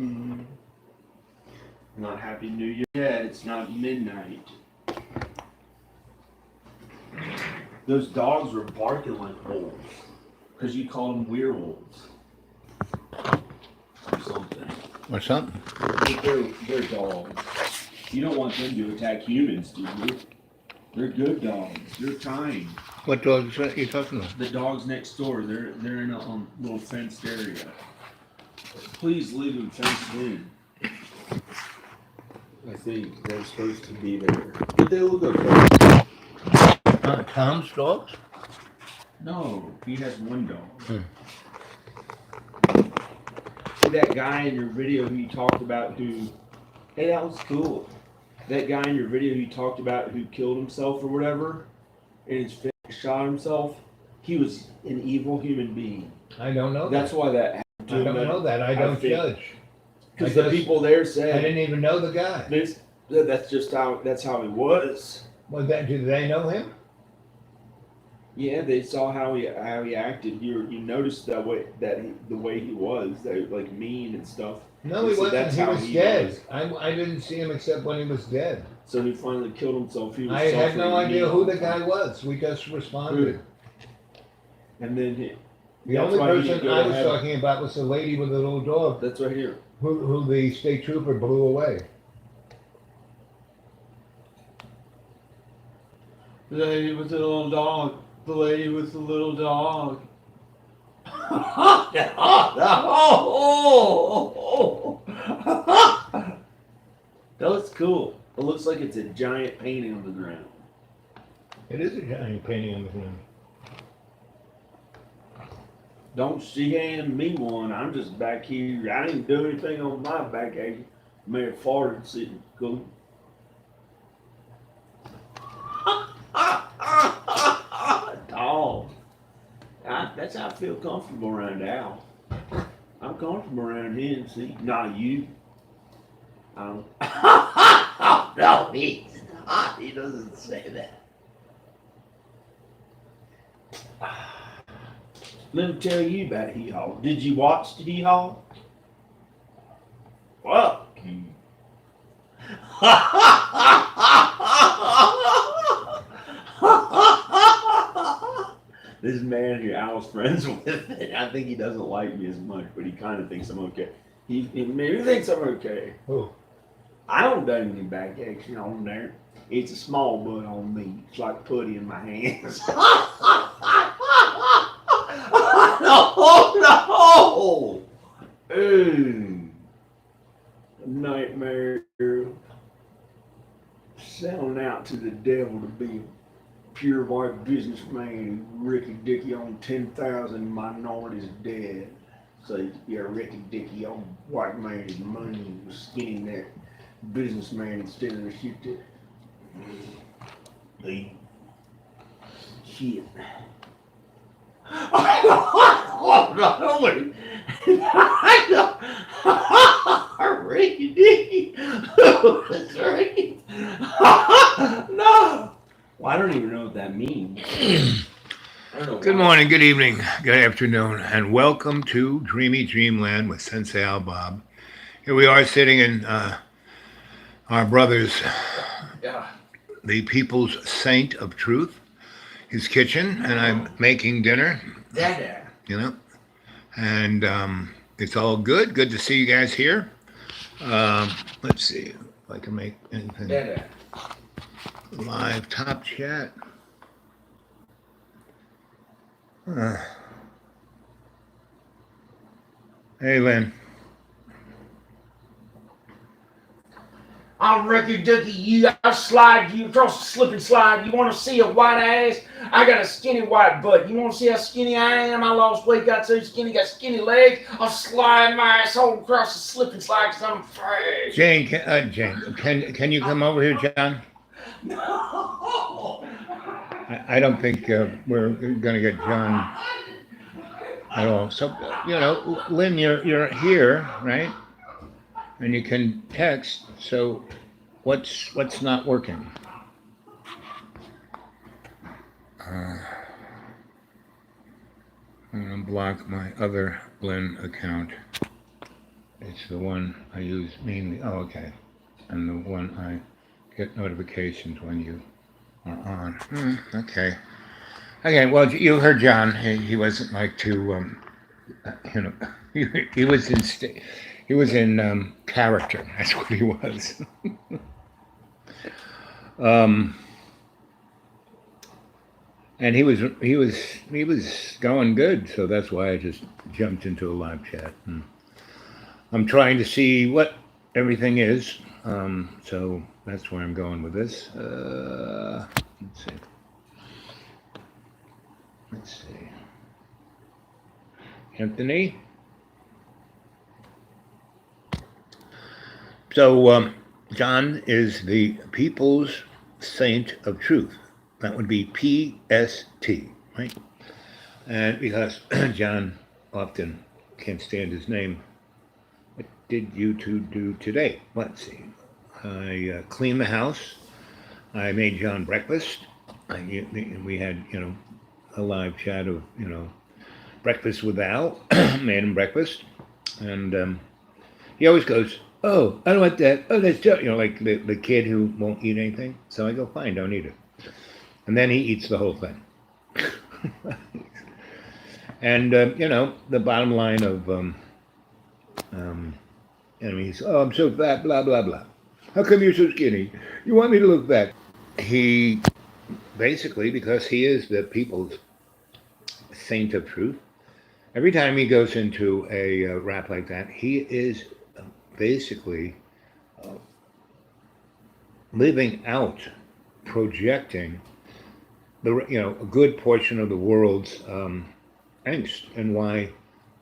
Mm-hmm. Not Happy New Year yet. It's not midnight. Those dogs were barking like wolves because you called them werewolves or something. Or something. But they're dogs. You don't want them to attack humans, do you? They're good dogs. They're kind. What dogs are you talking about? The dogs next door. They're in a little fenced area. Please leave them fenced in. I think they're supposed to be there, but they look okay. Tom's dogs? No, he has one dog. Hmm. That guy in your video who you talked about who, hey, that was cool. That guy in your video who you talked about who killed himself or whatever, and his face shot himself, he was an evil human being. I don't know. That's why that happened to I him. don't know that. I don't judge. Because the people there I said didn't even know the guy. that's how he was. Was that? Do they know him? Yeah, they saw how he acted. You noticed the way he was, that like mean and stuff. No, he So wasn't. that's He how was he dead. was. I didn't see him except when he was dead. So he finally killed himself. He was I had no suffering idea mean. who the guy was. We just responded. And then The that's only why he person didn't go I to was heaven. talking about was the lady with the little dog That's right here. who the state trooper blew away. The lady with the little dog. The lady with the little dog. That looks cool. It looks like it's a giant painting on the ground. It is a giant painting on the ground. Don't she hand me one. I'm just back here. I didn't do anything on my back. I may have farted sitting cool. Dog. That's how I feel comfortable around Al. I'm comfortable around him. See, not you. No, he's not. He doesn't say that. Let me tell you about Hee Haw. Did you watch Hee Haw? Fuck you. This man here, I was friends with, I think he doesn't like me as much, but he kind of thinks I'm okay. He maybe thinks I'm okay. Who? I don't do any back action on there. It's a small butt on me. It's like putty in my hands. Oh no! Ooh. Nightmare. Selling out to the devil to be a pure white businessman. Ricky Dicky on 10,000 minorities dead. So yeah, Ricky Dicky on white man's money was skinning that businessman instead of the shit that the shit. Ricky Dicky. No. Well, I don't even know what that means. Good morning, good evening, good afternoon, and welcome to Dreamy Dreamland with Sensei Al Bob. Here we are sitting in our brother's, the People's Saint of Truth, his kitchen, and I'm making dinner. Dada. You know, and it's all good. Good to see you guys here. Let's see if I can make anything Dada. live. Top chat. Hey, Lynn. I'm Ricky Dicky. I slide you across the slip and slide. You want to see a white ass? I got a skinny white butt. You want to see how skinny I am? I lost weight, got so skinny, got skinny legs. I'll slide my asshole across the slip and slide because I'm afraid. Jane, can you come over here, John? No. I don't think we're going to get John at all. So, Lynn, you're here, right? And you can text. So, what's not working? I'm gonna block my other Lynn account. It's the one I use mainly. Oh, okay. And the one I get notifications when you are on. Okay. Okay. Well, you heard John. He wasn't like to, you know, he was in he was in character. That's what he was. um, and he was going good. So that's why I just jumped into a live chat. And I'm trying to see what everything is. So that's where I'm going with this. Let's see. Let's see. Anthony. So John is the People's Saint of Truth. That would be PST, right? And because John often can't stand his name, what did you two do today? Let's see. I cleaned the house. I made John breakfast. We had, a live chat of, breakfast with Al. Made him breakfast. And he always goes, "Oh, I don't want that. Oh, that's just," like the kid who won't eat anything. So I go, "Fine, don't eat it." And then he eats the whole thing. And, the bottom line of, he's, "Oh, I'm so fat, blah, blah, blah. How come you're so skinny? You want me to look fat?" He basically, because he is the people's saint of truth, every time he goes into a rap like that, he is basically living out, projecting a good portion of the world's angst and why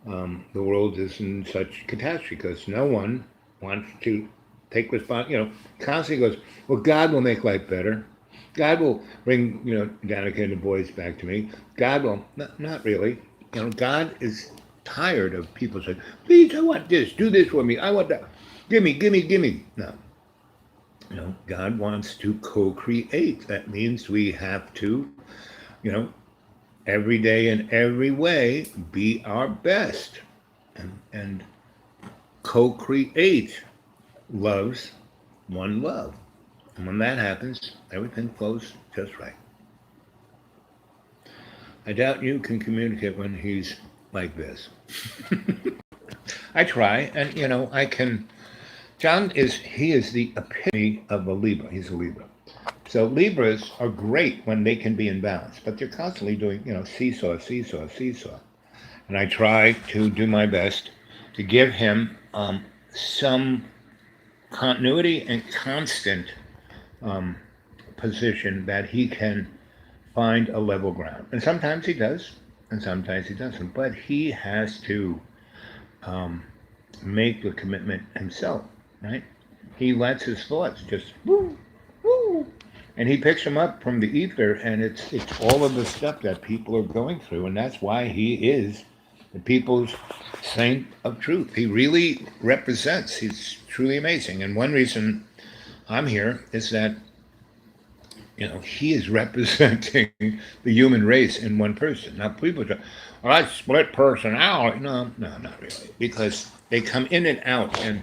the world is in such catastrophe, because no one wants to take responsibility. Constantly goes, "Well, God will make life better. God will bring, Danica and the boys back to me. God will," not really. God is tired of people saying, "Please, I want this. Do this for me. I want that. Gimme, gimme, gimme." No. God wants to co-create. That means we have to, every day in every way, be our best and co-create love's one love. And when that happens, everything flows just right. I doubt you can communicate when he's like this. I try, and I can. John is the epitome of a Libra. He's a Libra. So Libras are great when they can be in balance, but they're constantly doing, seesaw, seesaw, seesaw. And I try to do my best to give him some continuity and constant position that he can find a level ground. And sometimes he does, and sometimes he doesn't. But he has to make the commitment himself, right? He lets his thoughts just woo, woo, and he picks them up from the ether, and it's all of the stuff that people are going through, and that's why he is the people's saint of truth. He really represents. He's truly amazing, and one reason I'm here is that he is representing the human race in one person. Now people say, "Well, that's split personality." No, not really, because they come in and out, and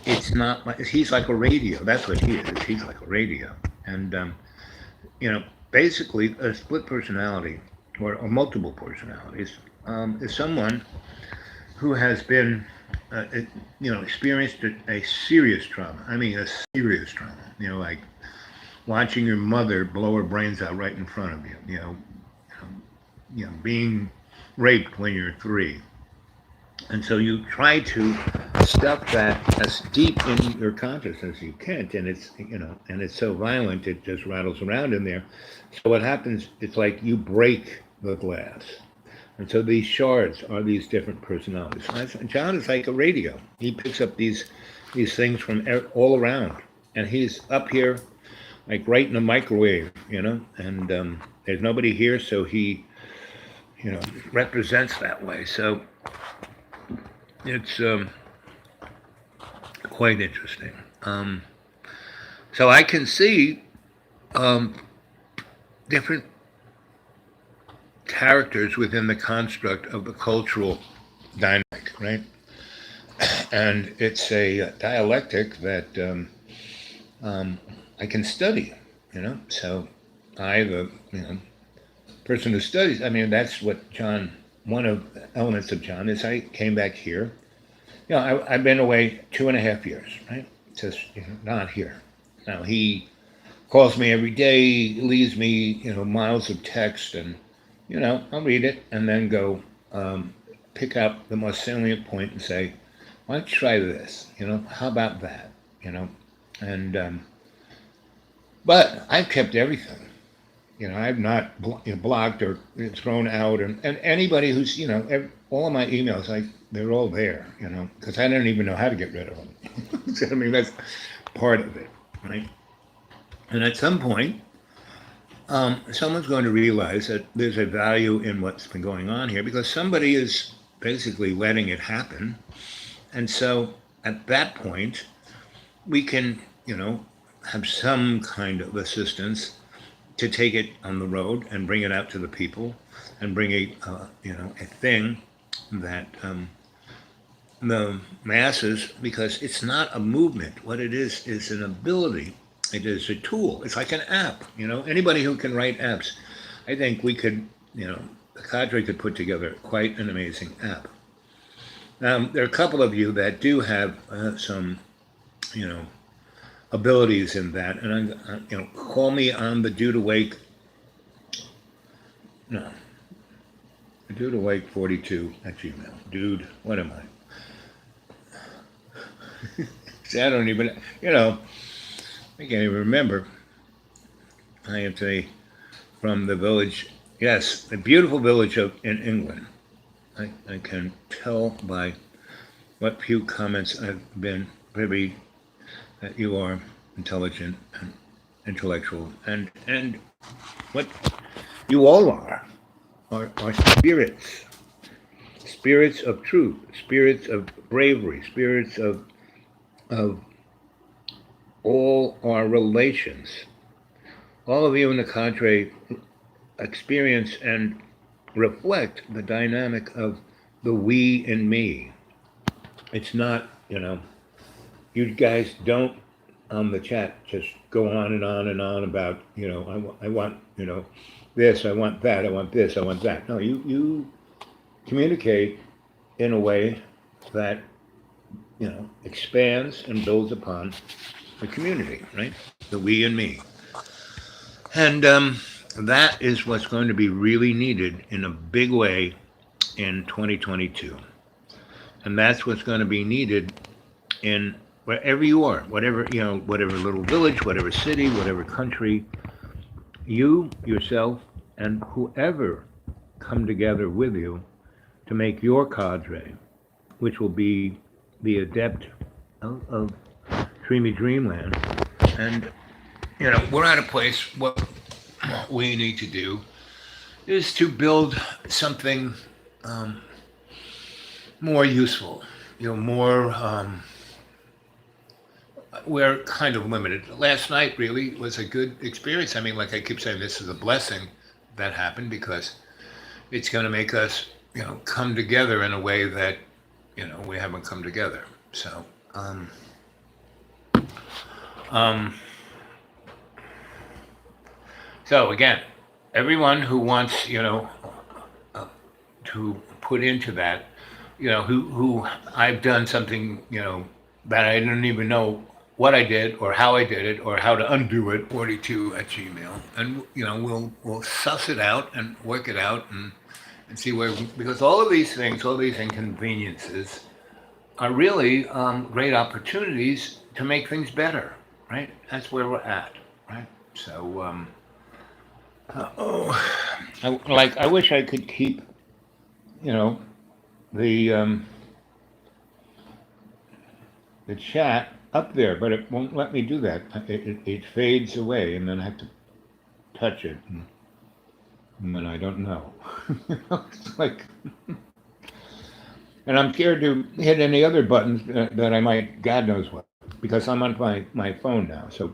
it's not like he's like a radio. That's what he is. He's like a radio, and basically a split personality or multiple personalities is someone who has been, experienced a serious trauma. I mean, a serious trauma. Like watching your mother blow her brains out right in front of you. Being raped when you're 3. And so you try to stuff that as deep in your consciousness as you can, and it's so violent it just rattles around in there. So what happens? It's like you break the glass, and so these shards are these different personalities. John is like a radio. He picks up these things from all around, and he's up here, like right in the microwave, and there's nobody here, so he, represents that way. So it's quite interesting. So I can see different characters within the construct of the cultural dynamic, right? And it's a dialectic that I can study, So I, the person who studies, I mean, that's what John. One of the elements of John is I came back here. I've been away 2.5 years, right? Just not here. Now he calls me every day, leaves me miles of text, and I'll read it and then go pick out the most salient point and say, why don't you try this? How about that? And but I've kept everything. I've not blocked or thrown out, and anybody who's all of my emails, they're all there, because I don't even know how to get rid of them. So, I mean, that's part of it, right? And at some point, someone's going to realize that there's a value in what's been going on here because somebody is basically letting it happen. And so at that point, we can, have some kind of assistance to take it on the road and bring it out to the people and bring a thing that the masses, because it's not a movement. What it is an ability. It is a tool. It's like an app. Anybody who can write apps, I think we could, the cadre could put together quite an amazing app. There are a couple of you that do have some, abilities in that, and call me on the Dude Awake. No, Dude Awake 42 at Gmail. Dude, what am I? See, I don't even, I can't even remember. I am from the village, yes, the beautiful village in England. I can tell by what few comments I've been privy that you are intelligent and intellectual, and what you all are spirits of truth, spirits of bravery, spirits of all our relations. All of you in the cadre experience and reflect the dynamic of the we and me. It's not, you guys don't on the chat just go on and on and on about, I want, this, I want that, I want this, I want that. No, you communicate in a way that, expands and builds upon the community, right? The we and me. And that is what's going to be really needed in a big way in 2022. And that's what's going to be needed in wherever you are, whatever little village, whatever city, whatever country, you, yourself, and whoever come together with you to make your cadre, which will be the adept of Dreamy Dreamland. And, we're at a place, what we need to do is to build something more useful, more, we're kind of limited. Last night really was a good experience. I mean, like I keep saying, this is a blessing that happened because it's going to make us, come together in a way that, we haven't come together. So, so again, everyone who wants, to put into that, who I've done something, that I didn't even know what I did or how I did it or how to undo it, 42 at Gmail. And, we'll suss it out and work it out and see where, because all of these things, all these inconveniences are really great opportunities to make things better, right? That's where we're at, right? So, I wish I could keep, the chat up there, but it won't let me do that. It fades away, and then I have to touch it, and then I don't know. It's like, and I'm scared to hit any other buttons that I might, God knows what, because I'm on my phone now. So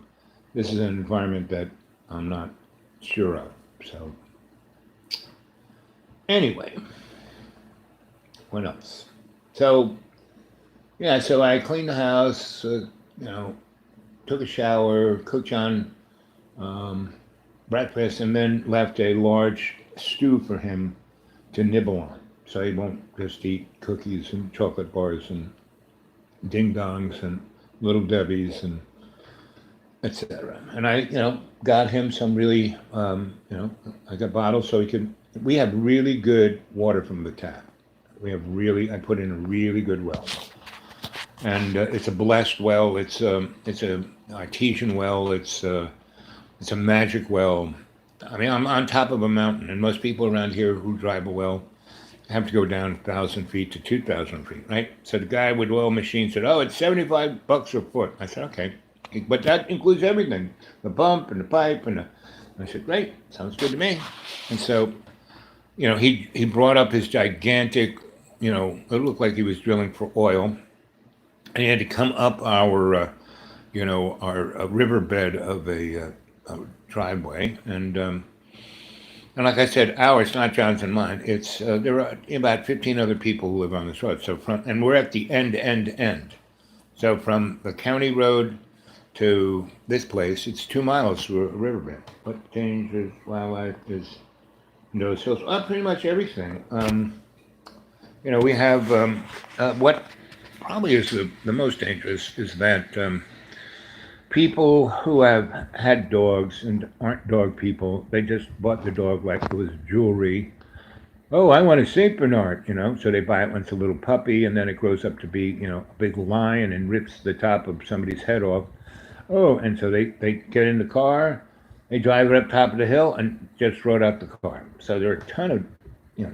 this is an environment that I'm not sure of. So anyway, what else? So Yeah, so I cleaned the house, took a shower, cooked John um, breakfast, and then left a large stew for him to nibble on. So he won't just eat cookies and chocolate bars and ding dongs and little Debbie's and etc. And I, got him some really, I got bottles so he could. We have really good water from the tap. I put in a really good well, and it's a blessed well. It's a artesian well. It's a magic well. I mean, I'm on top of a mountain, and most people around here who drive a well have to go down 1,000 feet to 2,000 feet, right? So the guy with well machine said, "Oh, it's $75 a foot." I said, "Okay, but that includes everything, the pump and the pipe and the." I said, "Great, sounds good to me." And so, he brought up his gigantic, it looked like he was drilling for oil, and he had to come up our riverbed of a driveway, and like I said, ours, not John's and mine. It's there are about 15 other people who live on this road. And we're at the end. So from the county road to this place, it's 2 miles through a riverbed. What changes wildlife is those hills? Pretty much everything. We have what probably is the most dangerous is that people who have had dogs and aren't dog people, they just bought the dog like it was jewelry. Oh, I want a Saint Bernard, so they buy it when it's a little puppy, and then it grows up to be, a big lion and rips the top of somebody's head off. Oh, and so they get in the car, they drive it up top of the hill and just throw it out the car. So there are a ton of,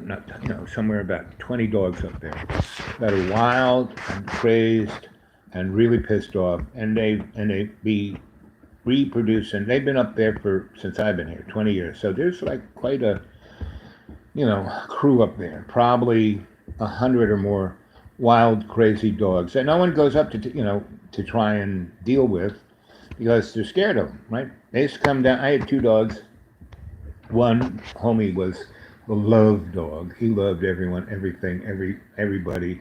not, somewhere about 20 dogs up there that are wild and crazed and really pissed off, and they be reproducing. They've been up there since I've been here, 20 years. So there's like quite a crew up there, probably 100 or more wild, crazy dogs that no one goes up to try and deal with because they're scared of them, right? They used to come down. I had two dogs. One homie was the love dog. He loved everyone, everything, everybody,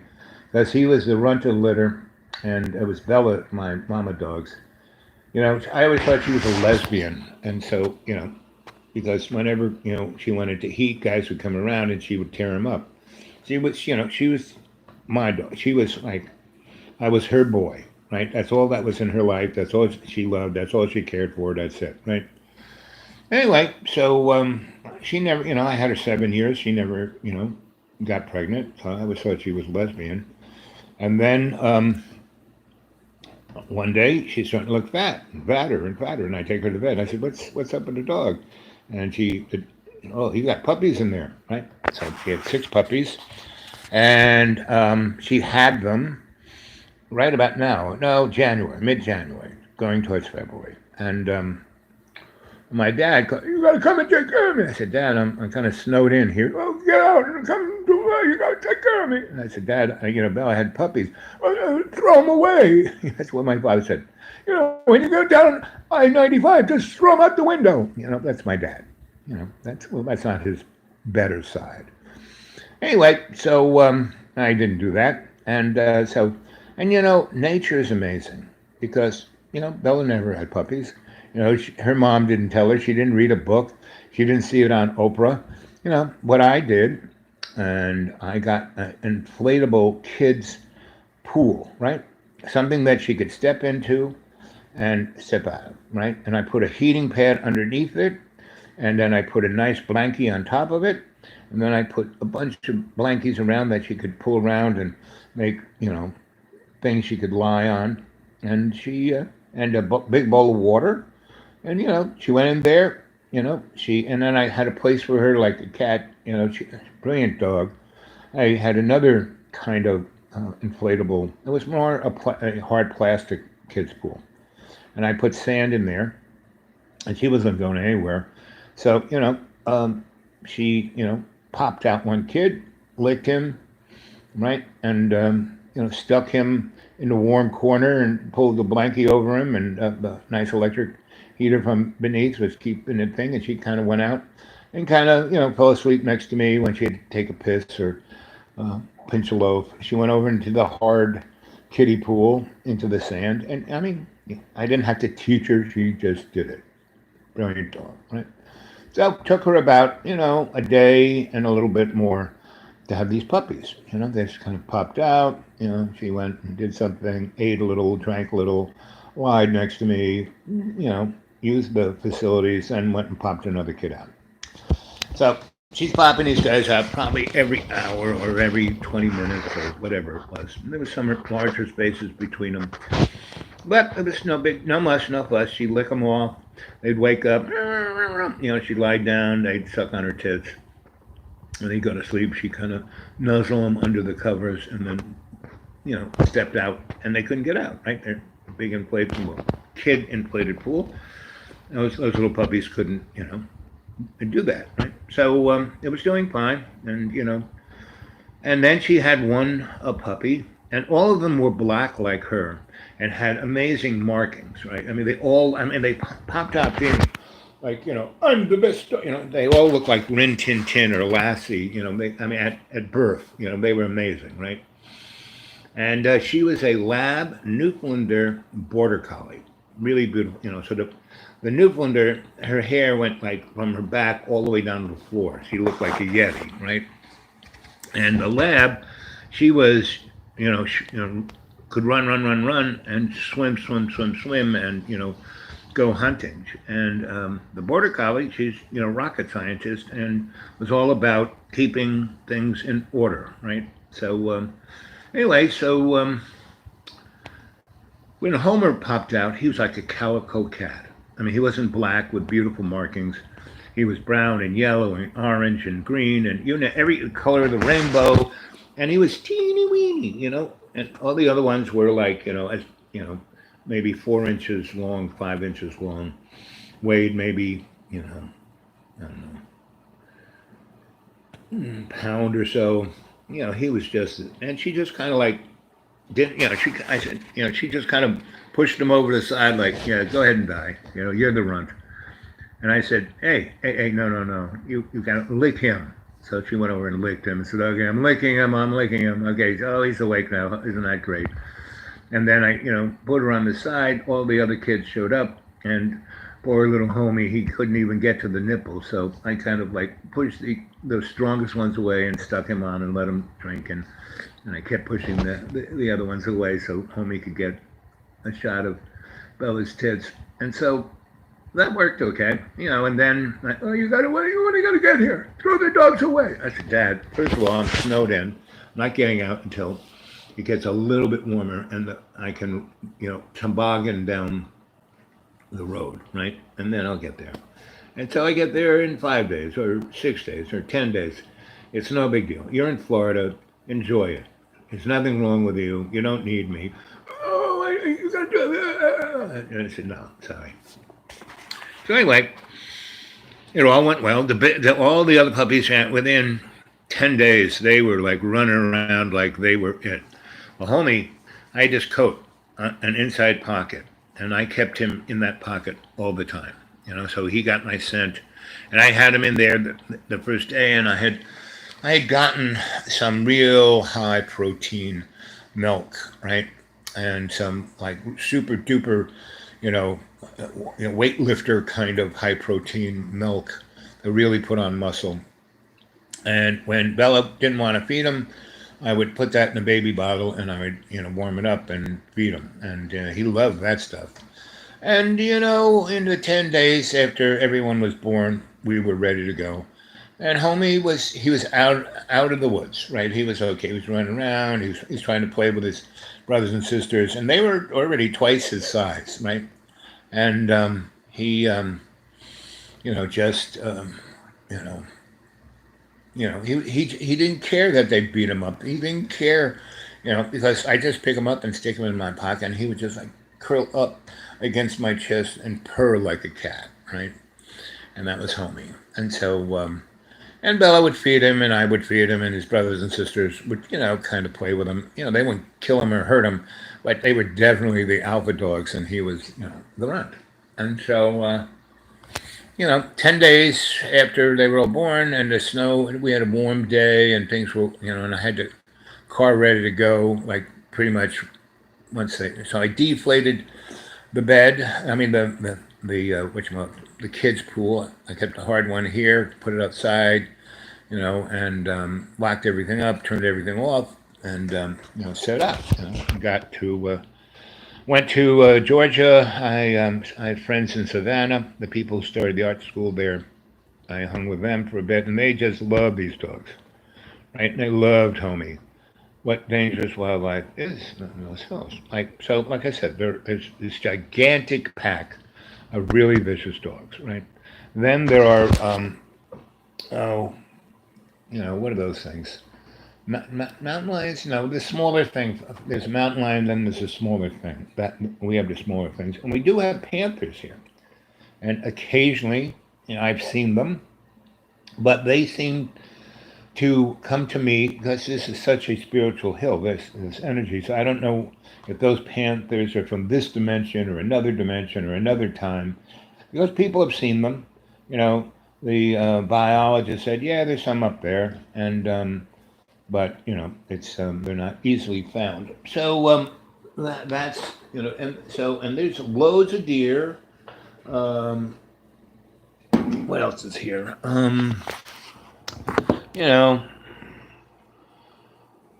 because he was the runt of the litter, and it was Bella, my mama dog's. I always thought she was a lesbian, and so because whenever she wanted to heat, guys would come around and she would tear him up. She was my dog. She was like I was her boy, right? That's all that was in her life. That's all she loved. That's all she cared for. That's it, right? Anyway, so she never, I had her 7 years. She never, got pregnant. So I always thought she was lesbian. And then one day she's starting to look fatter and fatter, and I take her to bed. I said, "What's up with the dog?" And she said, "Oh, you got puppies in there, right?" So she had 6 puppies, and she had them right about now. No, January, mid-January, going towards February, and my dad, "You gotta come and take care of me." I said, "Dad, I'm kind of snowed in here." "Oh, get out and come to me. You gotta take care of me." And I said, "Dad, Bella had puppies." "Well, throw them away." That's what my father said. When you go down I-95, just throw them out the window. That's my dad. That's not his better side. Anyway, so I didn't do that, and nature is amazing because Bella never had puppies. Her mom didn't tell her. She didn't read a book. She didn't see it on Oprah. What I did, and I got an inflatable kids pool, right? Something that she could step into and step out of, right? And I put a heating pad underneath it, and then I put a nice blankie on top of it, and then I put a bunch of blankies around that she could pull around and make, things she could lie on. And and a big bowl of water. And she went in there. And then I had a place for her like a cat. Brilliant dog. I had another kind of inflatable. It was more a hard plastic kids pool, and I put sand in there, and she wasn't going anywhere. So she popped out one kid, licked him, right, and stuck him in the warm corner and pulled the blankie over him, and the nice electric heater from beneath was keeping the thing, and she kind of went out and kind of fell asleep next to me when she had to take a piss or pinch a loaf. She went over into the hard kiddie pool into the sand. And I mean, I didn't have to teach her; she just did it. Brilliant dog, right? So it took her about, a day and a little bit more to have these puppies. They just kind of popped out. She went and did something, ate a little, drank a little, lied next to me, used the facilities, and went and popped another kid out. So she's popping these guys out probably every hour or every 20 minutes or whatever it was. And there was some larger spaces between them. But it was no muss, no fuss. She'd lick them off. They'd wake up. She'd lie down. They'd suck on her tits. When they'd go to sleep, she'd kind of nuzzle them under the covers and then, stepped out. And they couldn't get out, right? They're a big inflated pool. Kid inflated pool. Those little puppies couldn't, do that, right? So it was doing fine. And then she had a puppy. And all of them were black like her and had amazing markings, right? They popped out being like, I'm the best, they all look like Rin Tin Tin or Lassie, at birth, they were amazing, right? And she was a Lab Newfoundlander Border Collie, really beautiful, so the Newfoundlander, her hair went like from her back all the way down to the floor. She looked like a Yeti, right? And the Lab, she was, could run, and swim, and, go hunting. And the Border Collie, she's, rocket scientist and was all about keeping things in order, right? So when Homer popped out, he was like a calico cat. He wasn't black with beautiful markings. He was brown and yellow and orange and green and, every color of the rainbow. And he was teeny weeny, and all the other ones were like, maybe 4 inches long, 5 inches long, weighed maybe, I don't know, pound or so. He was just, and she just kind of like didn't, she just kind of pushed him over the side, like, yeah, go ahead and die, you're the runt. And I said, hey, no, you gotta lick him. So she went over and licked him and said, okay, I'm licking him. Okay, oh, he's awake now. Isn't that great? And then I, put her on the side. All the other kids showed up. And poor little homie, he couldn't even get to the nipple. So I kind of like pushed the strongest ones away and stuck him on and let him drink. And I kept pushing the other ones away so homie could get a shot of Bella's tits. And so that worked okay, and then, you only got to get here. Throw the dogs away. I said, Dad, first of all, I'm snowed in. I'm not getting out until it gets a little bit warmer and I can, toboggan down the road, right? And then I'll get there. And so I get there in 5 days or 6 days or 10 days. It's no big deal. You're in Florida. Enjoy it. There's nothing wrong with you. You don't need me. Oh, you got to do it. And I said, no, sorry. So anyway, it all went well. All the other puppies, within 10 days, they were like running around like they were it. Well, homie, I had this coat, an inside pocket, and I kept him in that pocket all the time. So he got my scent, and I had him in there the first day, and I had gotten some real high protein milk, right, and some like super duper, weightlifter kind of high protein milk that really put on muscle. And when Bella didn't want to feed him, I would put that in a baby bottle and I would, warm it up and feed him. And he loved that stuff. And, in the 10 days after everyone was born, we were ready to go. And homie was out of the woods, right? He was okay. He was running around. He was trying to play with his brothers and sisters. And they were already twice his size, right? And he, he didn't care that they beat him up. He didn't care, because I just pick him up and stick him in my pocket, and he would just like curl up against my chest and purr like a cat, right? And that was homie. And so, and Bella would feed him, and I would feed him, and his brothers and sisters would, kind of play with him. They wouldn't kill him or hurt him, but they were definitely the alpha dogs, and he was, the runt. And so, 10 days after they were all born and the snow, we had a warm day and things were, and I had the car ready to go, like pretty much let's say, so I deflated the bed. I mean the kids pool. I kept the hard one here, put it outside, and locked everything up, turned everything off, and set up. Got to went to Georgia. I had friends in Savannah. The people who started the art school there. I hung with them for a bit, and they just love these dogs, right? They loved Homie. What dangerous wildlife is in those hills? Like I said, there's this gigantic pack of really vicious dogs, right? Then there are, oh, what are those things? Mountain lions, the smaller thing. There's a mountain lion, then there's a smaller thing. That we have the smaller things, and we do have panthers here, and occasionally, I've seen them, but they seem to come to me because this is such a spiritual hill. This energy. So I don't know if those panthers are from this dimension or another time, because people have seen them. The biologist said, yeah, there's some up there, and but it's they're not easily found. So that's and there's loads of deer. Um, what else is here? You know,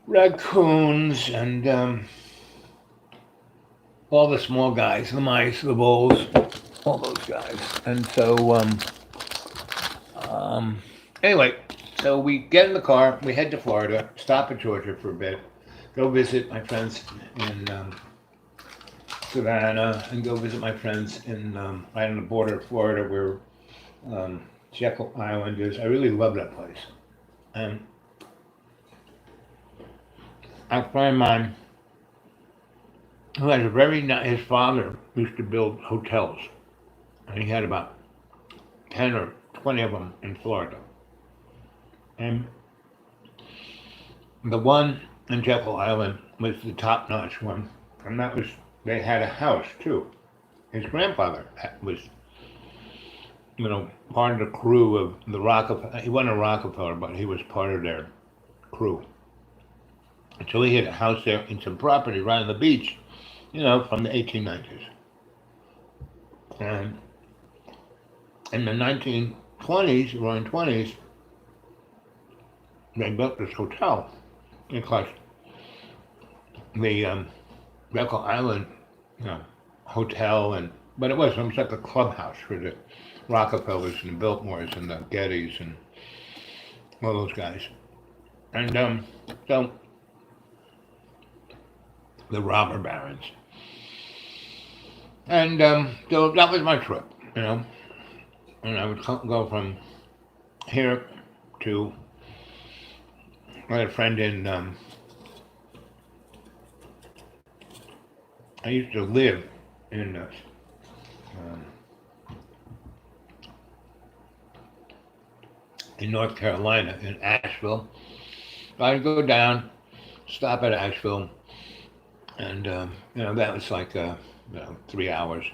raccoons and all the small guys, the mice, the voles, all those guys. And so anyway, so we get in the car, we head to Florida, stop in Georgia for a bit, go visit my friends in Savannah, and go visit my friends in right on the border of Florida where Jekyll Island is. I really love that place. And a friend of mine who has a very nice, his father used to build hotels, and he had about 10 or 20 of them in Florida. And the one in Jekyll Island was the top-notch one, and that was, they had a house too. His grandfather was, part of the crew of the Rockefeller. He wasn't a Rockefeller, but he was part of their crew. And so he had a house there and some property right on the beach, from the 1890s. And in the 1920s, roaring 20s, they built this hotel. Because the Jekyll Island, hotel, but it was almost like a clubhouse for the Rockefellers and the Biltmores and the Gettys and all those guys. And so the robber barons. And so that was my trip, And I would go from here to, I had a friend in, I used to live in North Carolina, in Asheville. So I'd go down, stop at Asheville, and that was like 3 hours.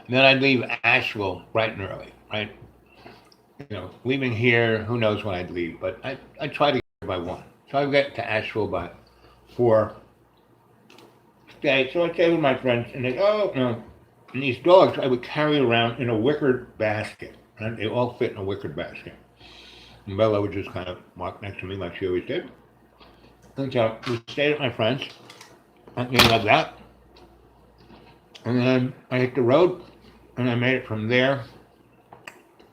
And then I'd leave Asheville bright and early, right? Leaving here, who knows when I'd leave, but I try to get here by 1. So I'd get to Asheville by 4. So I'd stay with my friends, and they and these dogs I would carry around in a wicker basket, right? They all fit in a wicker basket. And Bella would just kind of walk next to me like she always did. And so we stayed at my friends, something like that. And then I hit the road, and I made it from there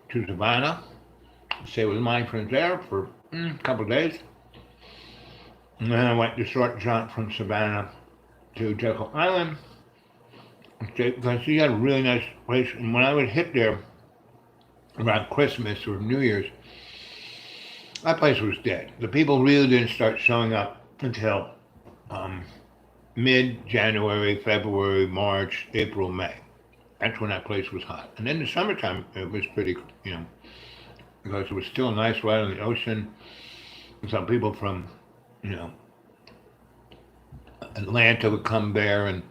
to Savannah. Stayed with my friends there for a couple of days. And then I went to short jaunt from Savannah to Jekyll Island, because he had a really nice place. And when I would hit there around Christmas or New Year's, that place was dead. The people really didn't start showing up until mid-January, February, March, April, May. That's when that place was hot. And in the summertime, it was pretty, because it was still nice right on the ocean. And some people from, Atlanta would come there, and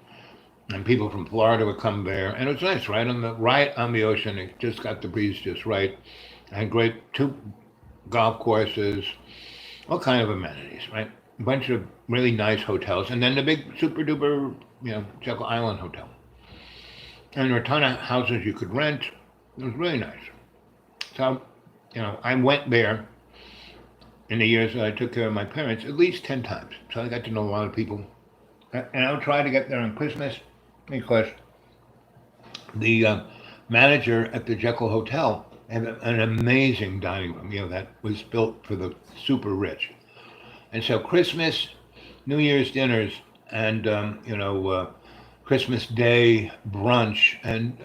people from Florida would come there. And it was nice, right on the ocean. It just got the breeze just right. I had great 2 golf courses, all kind of amenities, right? a bunch of really nice hotels, and then the big super duper, Jekyll Island Hotel. And there were a ton of houses you could rent. It was really nice. So, I went there in the years that I took care of my parents at least 10 times. So I got to know a lot of people. And I would try to get there on Christmas because the manager at the Jekyll Hotel had an amazing dining room, that was built for the super rich. And so Christmas, New Year's dinners, and Christmas Day brunch, and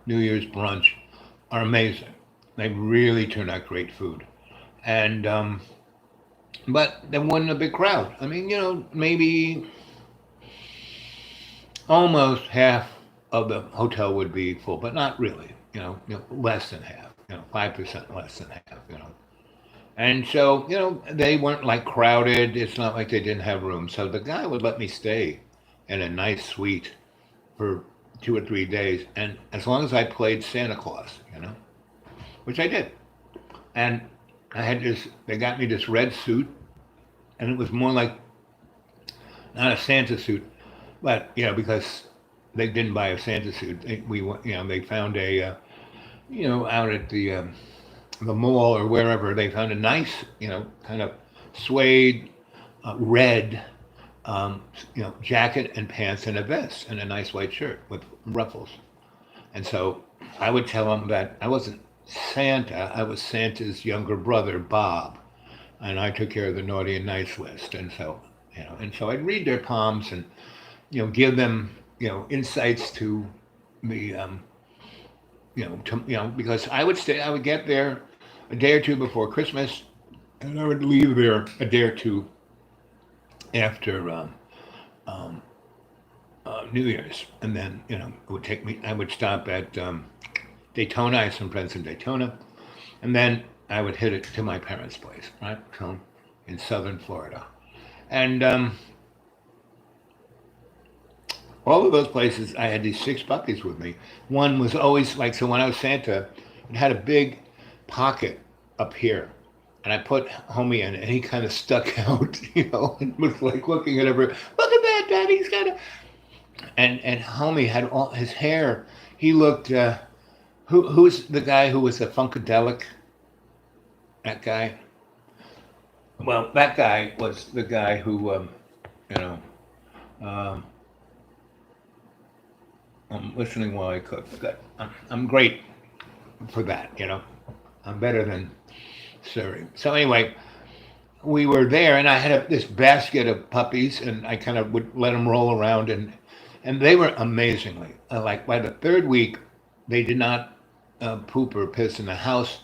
New Year's brunch are amazing. They really turn out great food, and but there wasn't a big crowd. I mean, maybe almost half of the hotel would be full, but not really. Less than half. 5% less than half. And so, they weren't like crowded. It's not like they didn't have room. So the guy would let me stay in a nice suite for 2 or 3 days, and as long as I played Santa Claus, which I did. And they got me this red suit, and it was more like not a Santa suit, but because they didn't buy a Santa suit. They found out at the mall or wherever, they found a nice, kind of suede red, jacket and pants and a vest and a nice white shirt with ruffles. And so I would tell them that I wasn't Santa, I was Santa's younger brother, Bob, and I took care of the naughty and nice list. And so I'd read their palms and, give them, insights to the, because I would get there a day or two before Christmas, and I would leave there a day or two after New Year's, and then it would take me. I would stop at Daytona. I have some friends in Daytona, and then I would hit it to my parents' place, right, so in southern Florida, and all of those places. I had these 6 puppies with me. One was always like, so when I was Santa, it had a big pocket up here. And I put Homie in, and he kind of stuck out, and was like looking at everyone. Look at that, Daddy. He's got a. And Homie had all his hair. He looked. Who's the guy who was a Funkadelic? That guy. Well, that guy was the guy who, um, I'm listening while I cook. Good. I'm great for that. I'm better than Siri. So anyway, we were there, and I had this basket of puppies, and I kind of would let them roll around, and they were amazingly like by the third week, they did not poop or piss in the house.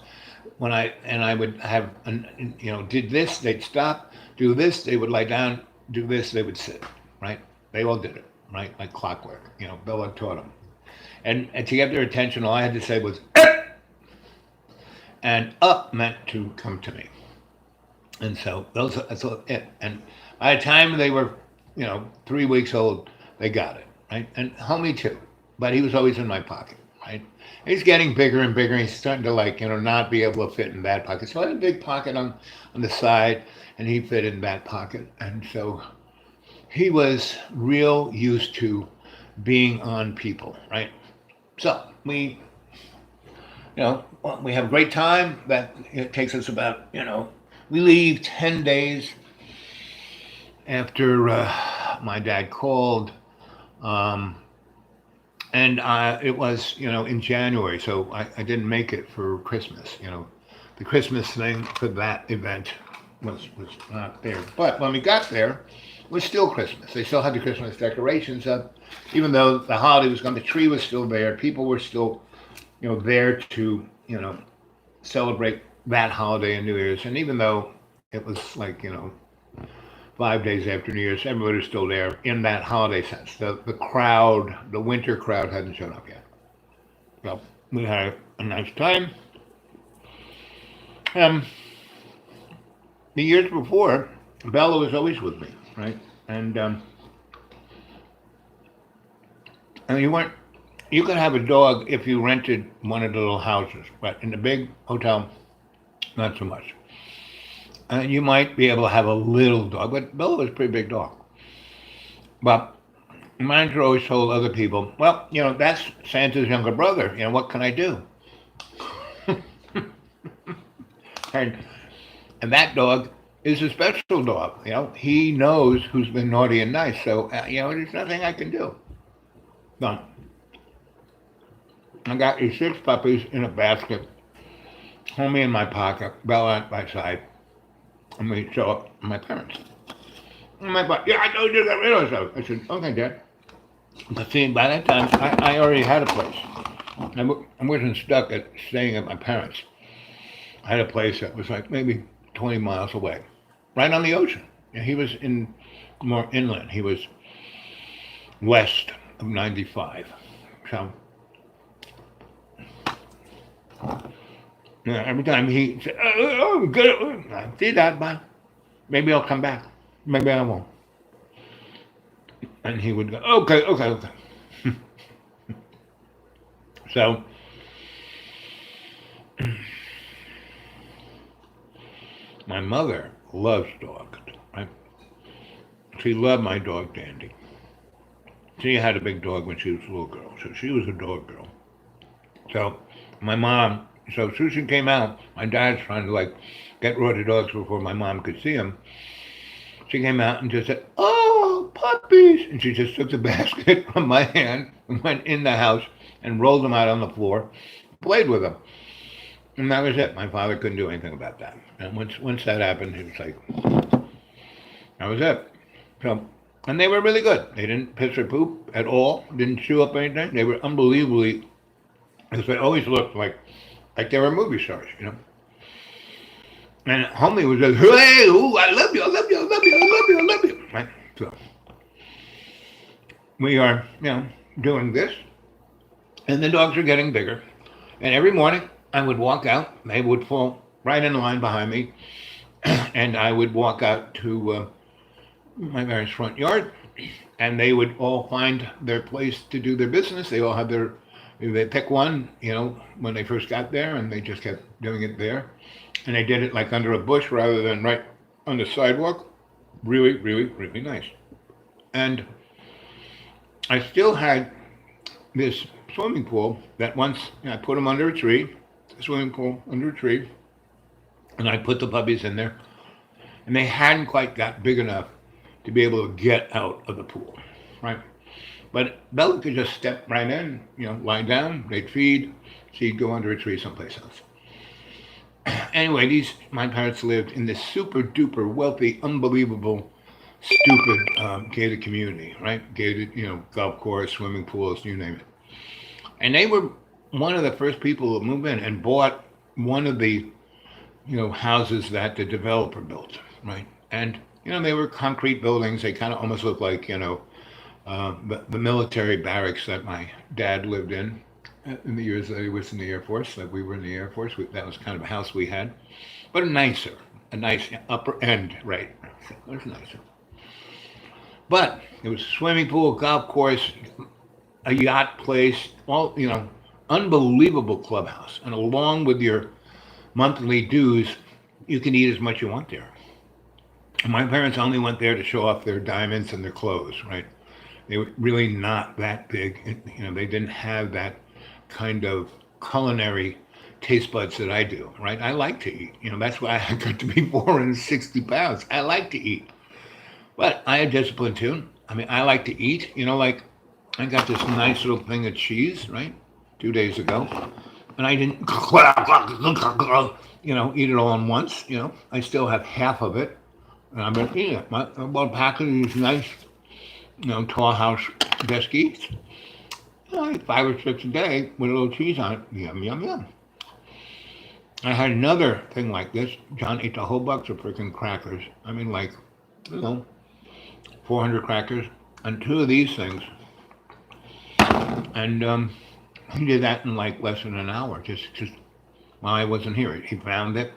I would have did this, they'd stop, do this, they would lie down, do this, they would sit, right? They all did it, right, like clockwork. Bella taught them, and to get their attention, all I had to say was. And up meant to come to me. And so that's it. And by the time they were, 3 weeks old, they got it, right? And Homie too, but he was always in my pocket, right? He's getting bigger and bigger. He's starting to not be able to fit in that pocket. So I had a big pocket on the side, and he fit in that pocket. And so he was real used to being on people, right? So we we have a great time. That it takes us about, we leave 10 days after my dad called. And it was, in January, so I didn't make it for Christmas. The Christmas thing for that event was not there. But when we got there, it was still Christmas. They still had the Christmas decorations up, even though the holiday was gone. The tree was still there. People were still there to, celebrate that holiday and New Year's. And even though it was like, 5 days after New Year's, everybody was still there in that holiday sense. The crowd, the winter crowd hadn't shown up yet. So we had a nice time. The years before, Bella was always with me, right? And you could have a dog if you rented one of the little houses, but in the big hotel, not so much. And you might be able to have a little dog, but Bella was a pretty big dog. But manager always told other people, well, that's Santa's younger brother. What can I do? and and that dog is a special dog. He knows who's been naughty and nice. So there's nothing I can do. No, I got these 6 puppies in a basket, Homie in my pocket, Bella at my side, and we show up to my parents. And my father, yeah, I told you to get rid of those. I said, okay, Dad. But see, by that time, I already had a place. I wasn't stuck at staying at my parents'. I had a place that was like maybe 20 miles away, right on the ocean. He was more inland. He was west of 95. So every time he said, oh, good, I see that, but maybe I'll come back. Maybe I won't. And he would go, okay. So my mother loves dogs, right? She loved my dog, Dandy. She had a big dog when she was a little girl, so she was a dog girl. So so Susan came out, my dad's trying to get rid of dogs before my mom could see him. She came out and just said, oh, puppies. And she just took the basket from my hand and went in the house and rolled them out on the floor, played with them. And that was it. My father couldn't do anything about that. And once that happened, he was like, that was it. So, and they were really good. They didn't piss or poop at all, didn't chew up anything. They were unbelievably, because they always looked like they were movie stars, And Homie was like, hey, ooh, I love you, I love you, I love you, I love you, I love you. Right? So we are, doing this, and the dogs are getting bigger. And every morning I would walk out, they would fall right in line behind me, and I would walk out to my parents' front yard, and they would all find their place to do their business. They all had they pick one, when they first got there, and they just kept doing it there. And they did it like under a bush rather than right on the sidewalk. Really, really, really nice. And I still had this swimming pool that once I put them under a tree, swimming pool under a tree, and I put the puppies in there, and they hadn't quite got big enough to be able to get out of the pool, right? But Bella could just step right in, lie down, they'd feed, she'd go under a tree someplace else. Anyway, my parents lived in this super duper wealthy, unbelievable, stupid gated community, right? Gated, golf course, swimming pools, you name it. And they were one of the first people to move in and bought one of the, houses that the developer built, right? And, they were concrete buildings. They kind of almost looked like, the military barracks that my dad lived in the years that he was in the Air Force, that we were in the Air Force. That was kind of a house we had, but a nice upper end, right? It was nicer. But it was a swimming pool, golf course, a yacht place, all, unbelievable clubhouse. And along with your monthly dues, you can eat as much as you want there. And my parents only went there to show off their diamonds and their clothes, right? They were really not that big. They didn't have that kind of culinary taste buds that I do, right? I like to eat. That's why I got to be 460 pounds. I like to eat. But I had discipline too. I like to eat. I got this nice little thing of cheese, right? 2 days ago. And I didn't, eat it all at once. I still have half of it. And I'm going to eat it. I bought a packet of these nice, Tall House biscuits. I eat 5 or 6 a day with a little cheese on it. Yum, yum, yum. I had another thing like this. John ate the whole box of freaking crackers. 400 crackers and 2 of these things. And he did that in less than an hour, just while I wasn't here. He found it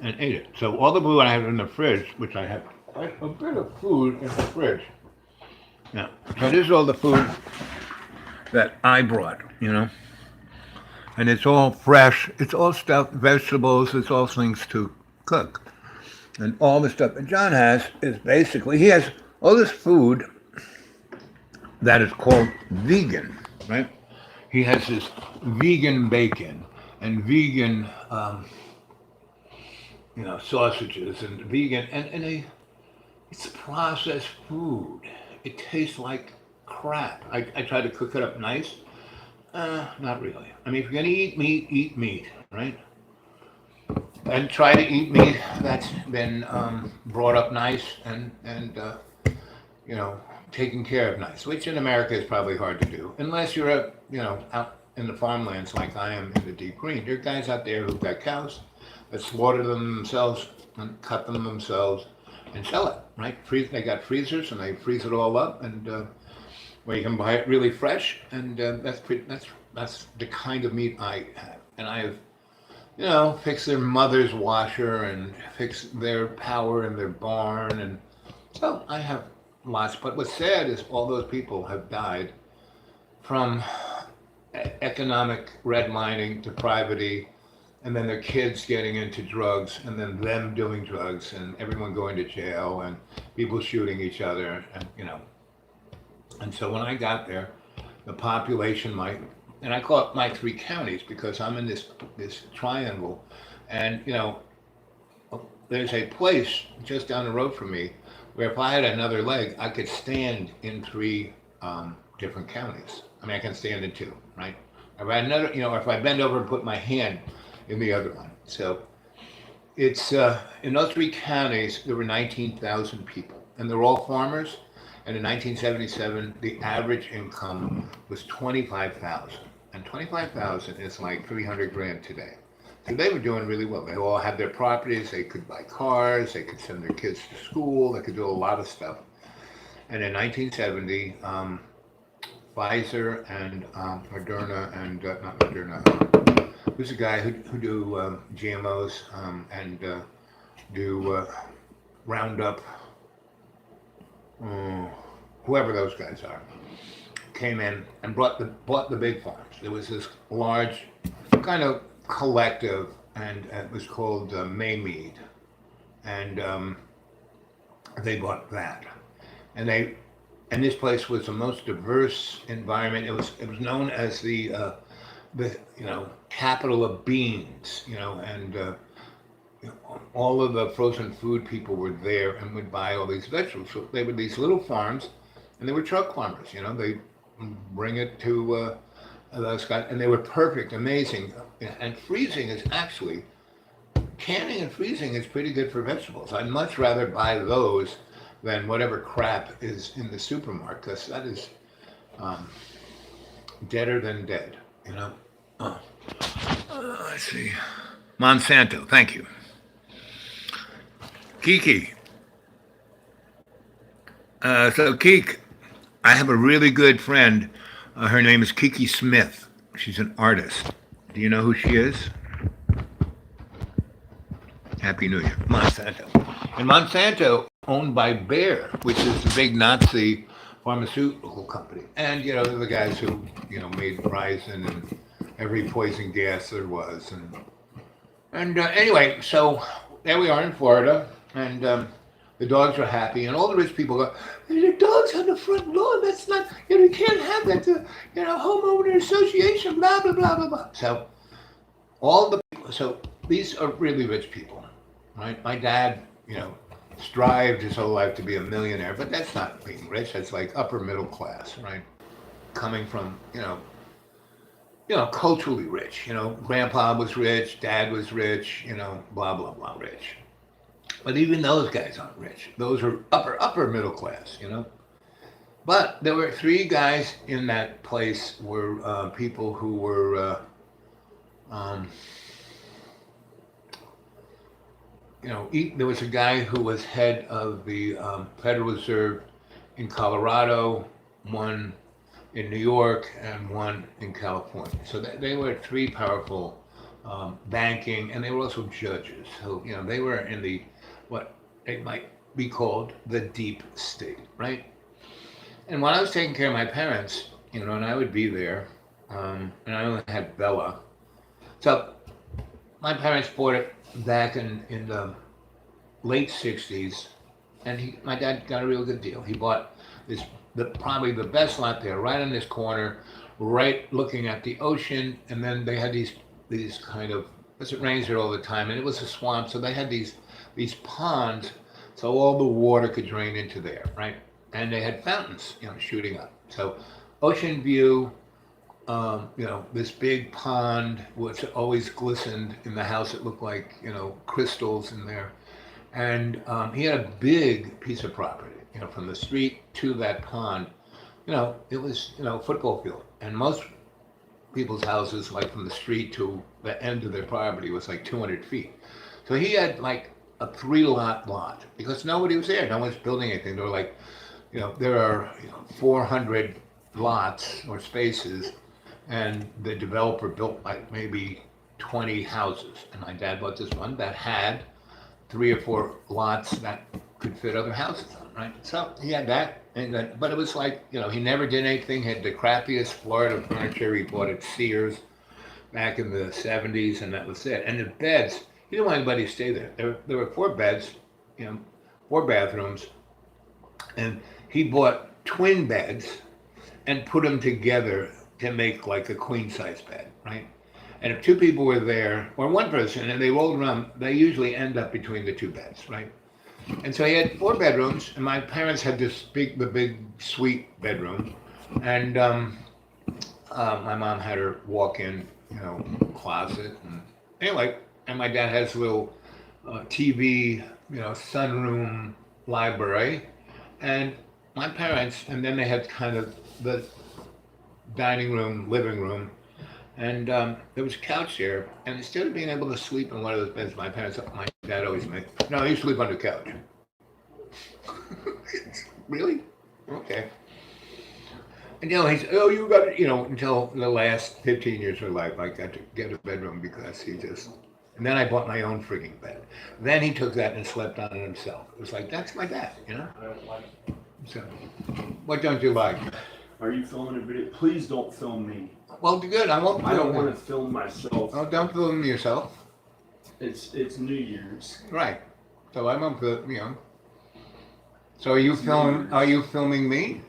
and ate it. So all the food I have in the fridge, which I have quite a bit of food in the fridge. Yeah. So this is all the food that I brought, And it's all fresh. It's all stuffed vegetables. It's all things to cook. and all the stuff that John has is basically, he has all this food that is called vegan, right? He has this vegan bacon and vegan, sausages and vegan, it's processed food. It tastes like crap. I try to cook it up nice. Not really. I mean, if you're gonna eat meat, right? And try to eat meat that's been brought up nice and you know taken care of nice, which in America is probably hard to do, unless you're out in the farmlands like I am in the deep green. There are guys out there who've got cows that slaughter them themselves and cut them themselves and sell it. Right? They got freezers and they freeze it all up, and where you can buy it really fresh, and that's the kind of meat I have, and I have fixed their mother's washer and fixed their power in their barn, and so I have lots. But what's sad is all those people have died from economic redlining, depravity, and then their kids getting into drugs, and then them doing drugs, and everyone going to jail, and people shooting each other, and so when I got there, the population and I call it my three counties because I'm in this triangle, and there's a place just down the road from me where if I had another leg, I could stand in three different counties. I mean, I can stand in two, right? If I had another, if I bend over and put my hand in the other one. So it's in those three counties there were 19,000 people, and they're all farmers. And in 1977, the average income was 25,000, and 25,000 is like 300 grand today. So they were doing really well. They all had their properties. They could buy cars. They could send their kids to school. They could do a lot of stuff. And in 1970, Pfizer and Moderna and not Moderna. Who's a guy who do GMOs and do Roundup? Whoever those guys are, came in and bought the big farms. There was this large kind of collective, and it was called Maymead, and they bought that, and this place was the most diverse environment. It was known as the capital of beans, and all of the frozen food people were there and would buy all these vegetables. So they were these little farms, and they were truck farmers. They bring it to those guys, and they were perfect, amazing. And freezing is actually, canning and freezing is pretty good for vegetables. I'd much rather buy those than whatever crap is in the supermarket, because that is deader than dead. Let's see. Monsanto, thank you. Kiki. So Kiki, I have a really good friend. Her name is Kiki Smith. She's an artist. Do you know who she is? Happy New Year. Monsanto. And Monsanto, owned by Bayer, which is the big Nazi pharmaceutical company. And, they're the guys who, made Ricin and every poison gas there was. And anyway, so there we are in Florida. And the dogs are happy, and all the rich people go, "The dogs on the front lawn. That's not, you can't have that. The, homeowner association, blah blah blah blah blah." So so these are really rich people, right? My dad, strived his whole life to be a millionaire, but that's not being rich. That's like upper middle class, right? Coming from, culturally rich. Grandpa was rich, dad was rich, blah blah blah rich. But even those guys aren't rich. Those are upper middle class, But there were three guys in that place were people who were, there was a guy who was head of the Federal Reserve in Colorado, one in New York, and one in California. So they were three powerful banking, and they were also judges. So, they were in the what they might be called the deep state, right? And when I was taking care of my parents, and I would be there, and I only had Bella. So my parents bought it back in the late 60s, and my dad got a real good deal. He bought probably the best lot there, right on this corner, right looking at the ocean, and then they had these kind of, because it rains there all the time, and it was a swamp, so they had these ponds, so all the water could drain into there, right? And they had fountains, shooting up. So ocean view, this big pond, which always glistened in the house. It looked like, crystals in there. And he had a big piece of property, from the street to that pond. It was, football field. And most people's houses, like from the street to the end of their property, was like 200 feet. So he had like a 3-lot because nobody was there. No one's building anything. They were like, there are 400 lots or spaces, and the developer built like maybe 20 houses. And my dad bought this one that had 3 or 4 lots that could fit other houses on, right? So he had that, but it was like, he never did anything. He had the crappiest Florida furniture. He bought at Sears back in the 70s, and that was it. And the beds, he didn't want anybody to stay there. There were 4 beds, 4 bathrooms, and he bought twin beds and put them together to make like a queen size bed, right? And if 2 people were there, or 1 person, and they rolled around, they usually end up between the 2 beds, right? And so he had 4 bedrooms, and my parents had the big suite bedroom, and my mom had her walk-in, closet, and anyway, and my dad has a little TV, sunroom library, and my parents, and then they had kind of the dining room, living room, and there was a couch there, and instead of being able to sleep in one of those beds, my dad always made, no, you sleep on the couch. Really? Okay. And he said, oh, you got, until the last 15 years of life, I got to get a bedroom because he just, and then I bought my own frigging bed. Then he took that and slept on it himself. It was like, that's my dad, I don't like it. So, what don't you like? Are you filming a video? Please don't film me. Well, good. I won't. I don't want to film myself. Oh, don't film yourself. It's New Year's. Right. So I won't put. So are you filming? Are you filming me?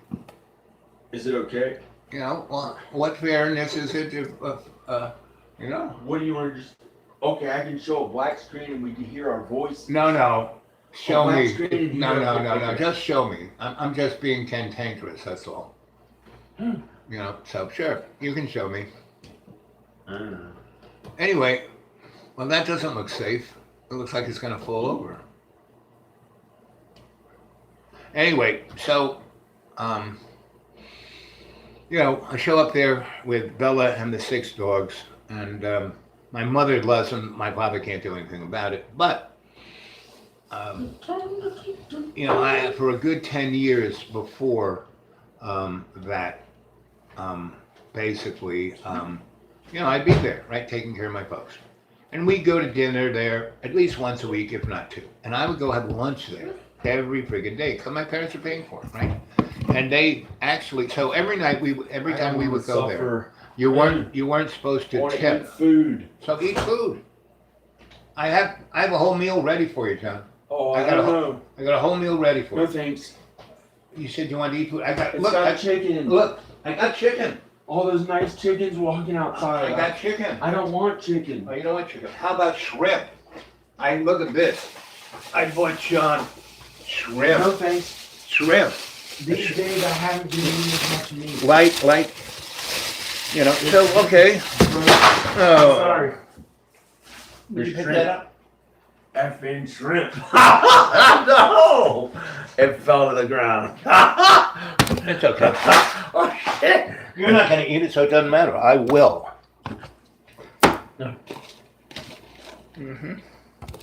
Is it okay? Well, what fairness is it if, What do you want to just? Okay, I can show a black screen and we can hear our voice. No. Show black me. screen, No. Just show me. I'm just being cantankerous. That's all. So sure, you can show me. Anyway, well, that doesn't look safe. It looks like it's going to fall over. Anyway, so, I show up there with Bella and the 6 dogs, and my mother loves them. My father can't do anything about it, but for a good 10 years before that, basically, I'd be there, right, taking care of my folks. And we'd go to dinner there at least once a week, if not 2. And I would go have lunch there every friggin' day, because my parents are paying for it, right? And they actually, so every night, every time we would go there, you weren't supposed to tip. Eat food. So eat food. I have a whole meal ready for you, John. Oh, I don't know. I got a whole meal ready for you. No thanks. You said you wanted to eat food. I got chicken. Look, I got chicken. All those nice chickens walking outside. I got chicken. I don't want chicken. Oh, you don't want chicken. How about shrimp? Look at this. I bought John shrimp. No thanks. Shrimp. These days I haven't been eating as much meat. So, okay. Oh. Sorry. Did you pick that up? Effing shrimp. No! It fell to the ground. It's okay. Oh shit! You're not going to eat it, so it doesn't matter. I will. No.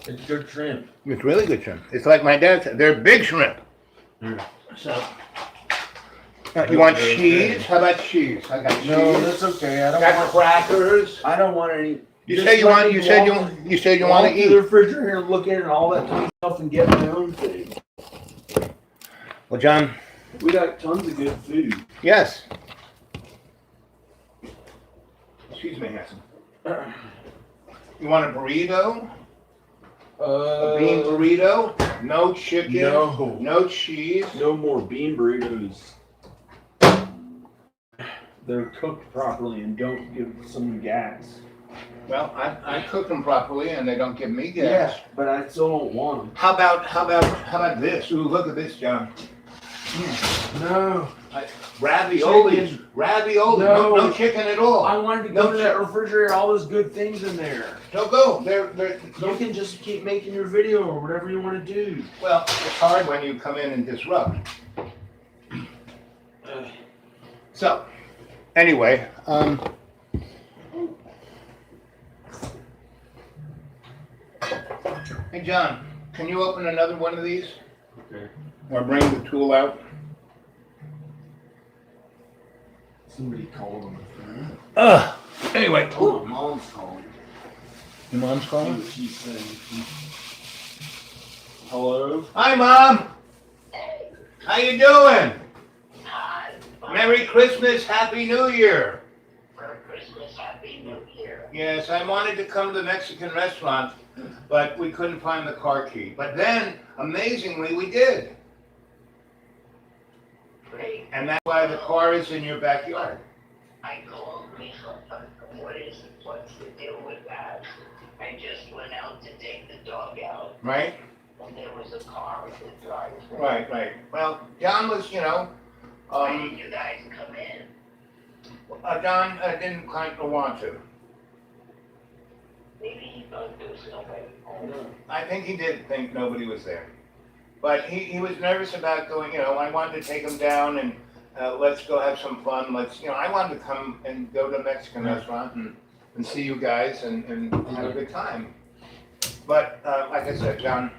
It's good shrimp. It's really good shrimp. It's like my dad said. They're big shrimp. So, you want cheese? How about cheese? I got cheese. No, that's okay. I got crackers. I don't want any. You said you want to eat. The refrigerator, look in and all that kind of stuff, and get my own food. Well, John. We got tons of good food. Yes. Excuse me, Hassan. You want a burrito? A bean burrito, no chicken, no cheese. No more bean burritos. They're cooked properly and don't give some gas. Well, I cook them properly and they don't give me gas. Yeah, but I still don't want them. How about this? Ooh, look at this, John. No. Ravioli. Chicken. Ravioli. No. No chicken at all. I wanted to go to that refrigerator, all those good things in there. Don't go. They're You can just keep making your video or whatever you want to do. well, it's hard when you come in and disrupt. So, anyway, hey John, can you open another one of these? Okay. Or bring the tool out? Somebody called on my phone. Anyway. Oh, my mom's calling. Your mom's See calling? what she's saying. Hello? Hi, Mom. How you doing? Merry Christmas, Happy New Year. Merry Christmas, Happy New Year. Yes, I wanted to come to the Mexican restaurant, but we couldn't find the car key. But then, amazingly, we did. Great. And that's why the car is in your backyard. I called me. What's the deal with that? I just went out to take the dog out, Right? and there was a car in the driveway. Right. Well, John was, Why did you guys come in? John didn't kind of want to. Maybe he thought there was nobody home. I think he did think nobody was there. But he was nervous about going, I wanted to take him down and let's go have some fun. I wanted to come and go to a Mexican restaurant and see you guys and have a good time. But like I said, John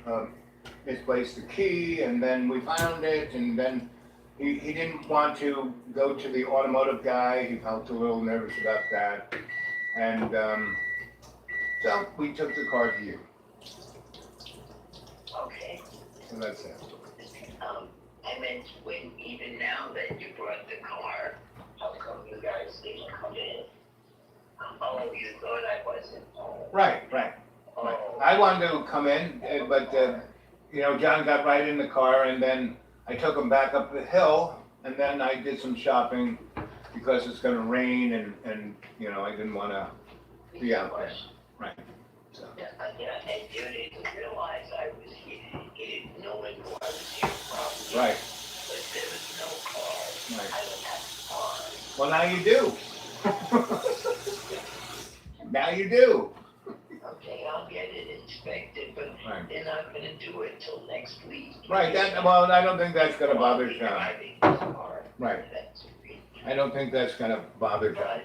misplaced the key and then we found it and then he didn't want to go to the automotive guy. He felt a little nervous about that. And so we took the car to you. Okay. So that's it. I meant even now that you brought the car, how come you guys didn't come in? Oh, you thought I wasn't home. Right. Oh. I wanted to come in, but John got right in the car, and then I took him back up the hill, and then I did some shopping because it's going to rain, and I didn't want to be out there. Right. So. Yeah, and you didn't realize I was here. You didn't know when I was here probably. Right. But there was no car. Right. I don't have a car. Well, now you do. Now you do. Okay, I'll get it inspected, but Right. they're not gonna do it till next week. Right. Well, I don't think that's going to bother John. Driving this car. Right. That's the reason. I don't think that's going to bother John.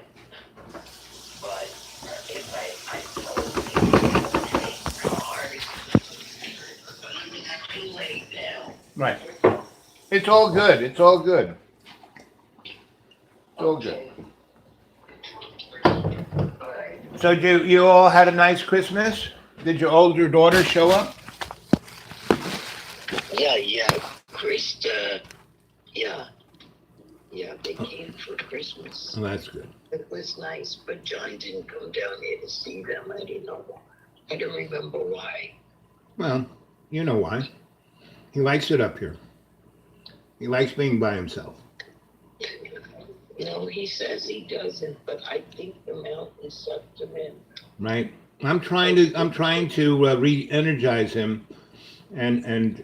But if I told you, take cars, it's too late now. Right. It's all good. It's all good. It's all good. Okay. All right. So you all had a nice Christmas? Did your older daughter show up? Yeah, Krista, yeah, they came for Christmas. Oh, that's good. It was nice, but John didn't come down here to see them. I didn't know why. I don't remember why. Well, you know why. He likes it up here. He likes being by himself. No, he says he doesn't, but I think the mountain sucked him in. Right? I'm trying to re-energize him, and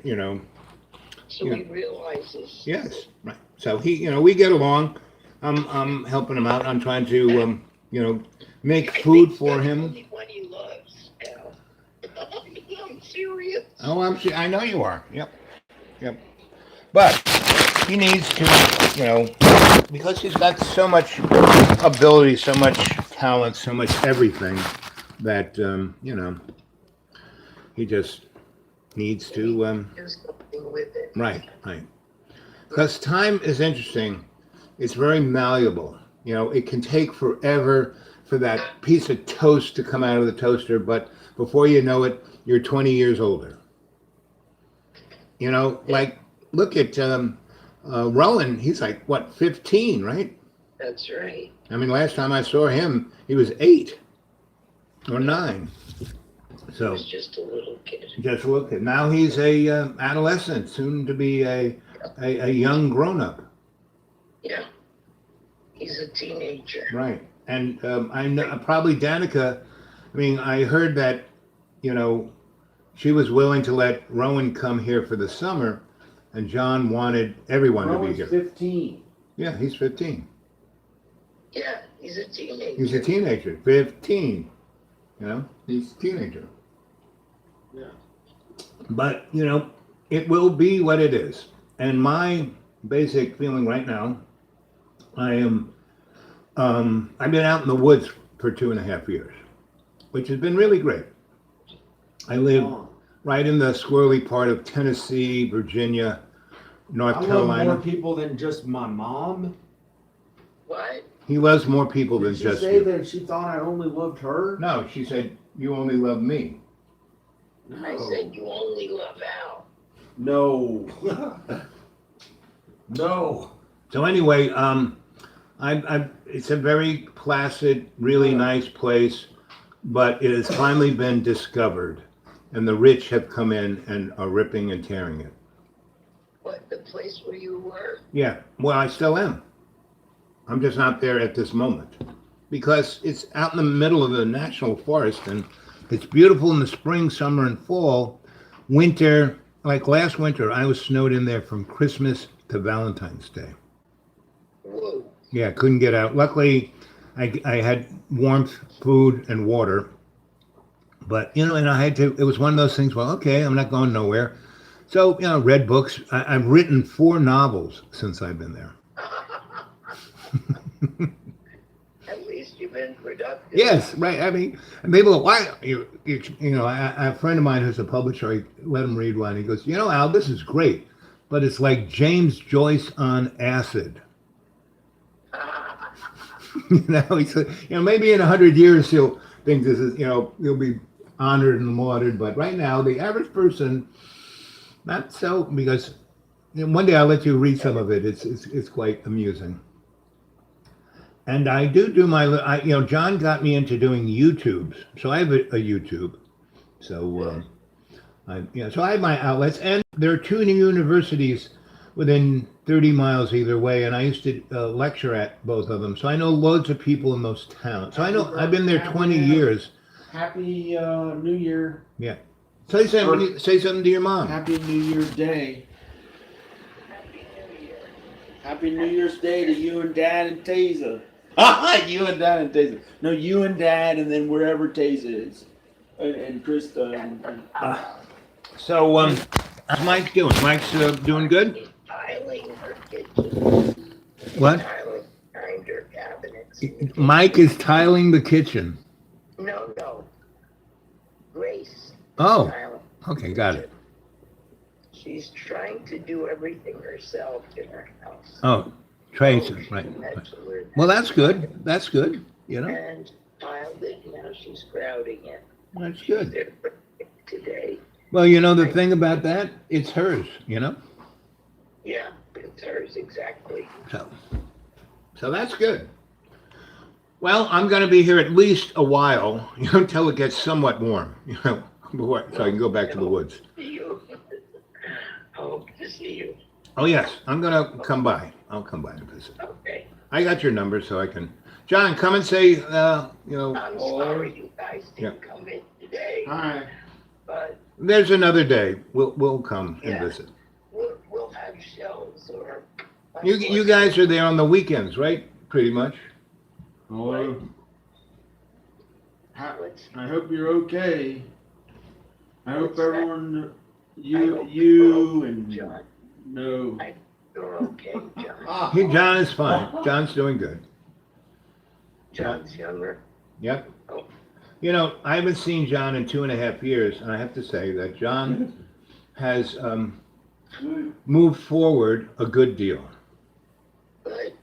So he realizes. yes, right. So we get along. I'm helping him out. I'm trying to make food for him. That's the only one he loves, Al. I'm serious. Oh, I know you are. Yep. But he needs to, because he's got so much ability, so much talent, so much everything that he just needs to. Do something with it. Right. Because time is interesting. It's very malleable. It can take forever for that piece of toast to come out of the toaster, but before you know it, you're 20 years older. Like, look at Rowan. He's like, what, 15, right? That's right. I mean, last time I saw him, he was 8 or 9. He So was just a little kid. just look at now he's a adolescent, soon to be a young grown up. Yeah. He's a teenager. Right. And I know probably Danica. I mean, I heard that, you know, she was willing to let Rowan come here for the summer, and John wanted everyone to be Rowan's here. 15. Yeah, he's 15. Yeah, he's a teenager. He's a teenager. 15. You know, he's a teenager. Yeah. But, you know, it will be what it is. And my basic feeling right now, I am, I've been out in the woods for 2.5 years, which has been really great. I live right in the squirrely part of Tennessee, Virginia, North I love Carolina. more people than just my mom. What? He loves more people than Did she just say you. that she thought I only loved her? No, she said, you only love me. I said you only love Al. No. No. So anyway, it's a very placid, really nice place, but it has finally been discovered, and the rich have come in and are ripping and tearing it. What, the place where you were? Yeah, well, I still am. I'm just not there at this moment because it's out in the middle of the national forest, and it's beautiful in the spring, summer, and fall. Winter, like last winter, I was snowed in there from Christmas to Valentine's Day. Whoa. Yeah, couldn't get out. Luckily, I had warmth, food, and water. But, you know, and I had to, it was one of those things, well, okay, I'm not going nowhere. So, you know, read books. I've written 4 novels since I've been there. At least you've been productive. Yes, right. I mean, and people go, why? You know, a friend of mine who's a publisher, I let him read one. He goes, you know, Al, this is great, but it's like James Joyce on acid. You know, he said, you know, maybe in 100 years he'll think this is, you know, he'll be honored and lauded, but right now the average person, not so, because you know, one day I'll let you read some of it. It's quite amusing. And I do my, you know, John got me into doing YouTubes, so I have a YouTube. So, so I have my outlets, and there are 2 universities within 30 miles either way, and I used to lecture at both of them, so I know loads of people in those towns. So I know I've been there 20 years. Happy New Year. Yeah. Say something to your mom. Happy New Year's Day. Happy New Year. Happy New Year's Day to you and Dad and Taza. You and Dad and Taza. No, you and Dad, and then wherever Taza is, and Krista. So, how's Mike doing? Mike's doing good? He's tiling her kitchen. What? Tiling behind her cabinets. Mike is tiling the kitchen. No. Grace. Oh, Tiling. okay, got it. She's trying to do everything herself in her house. Oh, Tracy, right. Well, that's good. That's good. You know, And tiled it, now she's crowding it. that's good. Today. Well, you know, the thing about that, it's hers, you know? Yeah, it's hers exactly. So that's good. Well, I'm going to be here at least a while, you know, until it gets somewhat warm, you know, so I can go back to the woods. See you. Hope to see you. Oh, yes, I'm going to come by. I'll come by and visit. Okay. I got your number so I can. John, come and say, you know, I'm sorry you guys didn't come in today, Hi. but there's another day. We'll come and Yeah. visit. we'll have shows or. You guys are there on the weekends, right? Pretty much. Oh, I hope you're okay. I hope everyone, you and John, no. you're okay, John. John is fine. John's doing good. John's younger. Yep. Oh. You know, I haven't seen John in 2.5 years, and I have to say that John has moved forward a good deal. Good.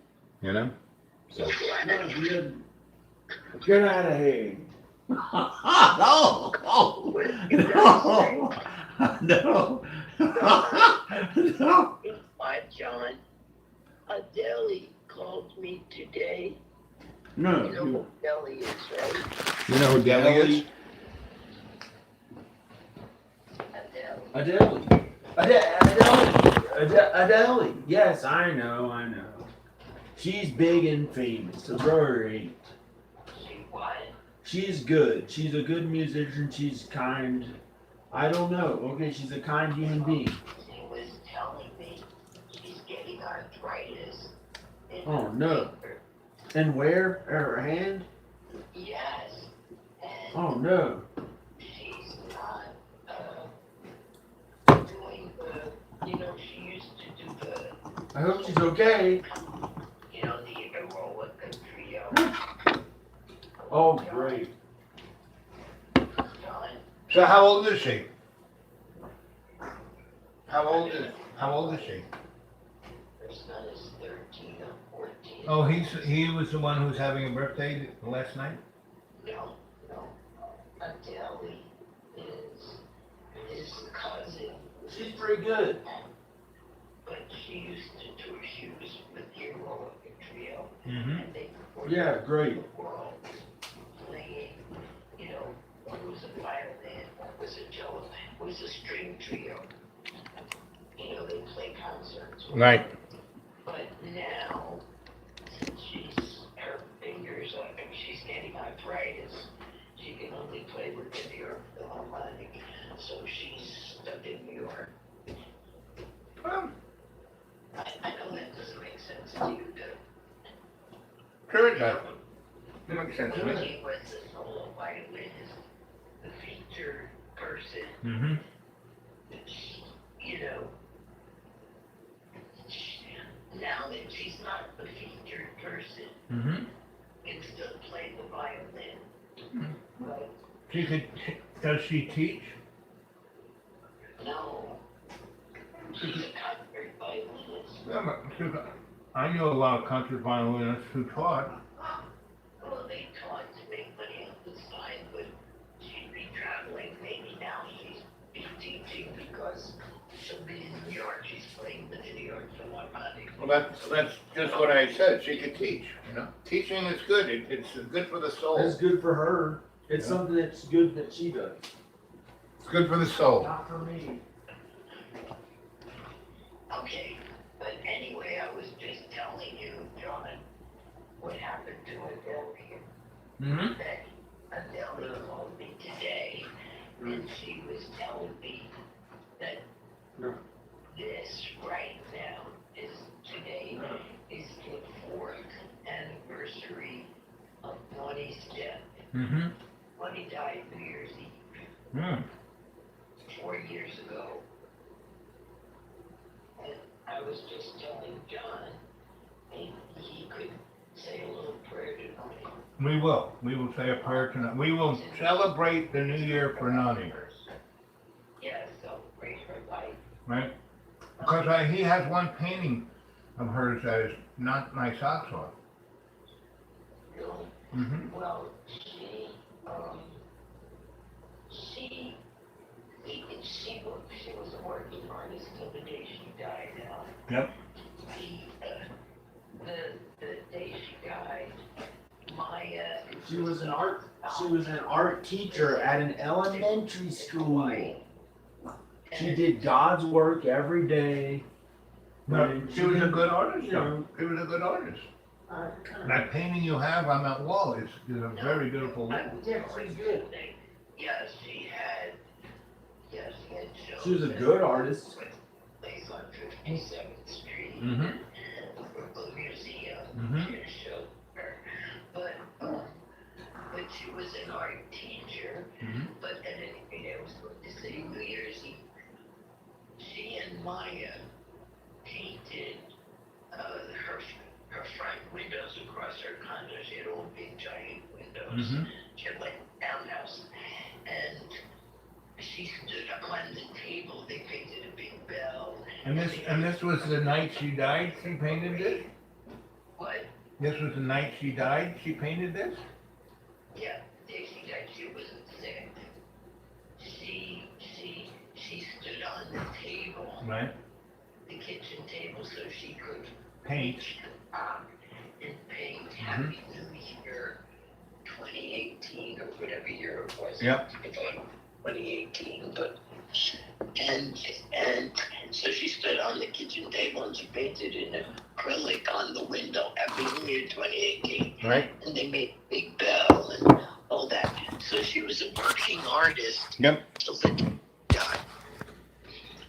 You know? So glad. Get out of here. No, What did you guys say? no, no. What, John? Adele called me today. You know No. who Adele is, right? You know who Deli is? Adele. Adele. Yes, I know. She's big and famous. The brother ain't. She what? She's good. She's a good musician. She's kind. I don't know. Okay, she's a kind human being. She was telling me she's getting arthritis. In Oh, her no. finger. And where? Her hand? Yes. And Oh no. she's not doing she used to do I hope she's okay. the heroic trio. Oh great. John, So how old is she? How old is she? her son is 13 or 14. Oh, he was the one who's having a birthday last night? No. Adele is his cousin, She's pretty good. but she used to do, she was with the heroic trio. Mm-hmm. And they performed Yeah, great. the world playing, one was a violin, one was a cello, one was a string trio. They play concerts. Right. But now, since her fingers up and she's getting arthritis, she can only play with the New York Philharmonic. So she's stuck in New York. Well, I know that doesn't make sense to you, sure it does. It makes sense to me. She was a solo violinist, the featured person, Mm-hmm. now that she's not the featured person, Mm-hmm. can still play the violin. But Does she teach? no, she's a concert violinist. Yeah, but I know a lot of concert violinists who taught. Well, they taught to make money on the side, but she'd be traveling. Maybe now she's be teaching because she'll be in New York. She's playing with the New York Philharmonic. Well, that's just what I said. She could teach. Teaching is good. It's good for the soul. It's good for her. It's Yeah. something that's good that she does. It's good for the soul. Not for me. Okay, but anyway, I was just telling you, John, what happened to Adele here. Mm-hmm. That Adele called me today, and she was telling me that this right now today is the 4th anniversary of Bonnie's death. Mm-hmm. Bonnie died New Year's Eve Mm. 4 years ago. And I was just telling John, maybe he could say a little prayer tonight. We will. We will say a prayer tonight. We will celebrate the New Year for Nani, Yeah, celebrate her life. right? Because he has one painting of hers that is not my socks off. Really. Mm-hmm. Well, she was a working artist till the day she died now. Yep. The day she died, Maya. She was an art teacher at an elementary school. She did God's work every day. No, she was a good artist. You know. She was a good artist. That painting you have on that wall is a very beautiful wall. Yeah, pretty good. Yes, she had shows. She was a good artist. Place on 57th Street. Mm-hmm. The Brooklyn Museum. Mhm. She showed her. But she was an art teacher. Mhm. But at any rate, I was going to say New Year's Eve. She and Maya painted her front windows across her condo. She had all big giant windows. Mhm. She had like a townhouse. And she stood on the table. They painted a big bell. And this was the night she died. She painted this. What? This was the night she died. She painted this. Yeah, the day she died, she wasn't sick. She stood on the table, Right. the kitchen table, so she could Paint. reach the top and paint Happy New Year 2018 or whatever year it was. Yep. I thought 2018, but And so she stood on the kitchen table and she painted an acrylic on the window. Happy New Year 2018. Right. And they made a big bell and all that. So she was a working artist. Yep. Till the day she died.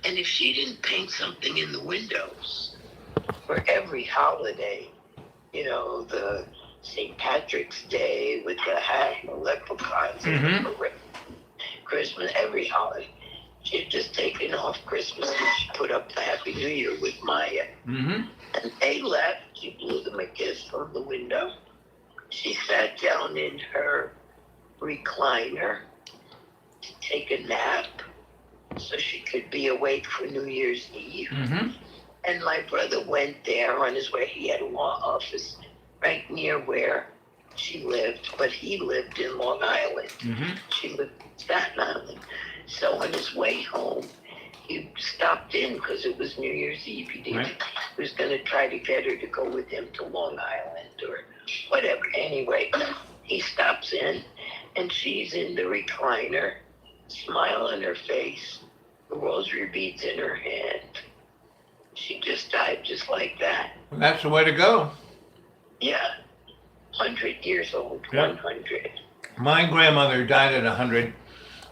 And if she didn't paint something in the windows for every holiday, you know, the St. Patrick's Day with the hat and the leprechauns, and Christmas, every holiday. She had just taken off Christmas and she put up the Happy New Year with Maya. Mm-hmm. And they left. She blew them a kiss from the window. She sat down in her recliner to take a nap so she could be awake for New Year's Eve. Mm-hmm. And my brother went there on his way. He had a law office right near where she lived, but he lived in Long Island. Mm-hmm. She lived in Staten Island. So on his way home, he stopped in because it was New Year's Eve. He was going to try to get her to go with him to Long Island or whatever. Anyway, he stops in and she's in the recliner, smile on her face, the rosary beads in her hand. She just died just like that. Well, that's the way to go. Yeah, 100 years old, Yeah. 100. My grandmother died at 100,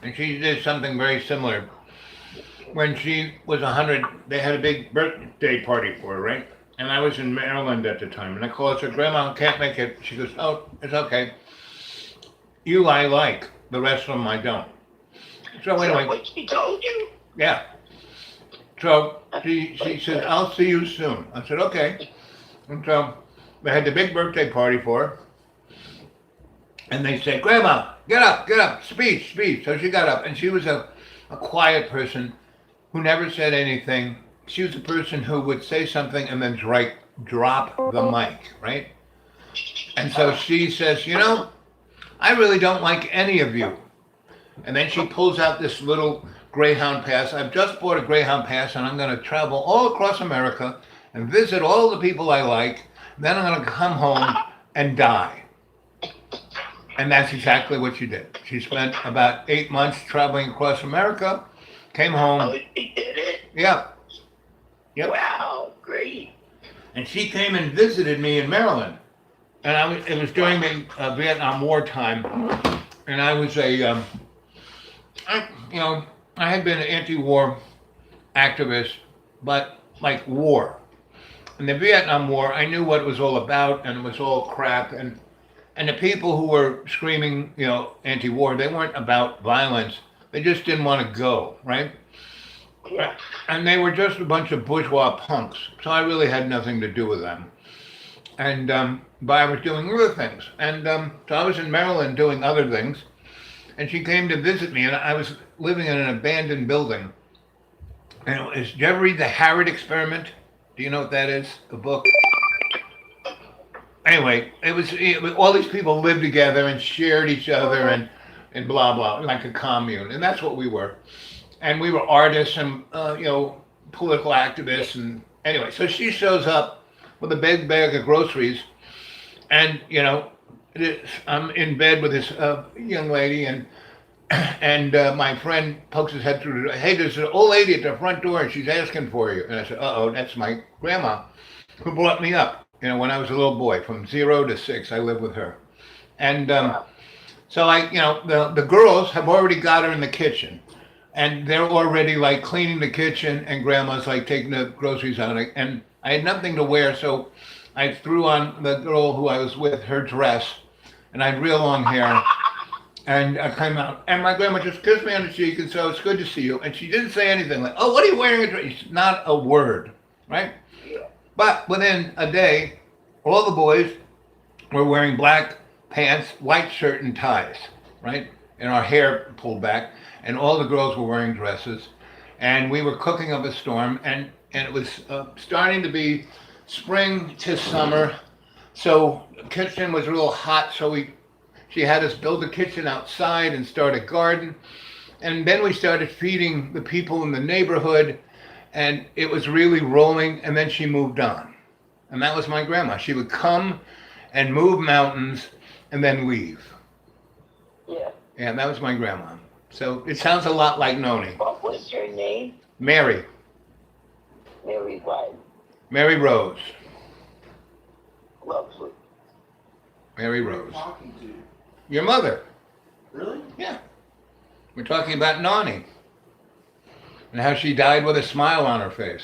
and she did something very similar. When she was 100, they had a big birthday party for her, right? And I was in Maryland at the time, and I called her, Grandma, I can't make it. She goes, oh, it's okay. You I like, the rest of them I don't. So Is that anyway, what she told you? yeah. So she said, I'll see you soon. I said, okay. And so they had the big birthday party for her. And they said, Grandma, get up, speech. So she got up, and she was a quiet person who never said anything. She was a person who would say something and then drop the mic, right? And so she says, you know, I really don't like any of you. And then she pulls out this little Greyhound pass. I've just bought a Greyhound pass, and I'm going to travel all across America and visit all the people I like. Then I'm going to come home and die. And that's exactly what she did. She spent about 8 months traveling across America, came home. Oh, she did it? Yeah. Yep. Wow, great. And she came and visited me in Maryland. And it was during the Vietnam War time. And I was I had been an anti-war activist, but like war. In the Vietnam War, I knew what it was all about, and it was all crap. And the people who were screaming, you know, anti-war, they weren't about violence. They just didn't want to go, right? Yeah. And they were just a bunch of bourgeois punks. So I really had nothing to do with them. And but I was doing other things. And so I was in Maryland doing other things. And she came to visit me, and I was living in an abandoned building. And did you ever read The Harriet Experiment? Do you know what that is? A book? Anyway, it was all these people lived together and shared each other and blah, blah, like a commune. And that's what we were. And we were artists and, political activists. And anyway, so she shows up with a big bag of groceries. And, I'm in bed with this young lady, and my friend pokes his head through the door. Hey, there's an old lady at the front door, and she's asking for you. And I said, uh-oh, that's my grandma who brought me up. When I was a little boy, from 0 to 6, I lived with her. And so the girls have already got her in the kitchen. And they're already like cleaning the kitchen, and grandma's like taking the groceries out. And I had nothing to wear, so I threw on the girl who I was with her dress, and I had real long hair. And I came out, and my grandma just kissed me on the cheek and said, it's good to see you. And she didn't say anything like, oh, what are you wearing? Not a word, right? But within a day, all the boys were wearing black pants, white shirt, and ties, right? And our hair pulled back, and all the girls were wearing dresses. And we were cooking up a storm, and it was starting to be spring to summer. So the kitchen was real hot, so she had us build a kitchen outside and start a garden. And then we started feeding the people in the neighborhood, and it was really rolling, and then she moved on. And that was my grandma. She would come and move mountains and then leave. Yeah. Yeah, that was my grandma. So it sounds a lot like Noni. What was her name? Mary. Mary White. Mary Rose. Lovely. Mary Who are you Rose. talking to? Your mother. Really? We're talking about Nani. And how she died with a smile on her face.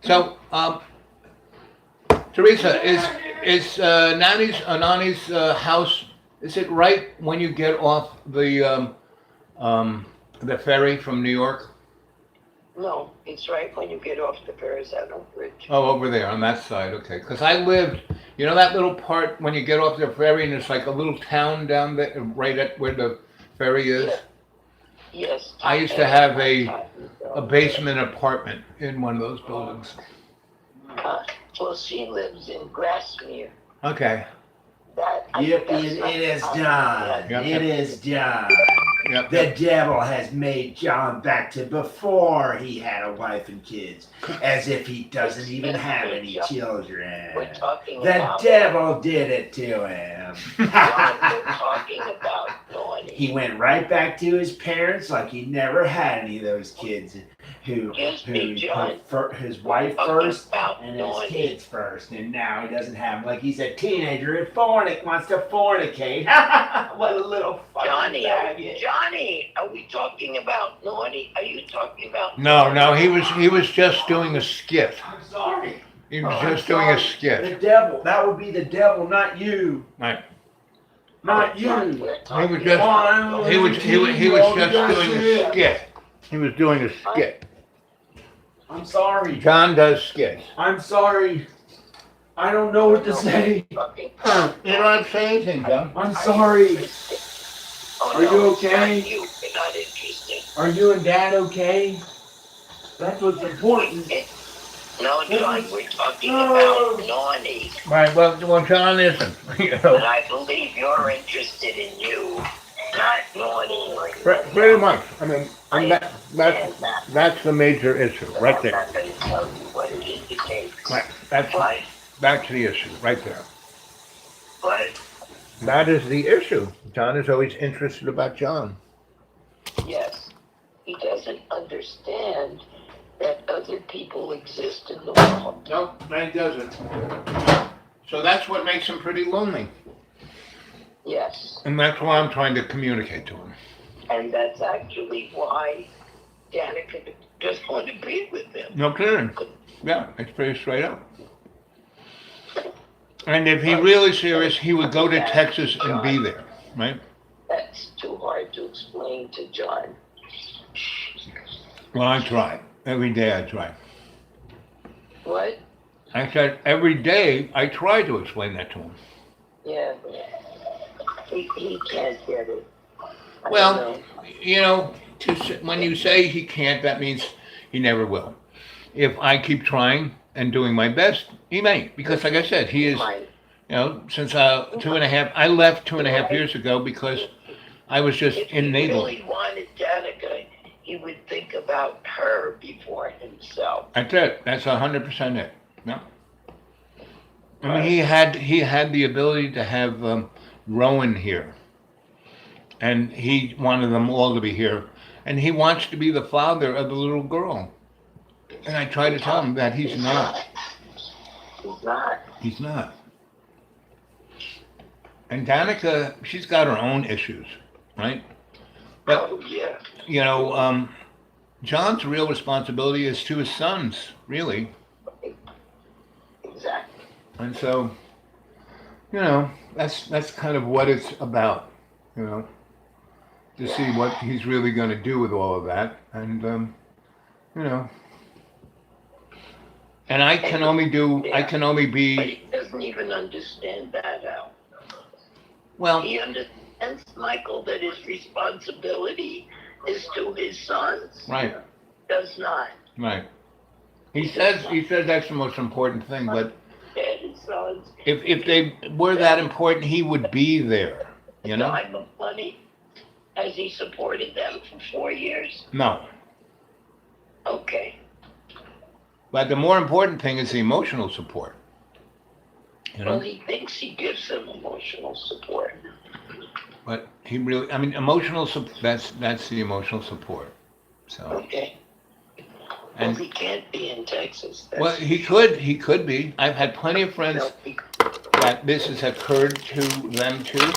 So, Teresa, is Nani's house, is it right when you get off the ferry from New York? No, it's right when you get off the Verrazano Bridge. Oh, over there on that side, okay. Because I lived, you know that little part when you get off the ferry and it's like a little town down there, right at where the ferry is? Yes. I used to have a basement apartment in one of those buildings. Well, she lives in Grassmere. Okay. Yep, it is done. Yep. It is done. Yep. The devil has made John back to before he had a wife and kids, as if he doesn't even have any We're children. talking The about devil did it to him. John, we're talking about Nani. He went right back to his parents like he never had any of those kids who Excuse me, he John. put his wife Talking first about and his Nani. kids first, and now he doesn't have them. Like he's a teenager and wants to fornicate. What a little fucking faggot. Johnny, are we talking about Nani? Are you talking about? No, he was just doing a skit. I'm sorry. He was I'm just doing a sorry. skit. The devil. That would be the devil, not you. Right. Not you. We're talking He was just- about He was just doing a skit. He was doing a skit. I'm sorry. John does skits. I'm sorry. I don't know what to say. Fucking- You don't have to say anything, John. I'm sorry. Oh, Are you no, okay? Not you. You're not interested. Are you and Dad okay? That's what's important. No, John, we're talking No. about Nani. Right, well, John isn't. You But know, I believe you're interested in you, not Nani. pretty much. I mean, I and understand that. that's the major issue, right I'm there. not going to tell you what it indicates. Right, that's the issue, right there. But That is the issue. John is always interested about John. yes, he doesn't understand that other people exist in the world. No, he doesn't. So that's what makes him pretty lonely. Yes, And that's why I'm trying to communicate to him. and that's actually why Danica just want to be with him. No kidding. Yeah, it's pretty straight up. And if he really serious, he would go to Texas and be there, right? That's too hard to explain to John. Well, I try. Every day I try. What? I said, every day I try to explain that to him. Yeah, he can't get it. I Well, don't know. you know, when you say he can't, that means he never will. If I keep trying and doing my best, he may. Because like I said, he is, Right. you know, since I left 2.5 years ago because I was just If he enabled. really wanted Danica, he would think about her before himself. That's it. That's 100% it. No. I mean, he had the ability to have Rowan here, and he wanted them all to be here, and he wants to be the father of the little girl. And I try to tell him that he's not. He's not. He's not. And Danica, she's got her own issues, right? But Oh, yeah. you know, John's real responsibility is to his sons, really. Exactly. And so, you know, that's kind of what it's about, you know, to see what he's really going to do with all of that. And, you know, and I can only But be, he doesn't even understand that, Al. well, He understands, Michael, that his responsibility is to his sons. right, Does not. right. He says that's the most important thing, but And his sons. if they were that important, he would be there, you know? Time of money. Has he supported them for 4 years? No. Okay. But the more important thing is the emotional support. You Well, know? he thinks he gives them emotional support. but he really, I mean, emotional support, that's the emotional support. So, Okay. Well, and he can't be in Texas. That's well, for sure. he could be. I've had plenty of friends No, he, that this has occurred to them too,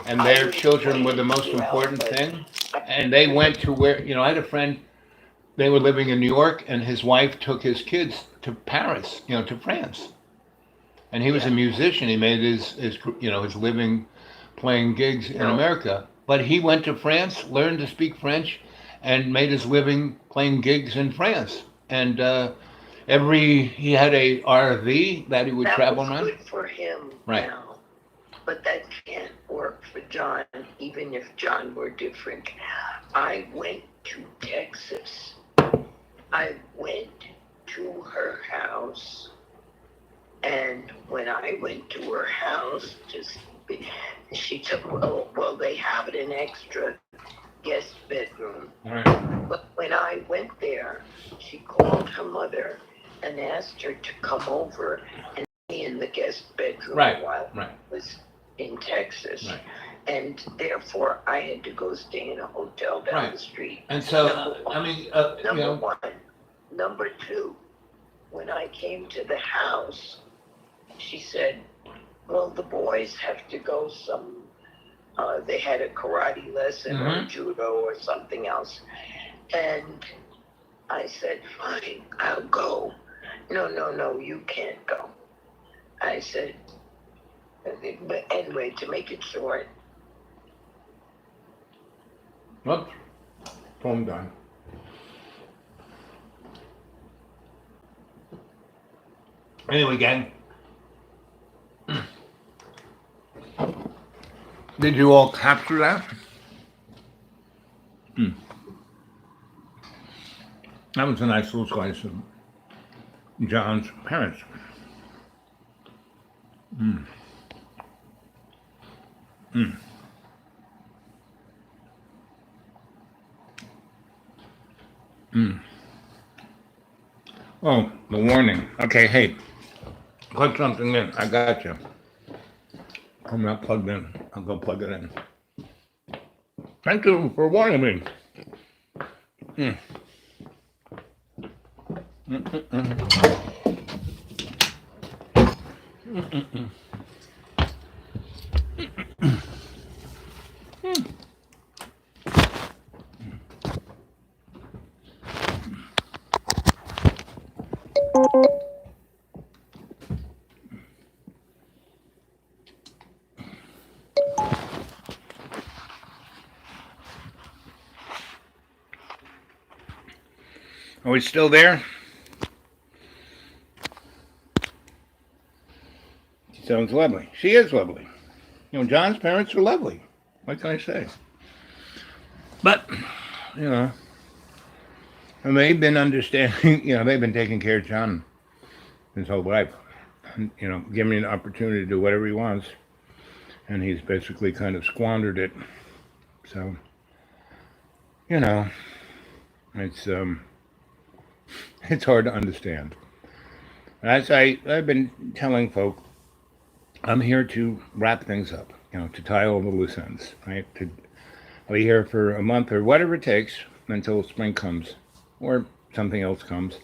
and I their would children were explain the it to most you, Al, important but thing. I And they never. went to where, I had a friend, they were living in New York, and his wife took his kids to Paris, to France. And he was a Yeah. musician. He made his living playing gigs in No. America. But he went to France, learned to speak French, and made his living playing gigs in France. And he had a RV that he would That travel was around. good for him, Right. Al. But that can't work for John, even if John were different. I went to Texas. I went to her house. And when I went to her house, she took, well, they have an extra guest bedroom. Right. But when I went there, she called her mother and asked her to come over and be in the guest bedroom Right. while Right. I was in Texas. Right. And therefore, I had to go stay in a hotel down Right. the street. And so, Number one. I mean, Number one. Number two, when I came to the house, she said, well, the boys have to go they had a karate lesson or Mhm. judo or something else. And I said, fine, I'll go. No, you can't go. I said, but anyway, to make it short, whoops, phone done. Anyway, gang, did you all capture that? That was a nice little slice of John's parents. Oh, the warning. Okay, hey, plug something in. I got you. I'm not plugged in. I'll go plug it in. Thank you for warning me. Are we still there? She sounds lovely. She is lovely. John's parents are lovely. What can I say? But, and they've been understanding, they've been taking care of John his whole life. And, giving him an opportunity to do whatever he wants. And he's basically kind of squandered it. So, it's hard to understand. As I've been telling folk, I'm here to wrap things up, to tie all the loose ends, right? I'll be here for a month or whatever it takes until spring comes or something else comes.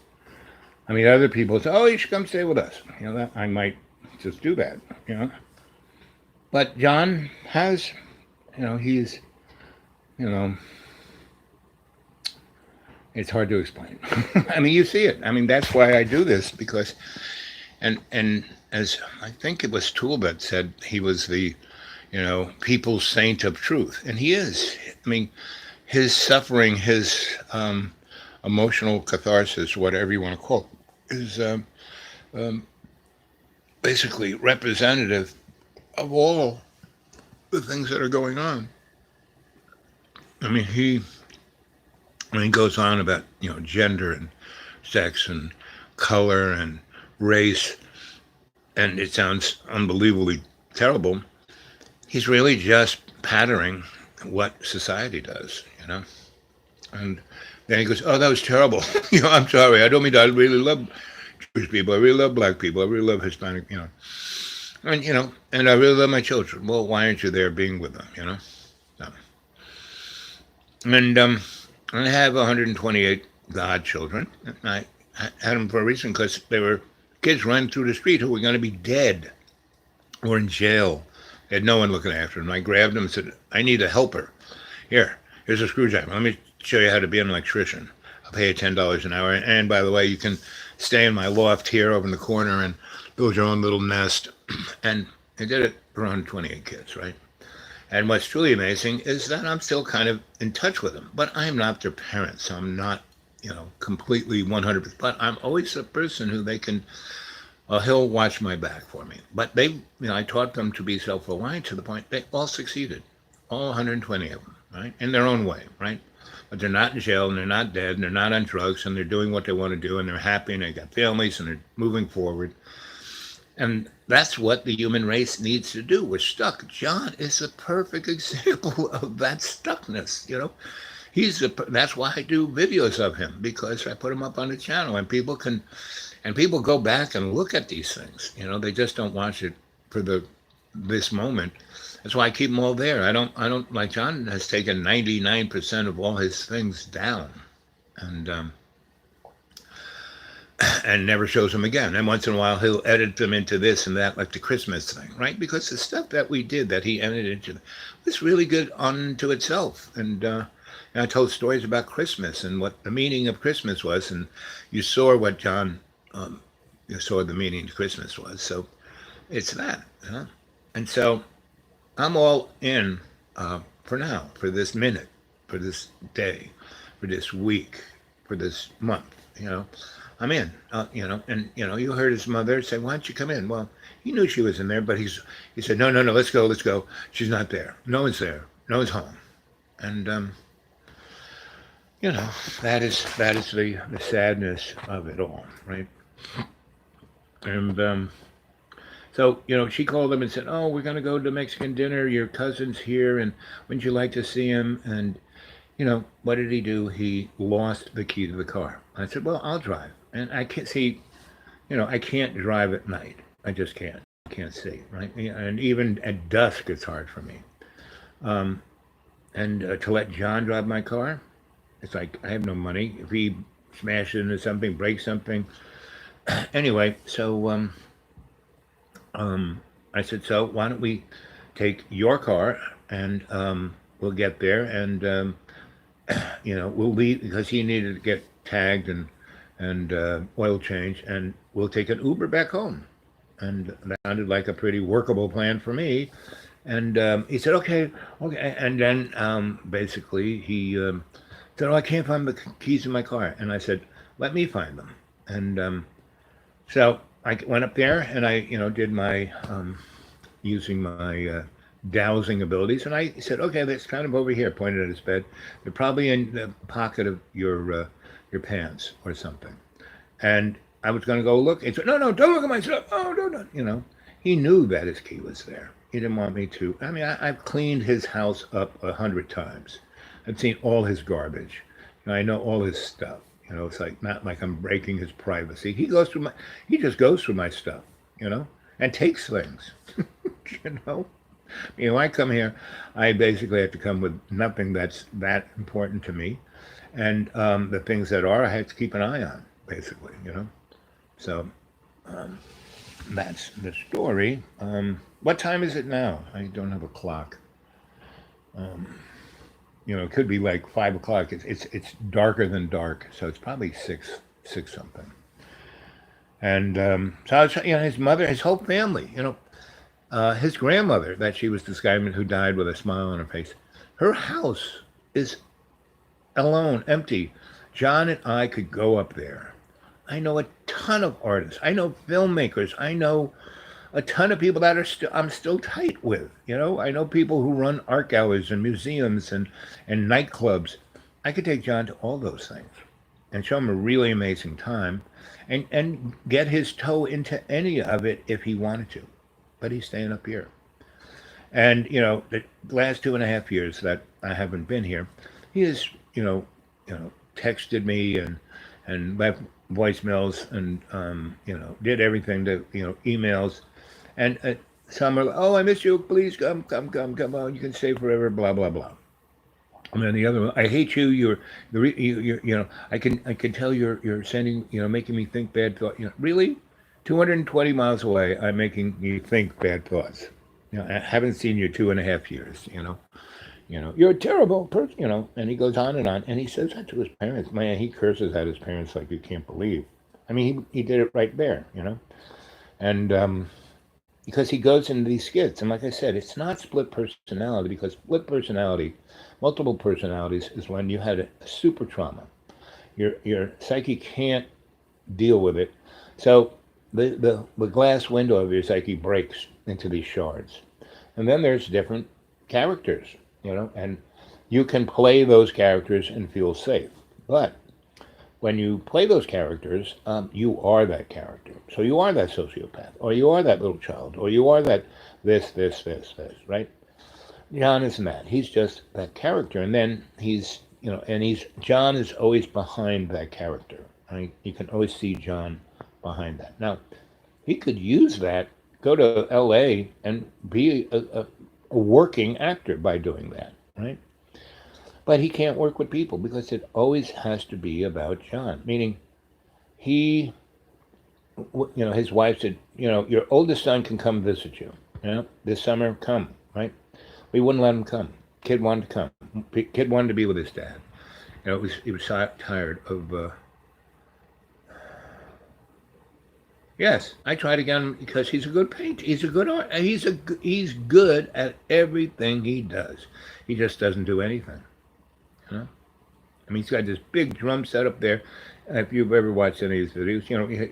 I mean, other people say, oh, you should come stay with us. That I might just do that, But John has, he's, it's hard to explain. I mean, you see it. I mean, that's why I do this, because, and as I think it was Toole that said, he was the, people's saint of truth. And he is. I mean, his suffering, his emotional catharsis, whatever you want to call it, is basically representative of all the things that are going on. I mean, he goes on about, gender and sex and color and race, and it sounds unbelievably terrible. He's really just patterning what society does, And then he goes, oh, that was terrible. I'm sorry. I don't mean to. I really love Jewish people. I really love black people. I really love Hispanic, And, and I really love my children. Well, why aren't you there being with them, And I have 128 godchildren. I had them for a reason because they were kids running through the street who were going to be dead or in jail. They had no one looking after them. I grabbed them and said, I need a helper. Here's a screwdriver. Let me show you how to be an electrician. I'll pay you $10 an hour. And by the way, you can stay in my loft here over in the corner and build your own little nest. And I did it for 128 kids, right? And what's truly amazing is that I'm still kind of in touch with them, but I'm not their parents. So I'm not, completely 100%. But I'm always a person who they can, he'll watch my back for me. But I taught them to be self-reliant to the point they all succeeded, all 120 of them, right, in their own way, right? But they're not in jail and they're not dead and they're not on drugs and they're doing what they want to do and they're happy and they got families and they're moving forward. And that's what the human race needs to do. We're stuck. John is a perfect example of that stuckness. That's why I do videos of him, because I put him up on the channel and people go back and look at these things. They just don't watch it for this moment. That's why I keep them all there. I don't like John has taken 99% of all his things down. And never shows them again. And once in a while, he'll edit them into this and that, like the Christmas thing, right? Because the stuff that we did, that he edited into, was really good unto itself. And I told stories about Christmas and what the meaning of Christmas was. And you saw what John, you saw the meaning of Christmas was. So it's that, And so I'm all in for now, for this minute, for this day, for this week, for this month, I'm in, and you heard his mother say, why don't you come in? Well, he knew she was in there, but he said, no, let's go. She's not there. No one's there. No one's home. And, that is the sadness of it all, right? And, so, she called him and said, oh, we're going to go to Mexican dinner. Your cousin's here, and wouldn't you like to see him? And, what did he do? He lost the key to the car. I said, well, I'll drive. And I can't see, I can't drive at night. I just can't. I can't see, right? And even at dusk, it's hard for me. And to let John drive my car, it's like I have no money. If he smashes into something, breaks something. Anyway, so I said, so why don't we take your car and we'll get there and, we'll leave, because he needed to get tagged and oil change, and we'll take an Uber back home. And that sounded like a pretty workable plan for me. And he said, okay. And then basically he said, oh, I can't find the keys in my car. And I said, let me find them. And so I went up there and I, did my, using my dowsing abilities. And I said, okay, that's kind of over here, pointed at his bed. They're probably in the pocket of your pants or something. And I was going to go look. He said, no, don't look at my stuff. Oh, don't. He knew that his key was there. He didn't want me to. I mean, I've cleaned his house up 100 times. I've seen all his garbage. I know all his stuff. It's like not like I'm breaking his privacy. He just goes through my stuff, and takes things, when I come here, I basically have to come with nothing that's that important to me. And the things that are, I have to keep an eye on, basically, So that's the story. What time is it now? I don't have a clock. It could be like 5 o'clock. It's darker than dark, so it's probably six something. And so I was, his mother, his whole family, his grandmother that she was describing, who died with a smile on her face. Her house is alone, empty. John and I could go up there. I know a ton of artists. I know filmmakers. I know a ton of people that I'm still tight with. I know people who run art galleries and museums and nightclubs. I could take John to all those things and show him a really amazing time and get his toe into any of it if he wanted to. But he's staying up here. And, the last 2.5 years that I haven't been here, he has, texted me and left voicemails and, did everything to, emails. And some are like, oh, I miss you. Please come on. You can stay forever, blah, blah, blah. And then the other one, I hate you. You know, I can tell you're sending, you know, making me think bad thoughts. You know, really, 220 miles away, I'm making you think bad thoughts. You know, I haven't seen you 2.5 years. You know, you're a terrible person. You know, and he goes on, and he says that to his parents. Man, he curses at his parents like you can't believe. I mean, he did it right there. You know, and because he goes into these skits, and like I said, it's not split personality because split personality, multiple personalities, is when you had a super trauma. Your psyche can't deal with it, so the glass window of your psyche breaks into these shards, and then there's different characters, you know, and you can play those characters and feel safe, but when you play those characters, you are that character. So you are that sociopath, or you are that little child, or you are that this, right? John isn't that. He's just that character, and then he's, you know, and he's John is always behind that character. Right? You can always see John behind that. Now, he could use that, go to L.A. and be a working actor by doing that, right? But he can't work with people because it always has to be about John. Meaning, he, you know, his wife said, you know, your oldest son can come visit you. You know, this summer, come, right? We wouldn't let him come. Kid wanted to come. Kid wanted to be with his dad. You know, he was tired of. Yes, I tried again because he's a good painter. He's a good art. He's good at everything he does. He just doesn't do anything. You know? I mean, he's got this big drum set up there. If you've ever watched any of his videos, you know, he's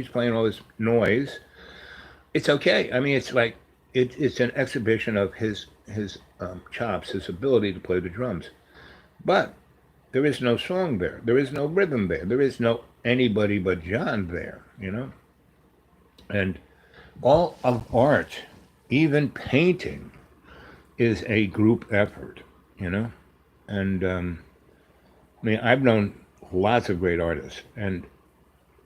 playing all this noise. It's okay. I mean, it's like it's an exhibition of his chops, his ability to play the drums. But there is no song there. There is no rhythm there. There is no anybody but John there. You know, and all of art, even painting, is a group effort. You know. And I mean, I've known lots of great artists, and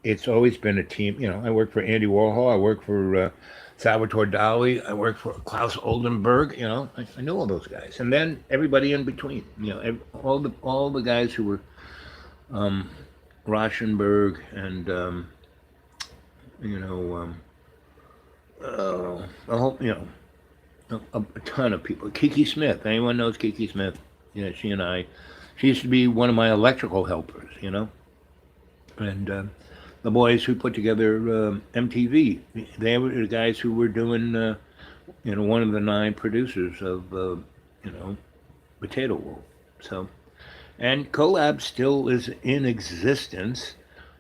it's always been a team. You know, I worked for Andy Warhol, I worked for Salvatore Dali, I worked for Klaus Oldenburg. You know, I knew all those guys, and then everybody in between. You know, all the guys who were Rauschenberg and you know a whole, you know, a ton of people. Kiki Smith. Anyone knows Kiki Smith? Yeah, she used to be one of my electrical helpers, you know. And the boys who put together MTV, they were the guys who were doing, you know, one of the 9 producers of, you know, Potato Wolf. So, and Collab still is in existence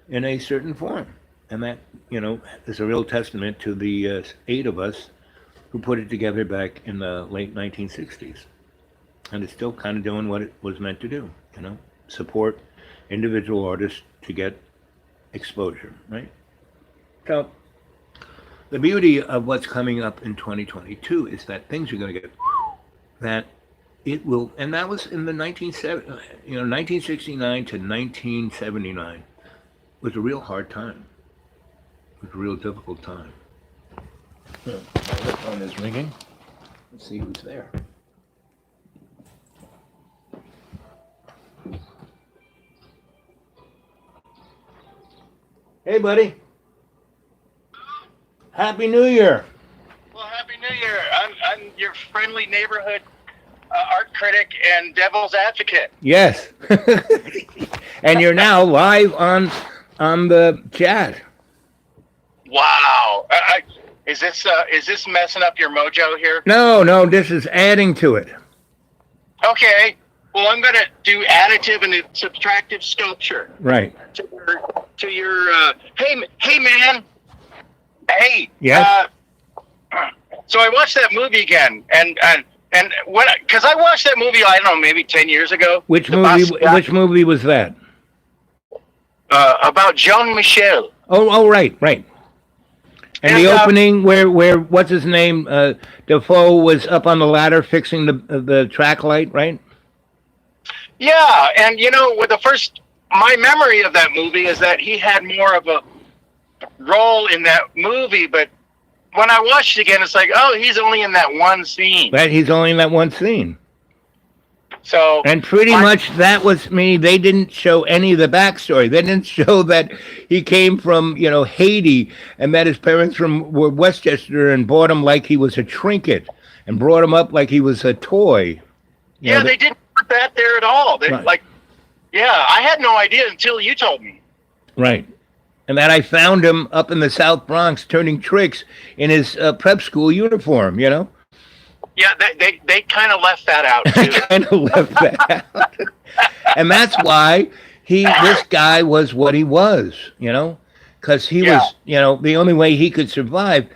in a certain form. And that, you know, is a real testament to the 8 of us who put it together back in the late 1960s. And it's still kind of doing what it was meant to do, you know, support individual artists to get exposure, right? So the beauty of what's coming up in 2022 is that things are going to get, that it will, and that was in the 1969 to 1979 was a real hard time. It was a real difficult time. My phone is ringing. Let's see who's there. Hey, buddy. Happy New Year. Well, Happy New Year. I'm your friendly neighborhood art critic and devil's advocate. Yes. And you're now live on the chat. Wow. Is this messing up your mojo here? No, this is adding to it. Okay. Well, I'm going to do additive and subtractive sculpture. Right. To your hey man. Hey. Yes. So I watched that movie again, and when, because I watched that movie, I don't know, maybe 10 years ago. Which movie was that? About Jean Michel. Oh, right. And the opening where what's his name, Defoe was up on the ladder fixing the track light, right? Yeah, and you know, my memory of that movie is that he had more of a role in that movie, but when I watched it again, it's like, oh, he's only in that one scene. Right, he's only in that one scene. So And pretty much that was me. They didn't show any of the backstory. They didn't show that he came from, Haiti and that his parents were Westchester and bought him like he was a trinket and brought him up like he was a toy. they didn't put that there at all. They Right. I had no idea until you told me. Right. And that I found him up in the South Bronx turning tricks in his prep school uniform, Yeah, they kind of left that out too. kind of left that out. And that's why this guy was what he was, because he was, the only way he could survive,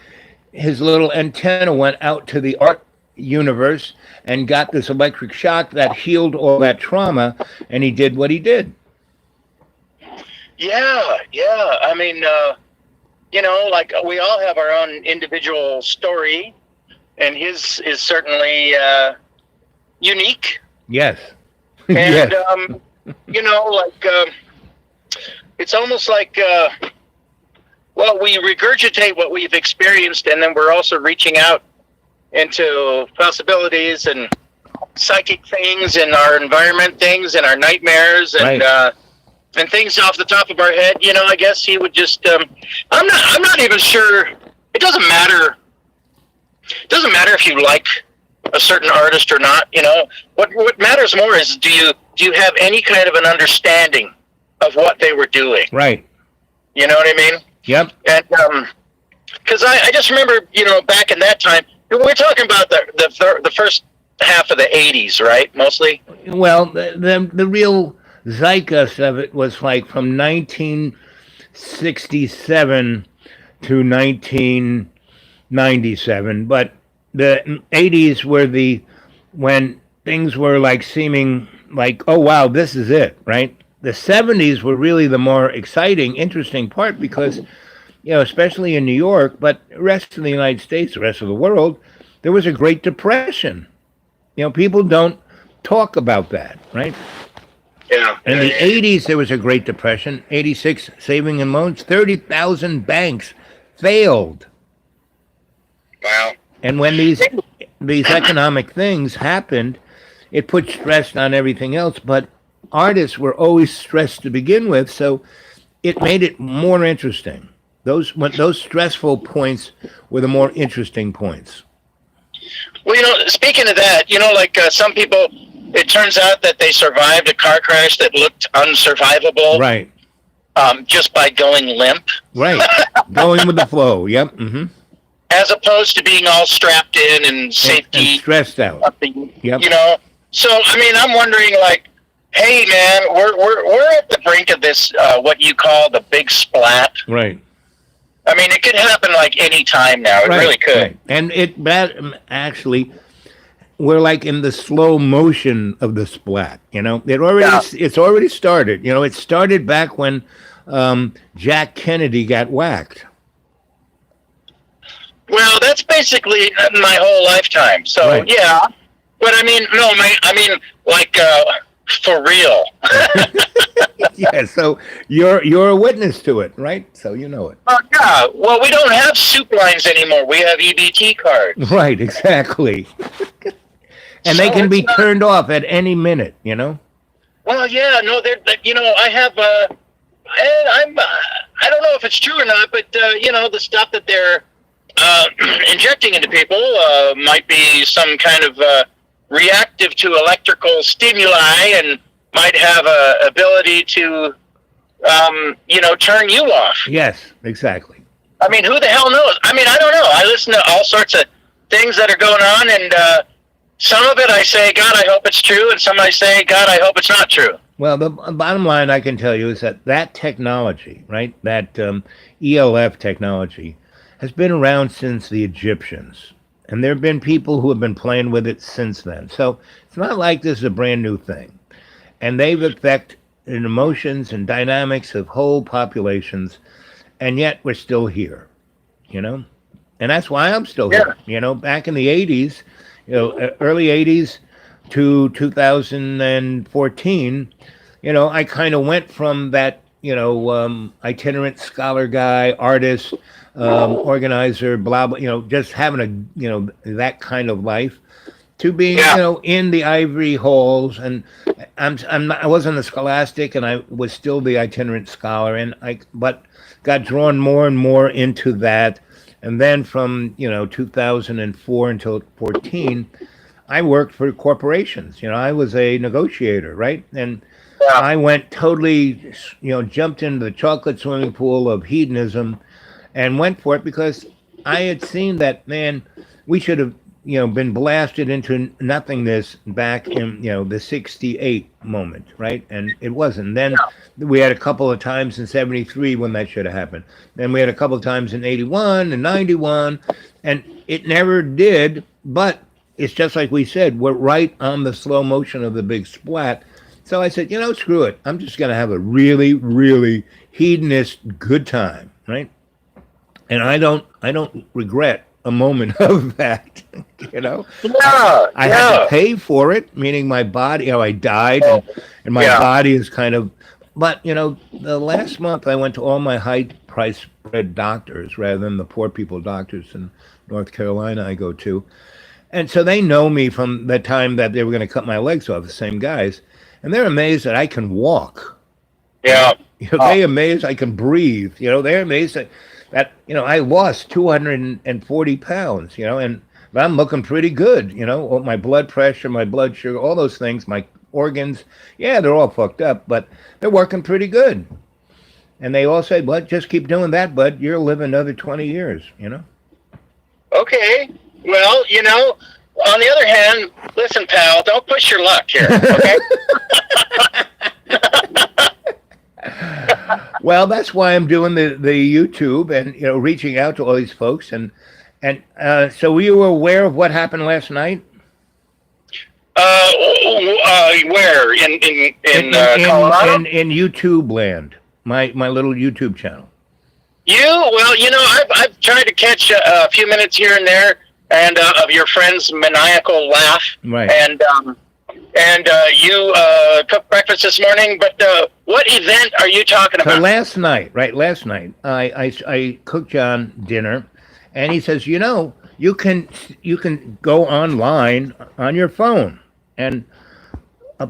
his little antenna went out to the art universe and got this electric shock that healed all that trauma, and he did what he did. Yeah. I mean, like we all have our own individual story, and his is certainly unique. Yes. And Yes. it's almost like we regurgitate what we've experienced, and then we're also reaching out into possibilities and psychic things and our environment things and our nightmares and Right. And things off the top of our head. I guess he would just I'm not even sure. It doesn't matter if you like a certain artist or not. What matters more is do you have any kind of an understanding of what they were doing? Right. You know what I mean? Yep. And because I just remember, back in that time, we're talking about the first half of the 80s, right? Mostly. Well, the real zeitgeist of it was like from 1967 to 1997, but the 80s were when things were like seeming like, oh wow, this is it, right? The 70s were really the more exciting, interesting part because, especially in New York, but the rest of the United States, the rest of the world, there was a Great Depression. People don't talk about that, right? Yeah. In the 80s, there was a Great Depression, 86 saving and loans, 30,000 banks failed. Wow. And when these economic things happened, it put stress on everything else, but artists were always stressed to begin with, so it made it more interesting. Those stressful points were the more interesting points. Well, speaking of that, like some people, it turns out that they survived a car crash that looked unsurvivable. Right. Just by going limp. Right. Going with the flow. Yep. Mm-hmm. As opposed to being all strapped in and safety. And stressed out. Yep. So, I mean, I'm wondering, like, hey, man, we're at the brink of this, what you call the big splat. Right. I mean, it could happen like any time now. It really could. Right. And actually, we're like in the slow motion of the splat. It's already started. It started back when Jack Kennedy got whacked. Well, that's basically my whole lifetime. So Right. yeah, but I mean, no, like for real. Yeah. So you're a witness to it, right? So you know it. Yeah. Well, we don't have soup lines anymore. We have EBT cards. Right. Exactly. And they So can be it's not- turned off at any minute. Well, yeah, no, I have, I don't know if it's true or not, but, the stuff that they're injecting into people might be some kind of reactive to electrical stimuli and might have a ability to, turn you off. Yes. Exactly. I mean, who the hell knows? I mean, I don't know. I listen to all sorts of things that are going on, and some of it I say, God, I hope it's true, and some I say, God, I hope it's not true. Well, the bottom line I can tell you is that technology, right, that ELF technology, has been around since the Egyptians. And there have been people who have been playing with it since then. So it's not like this is a brand new thing. And they've affected emotions and dynamics of whole populations, and yet we're still here, And that's why I'm still here. Back in the 80s, early 80s to 2014, I kind of went from that, itinerant scholar guy, artist, organizer, blah, blah, just having that kind of life to being, Yeah. in the ivory halls, and I wasn't a scholastic, and I was still the itinerant scholar, but got drawn more and more into that, and then from 2004 until 14, I worked for corporations. I was a negotiator, right, and Yeah. I went totally, jumped into the chocolate swimming pool of hedonism, and went for it because I had seen that, man, we should have been blasted into nothingness back in the 68 moment, right? And it wasn't. Then we had a couple of times in 73 when that should have happened. Then we had a couple of times in 81 and 91, and it never did. But it's just like we said, we're right on the slow motion of the big splat. So I said, screw it, I'm just going to have a really, really hedonist good time, right? And I don't regret a moment of that. Yeah. I had to pay for it, meaning my body. I died, and my body is kind of. But the last month I went to all my high-price spread doctors rather than the poor people doctors in North Carolina I go to, and so they know me from the time that they were going to cut my legs off. The same guys, and they're amazed that I can walk. Yeah. They're amazed I can breathe. They're amazed that I lost 240 pounds, but I'm looking pretty good, my blood pressure, my blood sugar, all those things, my organs, they're all fucked up, but they're working pretty good. And they all say, bud, just keep doing that, bud, you'll live another 20 years, Okay. Well, on the other hand, listen, pal, don't push your luck here, okay? Well, that's why I'm doing the YouTube and reaching out to all these folks, and so were you aware of what happened last night? Where in Colorado? In YouTube land, my little YouTube channel. Well, I've tried to catch a few minutes here and there, and of your friend's maniacal laugh, Right. And you cooked breakfast this morning, but what event are you talking So about? last night, I cooked John dinner, and he says, you can go online on your phone, and a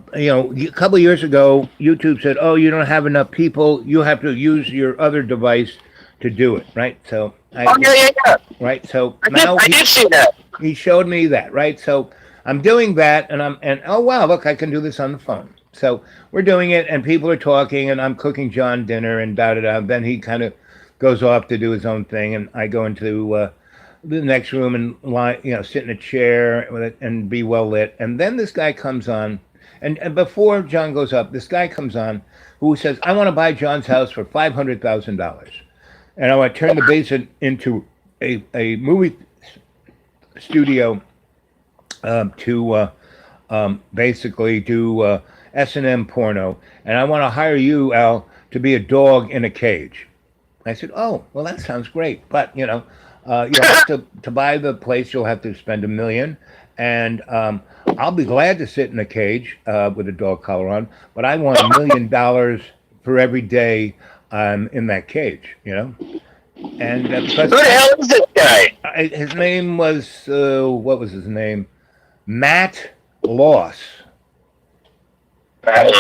couple of years ago, YouTube said, oh, you don't have enough people, you have to use your other device to do it, right? So Yeah. right. So I did see that. he showed me that, right? So I'm doing that, and oh wow, look, I can do this on the phone. So we're doing it, and people are talking, and I'm cooking John dinner, and da-da-da. Then he kind of goes off to do his own thing, and I go into the next room and lie, sit in a chair with it and be well lit. And then this guy comes on, and before John goes up, this guy comes on who says, I want to buy John's house for $500,000. And I want to turn the basement into a movie studio to basically do S&M porno, and I want to hire you, Al, to be a dog in a cage. I said, oh, well, that sounds great, but you'll have to buy the place, you'll have to spend $1 million, and I'll be glad to sit in a cage with a dog collar on, but I want $1 million for every day I'm in that cage, And Who the hell is this guy? his name was what was his name? Matt Loss. Right.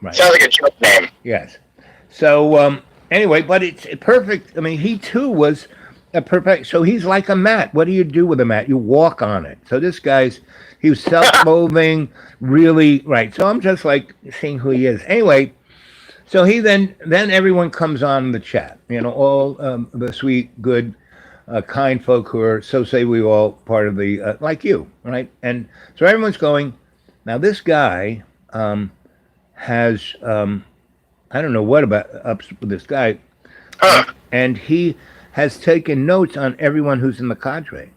Right. Sounds like a joke name. Yes. So anyway, but it's perfect. I mean, he too was a perfect. So he's like a mat. What do you do with a mat? You walk on it. So this guy's he was self-loathing, really right. So I'm just like seeing who he is. Anyway. So he then everyone comes on the chat, all the sweet, good, kind folk who are, so say we all, part of the, like you, right? And so everyone's going, now this guy has, I don't know what about up with this guy, and he has taken notes on everyone who's in the cadre.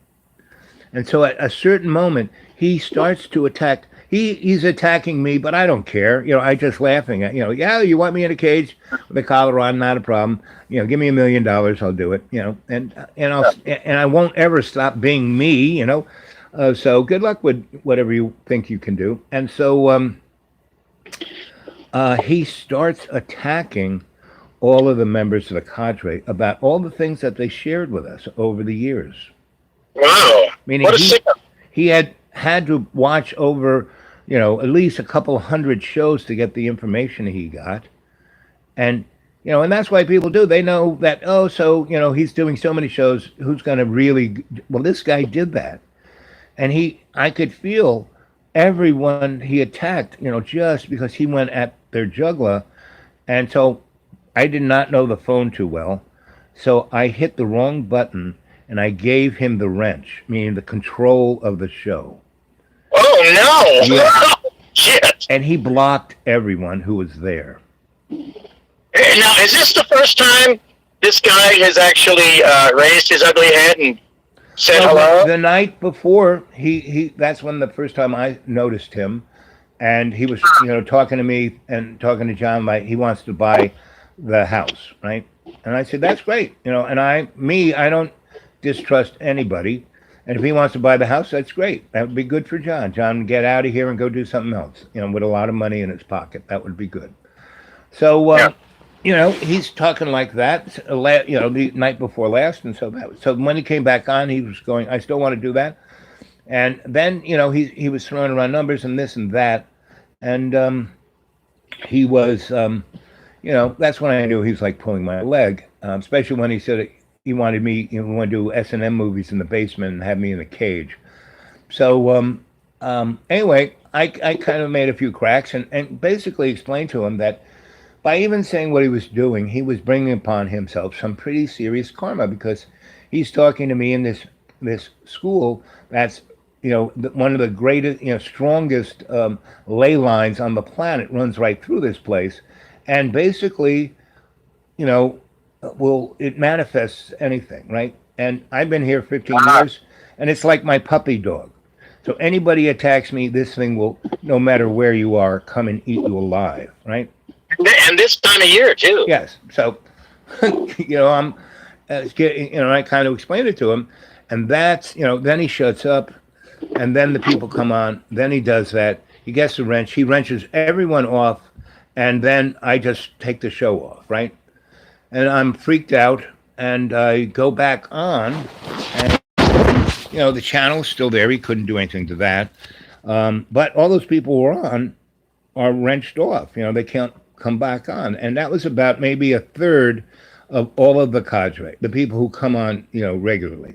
And so at a certain moment, he starts to attack. He's attacking me, but I don't care. I just laughing at, you want me in a cage with a collar on, not a problem. Give me $1 million, I'll do it. And I won't ever stop being me. So good luck with whatever you think you can do. And so he starts attacking all of the members of the cadre about all the things that they shared with us over the years. Wow. Meaning what a singer. he had had to watch over, at least a couple hundred shows to get the information he got. And, and that's why people do. They know that, oh, so, he's doing so many shows. Who's going to really, well, this guy did that. And I could feel everyone he attacked, just because he went at their juggler. And so I did not know the phone too well. So I hit the wrong button and I gave him the wrench, meaning the control of the show. Oh, no. Yeah. Shit. And he blocked everyone who was there. Now, is this the first time this guy has actually raised his ugly head and said hello? The night before, he that's when the first time I noticed him. And he was, talking to me and talking to John, like he wants to buy the house, right? And I said, that's great. And I don't distrust anybody. And if he wants to buy the house, that's great. That would be good for John. John would get out of here and go do something else, with a lot of money in his pocket. That would be good. So, he's talking like that, the night before last. And so when he came back on, he was going, I still want to do that. And then, he was throwing around numbers and this and that. And he was, that's when I knew he was like pulling my leg, especially when he said he wanted me, to do S&M movies in the basement and have me in a cage. So anyway, I kind of made a few cracks and basically explained to him that by even saying what he was doing, he was bringing upon himself some pretty serious karma, because he's talking to me in this school that's, one of the greatest, strongest ley lines on the planet runs right through this place. And basically, it manifests anything, right? And I've been here 15 years, and it's like my puppy dog. So anybody attacks me, this thing will, no matter where you are, come and eat you alive, right? And this time of year, too. Yes. So, I'm, I kind of explained it to him. And that's, then he shuts up. And then the people come on. Then he does that. He gets the wrench. He wrenches everyone off. And then I just take the show off, right? And I'm freaked out. And I go back on. And, the channel's still there. He couldn't do anything to that. But all those people who are on are wrenched off. They can't come back on. And that was about maybe a third of all of the cadre, the people who come on, regularly.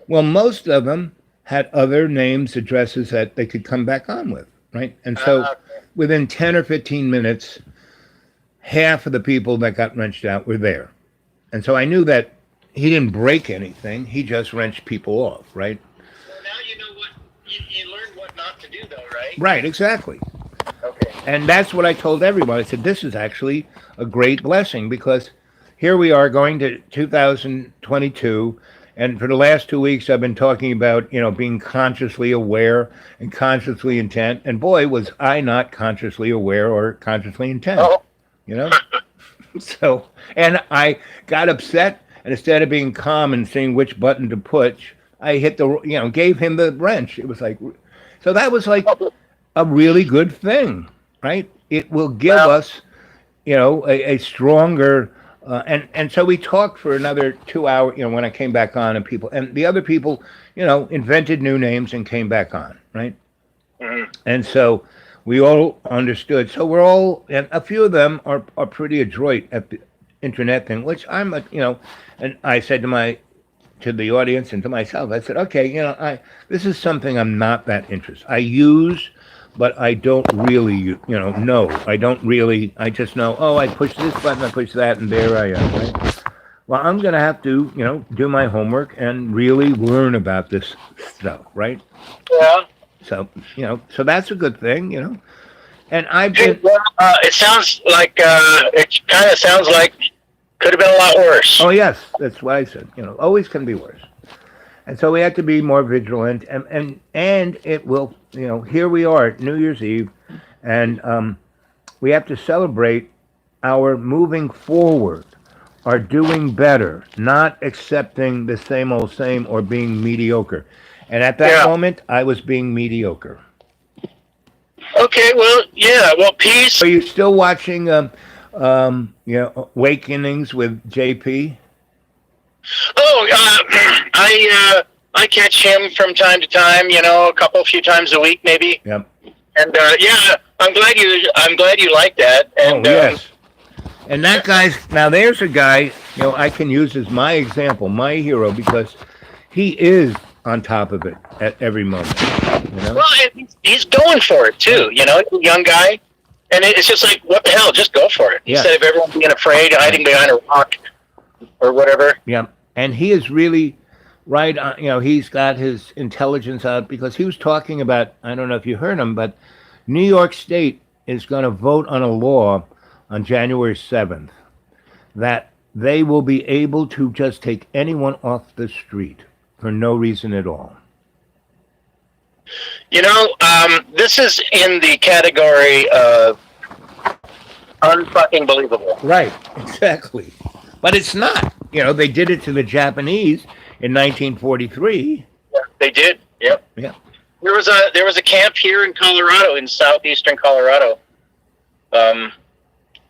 Well, most of them had other names, addresses that they could come back on with, right? And so within 10 or 15 minutes, half of the people that got wrenched out were there. And so I knew that he didn't break anything. He just wrenched people off, right? Well, now you know what, you learned what not to do, though, right? Right, exactly. Okay. And that's what I told everyone. I said, this is actually a great blessing, because here we are going to 2022. And for the last 2 weeks, I've been talking about, being consciously aware and consciously intent. And boy, was I not consciously aware or consciously intent, So, and I got upset. And instead of being calm and seeing which button to push, I hit gave him the wrench. It was like, so that was like a really good thing, right? It will give us, a stronger. And so we talked for another 2 hours, when I came back on, and the other people, invented new names and came back on, right? Mm-hmm. And so we all understood. So we're all, and a few of them are pretty adroit at the internet thing, which I'm, and I said to the audience and to myself, I said, okay, this is something I'm not that interested. I use, but I don't really, know. I don't really, I just know, I push this button, I push that, and there I am, right? Well, I'm going to have to, do my homework and really learn about this stuff, right? Yeah. So, so that's a good thing, And I've been... it sounds like, it kind of sounds like could have been a lot worse. Oh, yes, that's what I said, always can be worse. And so we have to be more vigilant, and it will, here we are, New Year's Eve, and we have to celebrate our moving forward, our doing better, not accepting the same old same or being mediocre. And at that moment, I was being mediocre. Okay, well, peace. Are you still watching, Awakenings with JP? Oh, I catch him from time to time. A few times a week, maybe. Yep. And yeah, I'm glad you like that. And Oh, yes. And that guy's, now there's a guy, I can use as my example, my hero, because he is on top of it at every moment. Well, and he's going for it too. He's a young guy, and it's just like, what the hell? Just go for it. Yeah. Instead of everyone being afraid, hiding behind a rock or whatever. Yeah. And he is really right on, he's got his intelligence out, because he was talking about, I don't know if you heard him, but New York State is going to vote on a law on January 7th that they will be able to just take anyone off the street for no reason at all. This is in the category of unfucking believable. Right, exactly. But it's not. They did it to the Japanese in 1943. Yeah, they did. Yep. Yeah. There was a camp here in Colorado, in southeastern Colorado.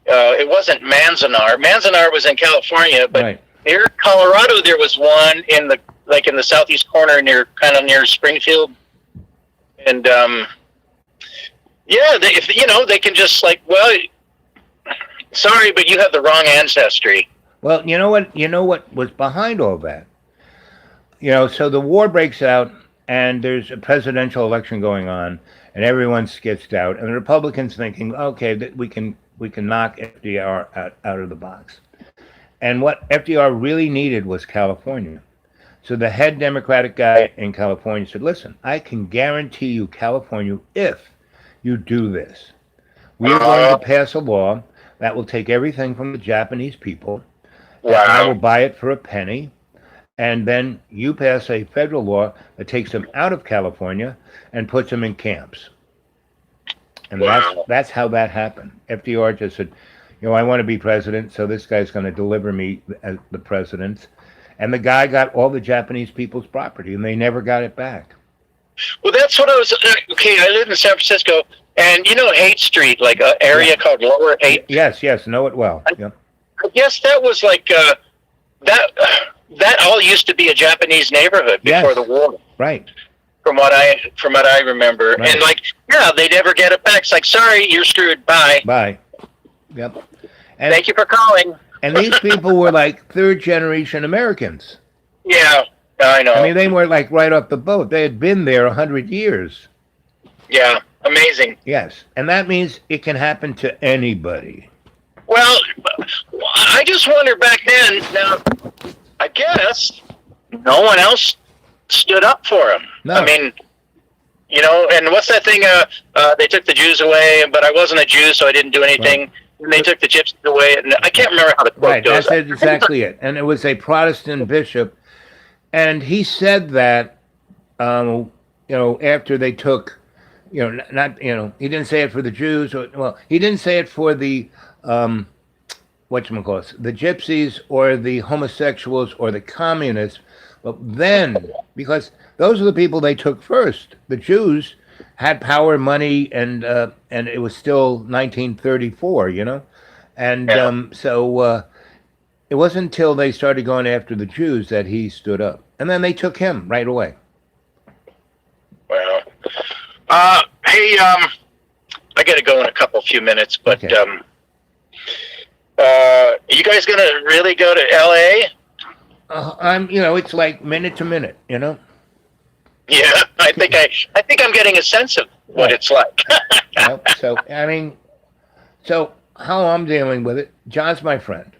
It wasn't Manzanar. Manzanar was in California, but Right. near Colorado there was one in the southeast corner near Springfield. And yeah, they can just sorry, but you have the wrong ancestry. Well, you know what was behind all that? So the war breaks out, and there's a presidential election going on, and everyone's skitched out, and the Republicans thinking, okay, that we can knock FDR out of the box. And what FDR really needed was California. So the head Democratic guy in California said, listen, I can guarantee you California if you do this. We are going to pass a law that will take everything from the Japanese people. Wow. I will buy it for a penny. And then you pass a federal law that takes them out of California and puts them in camps. And Wow. that's how that happened. FDR just said, I want to be president, so this guy's going to deliver me as the president. And the guy got all the Japanese people's property, and they never got it back. Well, that's what I was. Okay, I live in San Francisco, and Haight Street, like an area called Lower Haight. Yes, know it well. Yep. I guess that was like that all used to be a Japanese neighborhood before Yes. the war. Right. From what I remember, Right. and they never get it back. It's like, sorry, you're screwed. Bye. Bye. Yep. And, Thank you for calling. and these people were like third-generation Americans. Yeah, I know. I mean, they were like right off the boat. They had been there 100 years. Yeah, amazing. Yes. And that means it can happen to anybody. Well, I just wonder back then. Now, I guess no one else stood up for him. No. I mean, and what's that thing? They took the Jews away, but I wasn't a Jew, so I didn't do anything. Right. And they took the gypsies away, and I can't remember how the quote Right, goes. that's exactly it. And it was a Protestant bishop, and he said that, after they took, he didn't say it for the Jews, he didn't say it for the, the gypsies or the homosexuals or the communists, but then, because those are the people they took first. The Jews had power, money, and it was still 1934, and Yeah. so it wasn't until they started going after the Jews that he stood up, and then they took him right away. Well, hey, I got to go in a few minutes, but Okay. you guys gonna really go to LA? It's like minute to minute, Yeah, I think I'm getting a sense of what Right. it's like. So how I'm dealing with it, John's my friend.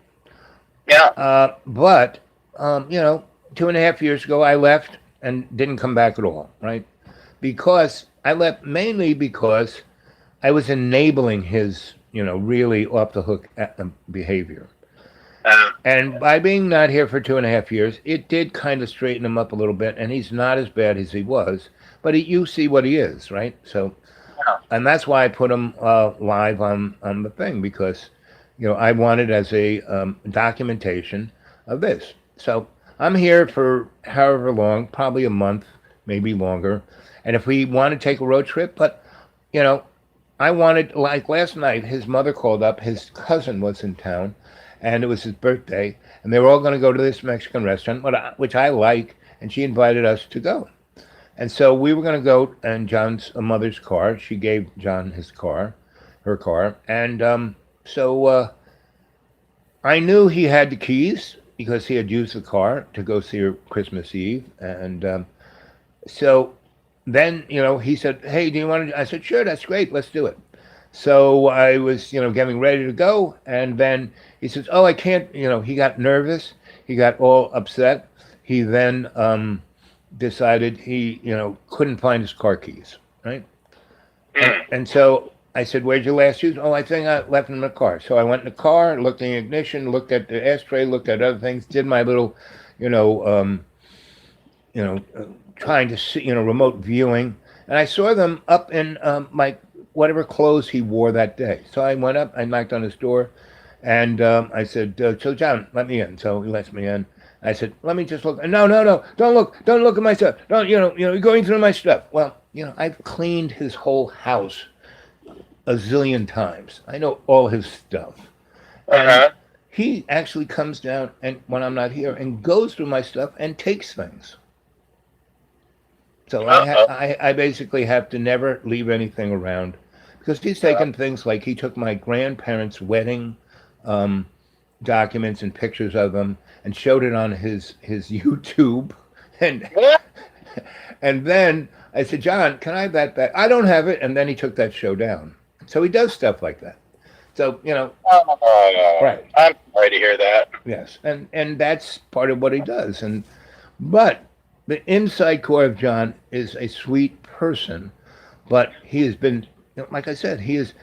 Yeah. But 2.5 years ago, I left and didn't come back at all, right? Because I left mainly because I was enabling his, really off the hook behavior. And by being not here for 2.5 years, it did kind of straighten him up a little bit, and he's not as bad as he was, but you see what he is, right? So, and that's why I put him live on the thing, because, I wanted as a documentation of this. So I'm here for however long, probably a month, maybe longer. And if we want to take a road trip, but, I wanted, like last night, his mother called up, his cousin was in town, and it was his birthday, and they were all going to go to this Mexican restaurant, which I like, and she invited us to go. And so we were going to go in John's mother's car. She gave John her car. And so I knew he had the keys because he had used the car to go see her Christmas Eve. And so then, he said, hey, do you want to? I said, sure, that's great. Let's do it. So I was, getting ready to go. And then he says, oh, I can't, he got nervous. He got all upset. He then decided he, couldn't find his car keys, right? And so I said, where'd your last shoes? Oh, I think I left them in the car. So I went in the car, looked in the ignition, looked at the ashtray, looked at other things, did my little, trying to see, remote viewing. And I saw them up in my whatever clothes he wore that day. So I went up, I knocked on his door, and I said, so John, let me in. So he lets me in. I said, let me just look. No, don't look at my stuff. Don't, you're going through my stuff. Well, I've cleaned his whole house a zillion times. I know all his stuff. And he actually comes down and when I'm not here and goes through my stuff and takes things. So I basically have to never leave anything around because he's taken things like he took my grandparents' wedding documents and pictures of them and showed it on his YouTube. And then I said, John, can I have that back? I don't have it. And then he took that show down. So he does stuff like that. So, right. I'm sorry to hear that. Yes. And that's part of what he does. But the inside core of John is a sweet person, but he has been, like I said, he is,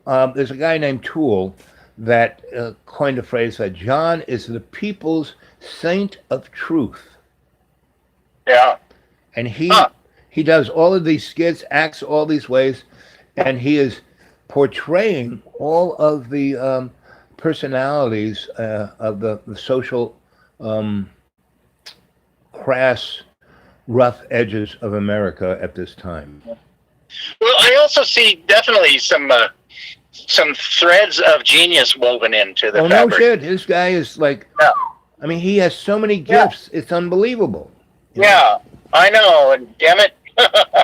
there's a guy named Toole that coined a phrase that John is the people's saint of truth. Yeah. And he does all of these skits, acts all these ways, and he is portraying all of the personalities of the social crass, rough edges of America at this time. Well, I also see definitely some threads of genius woven into the fabric. No shit. This guy is like, I mean, he has so many gifts. Yeah. It's unbelievable. Yeah, I know. And damn it.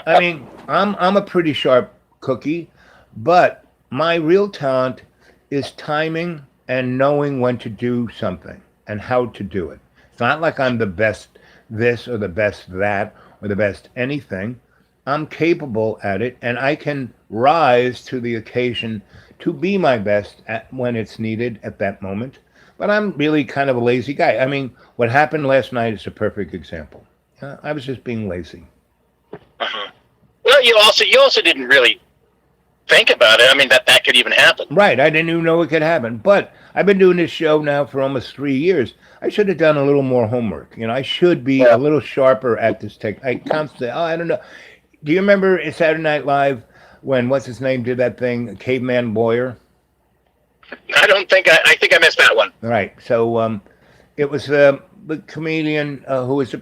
I mean, I'm a pretty sharp cookie, but my real talent is timing and knowing when to do something and how to do it. It's not like I'm the best this or the best that or the best anything. I'm capable at it, and I can rise to the occasion to be my best when it's needed at that moment. But I'm really kind of a lazy guy. I mean, what happened last night is a perfect example. I was just being lazy. Uh-huh. Well, you also didn't really think about it. I mean, that could even happen. Right. I didn't even know it could happen. But I've been doing this show now for almost 3 years. I should have done a little more homework. I should be a little sharper at this tech. I constantly, I don't know. Do you remember Saturday Night Live when what's his name did that thing, Caveman Boyer? I don't think I think I missed that one. Right. So it was the comedian who was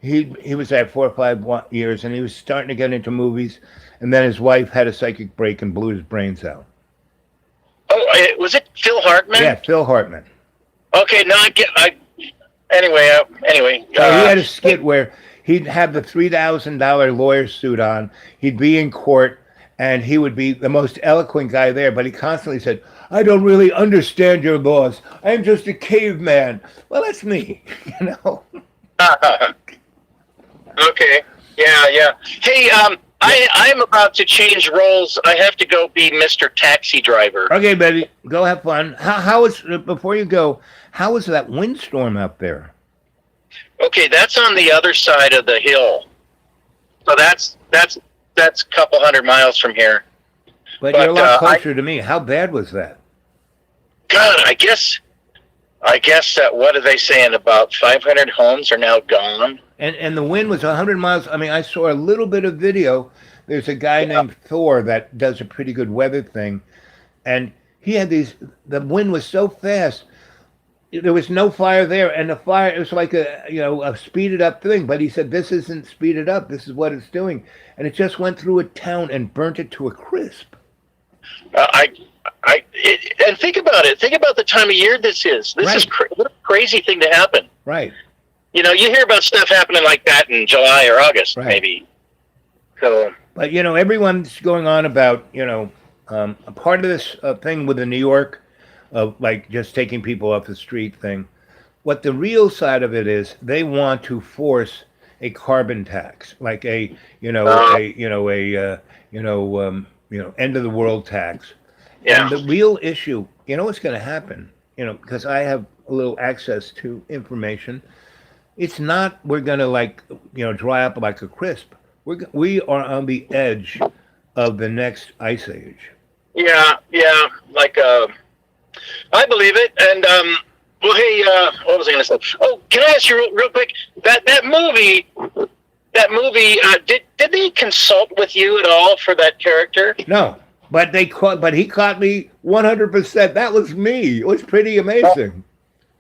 he was there 4 or 5 years, and he was starting to get into movies, and then his wife had a psychic break and blew his brains out. Oh, was it Phil Hartman? Yeah, Phil Hartman. Okay, no, anyway. So he had a skit where he'd have the $3,000 lawyer suit on. He'd be in court, and he would be the most eloquent guy there. But he constantly said, "I don't really understand your laws. I'm just a caveman." Well, that's me, Okay. Yeah. Hey, I'm about to change roles. I have to go be Mr. Taxi Driver. Okay, baby, go have fun. How was before you go? How was that windstorm out there? Okay, that's on the other side of the hill. So that's a couple hundred miles from here. But you're a lot closer to me. How bad was that? God, I guess that what are they saying? About 500 homes are now gone. And the wind was 100 miles. I mean, I saw a little bit of video. There's a guy named Thor that does a pretty good weather thing. And he had the wind was so fast. There was no fire there. And the fire, it was like a speeded up thing. But he said, this isn't speeded up. This is what it's doing. And it just went through a town and burnt it to a crisp. And think about it. Think about the time of year this is. This is a crazy thing to happen. Right. you hear about stuff happening like that in July or August, Right. maybe. So, But everyone's going on about a part of this thing with the New York of like just taking people off the street thing. What the real side of it is, they want to force a carbon tax, like a end of the world tax. yeah. And the real issue, what's going to happen, because I have a little access to information. It's not we're going to dry up like a crisp. We are on the edge of the next ice age. Yeah, like, I believe it, and, well, hey, what was I going to say? Oh, can I ask you real quick, that movie, did they consult with you at all for that character? No, but he caught me 100%. That was me. It was pretty amazing.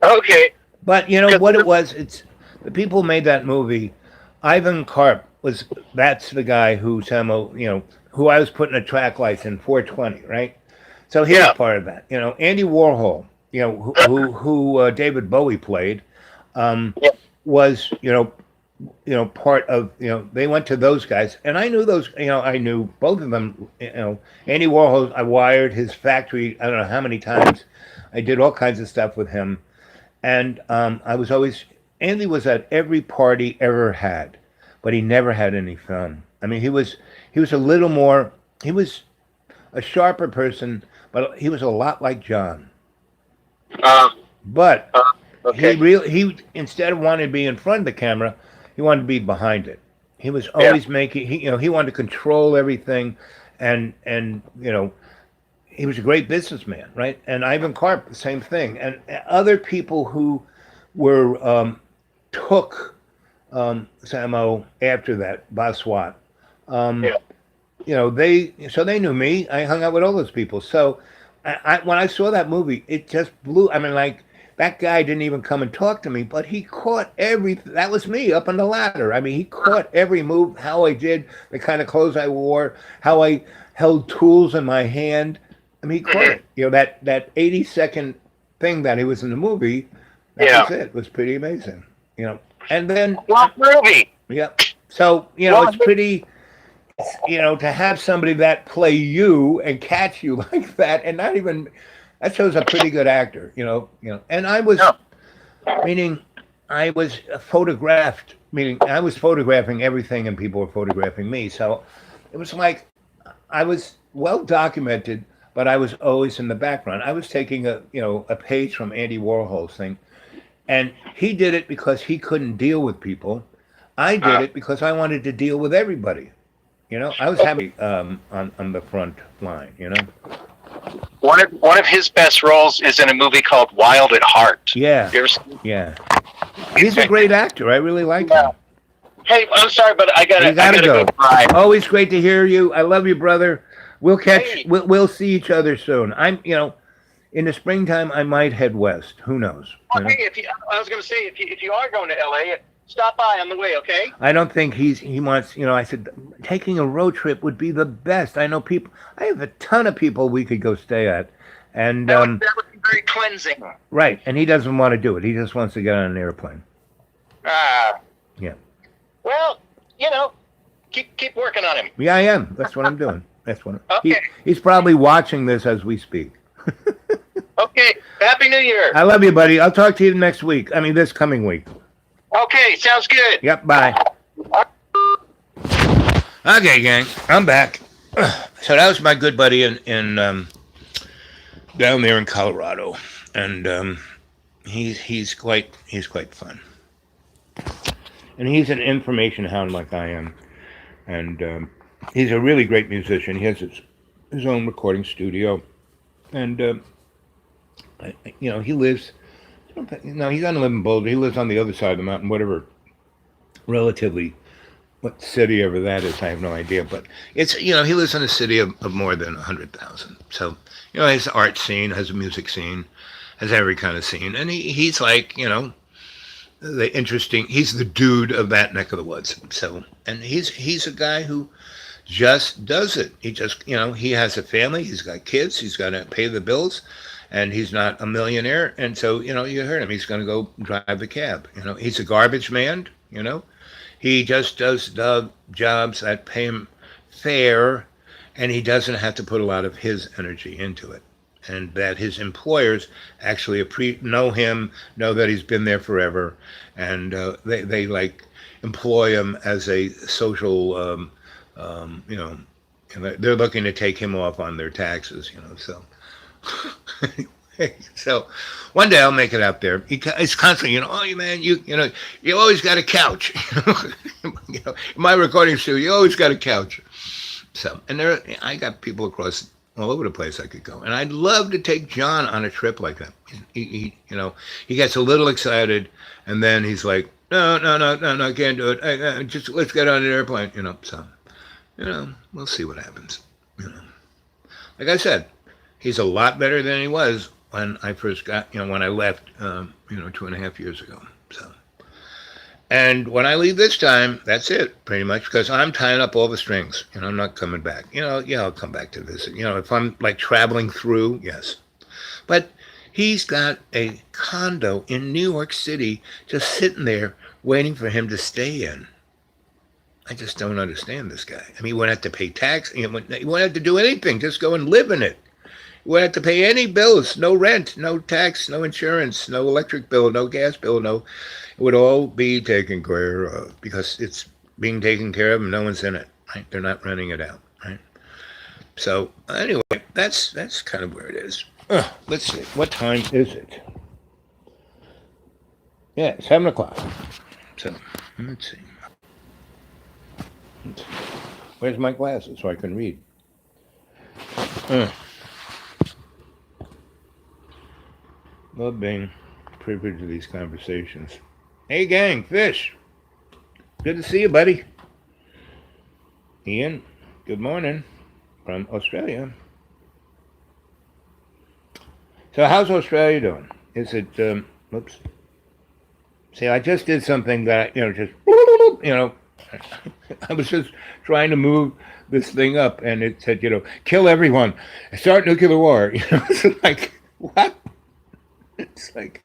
Okay, But what it was, it's the people who made that movie. Ivan Karp that's the guy who who I was putting a track lights in 420, right? So he was Yeah. part of that. Andy Warhol, who David Bowie played, Yeah. was part of they went to those guys, and I knew those. I knew both of them. Andy Warhol, I wired his factory. I don't know how many times. I did all kinds of stuff with him, and Andy was at every party ever had, but he never had any fun. I mean, he was a little more. He was a sharper person, but he was a lot like John. But okay. he instead of wanting to be in front of the camera, he wanted to be behind it. He was always making he wanted to control everything, and he was a great businessman, right? And Ivan Karp, the same thing, and other people who were took Samo after that, Baswat. They knew me. I hung out with all those people. So when I saw that movie, it just blew. I mean, like, that guy didn't even come and talk to me, but he caught that was me up on the ladder. I mean, he caught every move, how I did, the kind of clothes I wore, how I held tools in my hand. I mean, he caught it. That 80-second thing that he was in the movie, that was it. It was pretty amazing. And then What movie? yeah. So, it's pretty, to have somebody that play you and catch you like that, and not even, that shows a pretty good actor, And I was, meaning I was photographed, meaning I was photographing everything and people were photographing me. So it was like, I was well documented, but I was always in the background. I was taking a page from Andy Warhol's thing. And he did it because he couldn't deal with people. I did it because I wanted to deal with everybody. I was happy on the front line. One of his best roles is in a movie called Wild at Heart. Yeah, You ever seen? yeah. He's a great actor. I really like him. Hey, I'm sorry, but I gotta go. Drive. Always great to hear you. I love you, brother. We'll Hey. we'll see each other soon. I'm in the springtime I might head west. Who knows? Hey, I was gonna say if you are going to LA, stop by on the way, okay? I don't think he wants, I said, taking a road trip would be the best. I know people, I have a ton of people we could go stay at. And, That would be very cleansing. right. And he doesn't want to do it. He just wants to get on an airplane. Yeah. Well, keep working on him. Yeah, I am. That's what I'm doing. That's what Okay. he's probably watching this as we speak. Okay. Happy New Year. I love you, buddy. I'll talk to you next week. I mean, this coming week. Okay, sounds good. Yep. Bye. Okay, gang. I'm back. So that was my good buddy in down there in Colorado, and he's quite fun, and he's an information hound like I am, and he's a really great musician. He has his own recording studio, and he lives. No, he doesn't live in Boulder. He lives on the other side of the mountain, whatever, relatively, what city ever that is, I have no idea. But it's, he lives in a city of more than 100,000. So, has an art scene, has a music scene, has every kind of scene. And he's like, he's the dude of that neck of the woods. So, and he's a guy who just does it. He just, he has a family, he's got kids, he's got to pay the bills. and he's not a millionaire. And so, you heard him. He's going to go drive the cab. He's a garbage man. He just does the jobs that pay him fair, and he doesn't have to put a lot of his energy into it. And that his employers actually know him, know that he's been there forever, and they like employ him as a social, and they're looking to take him off on their taxes, so. Anyway, so one day I'll make it out there. It's constantly, oh, man, you always got a couch. In my recording studio, you always got a couch. So, and I got people across all over the place I could go, and I'd love to take John on a trip like that. He gets a little excited, and then he's like, no, I can't do it. Just let's get on an airplane, So, we'll see what happens. Like I said, he's a lot better than he was when I first when I left, 2.5 years ago. So, and when I leave this time, that's it, pretty much, because I'm tying up all the strings. I'm not coming back. I'll come back to visit. If I'm like traveling through, yes. But he's got a condo in New York City just sitting there waiting for him to stay in. I just don't understand this guy. I mean, he wouldn't have to pay tax. He wouldn't have to do anything. Just go and live in it. You wouldn't have to pay any bills, no rent, no tax, no insurance, no electric bill, no gas bill, no. It would all be taken care of because it's being taken care of and no one's in it, right? They're not renting it out, right? So anyway, that's kind of where it is. Let's see. What time is it? Yeah, it's 7 o'clock. So let's see. Where's my glasses so I can read? Love being privy to these conversations. Hey, gang, Fish. Good to see you, buddy. Ian, good morning from Australia. So how's Australia doing? Is it, oops. See, I just did something that, I was just trying to move this thing up, and it said, kill everyone, start nuclear war. It's like, what? It's like,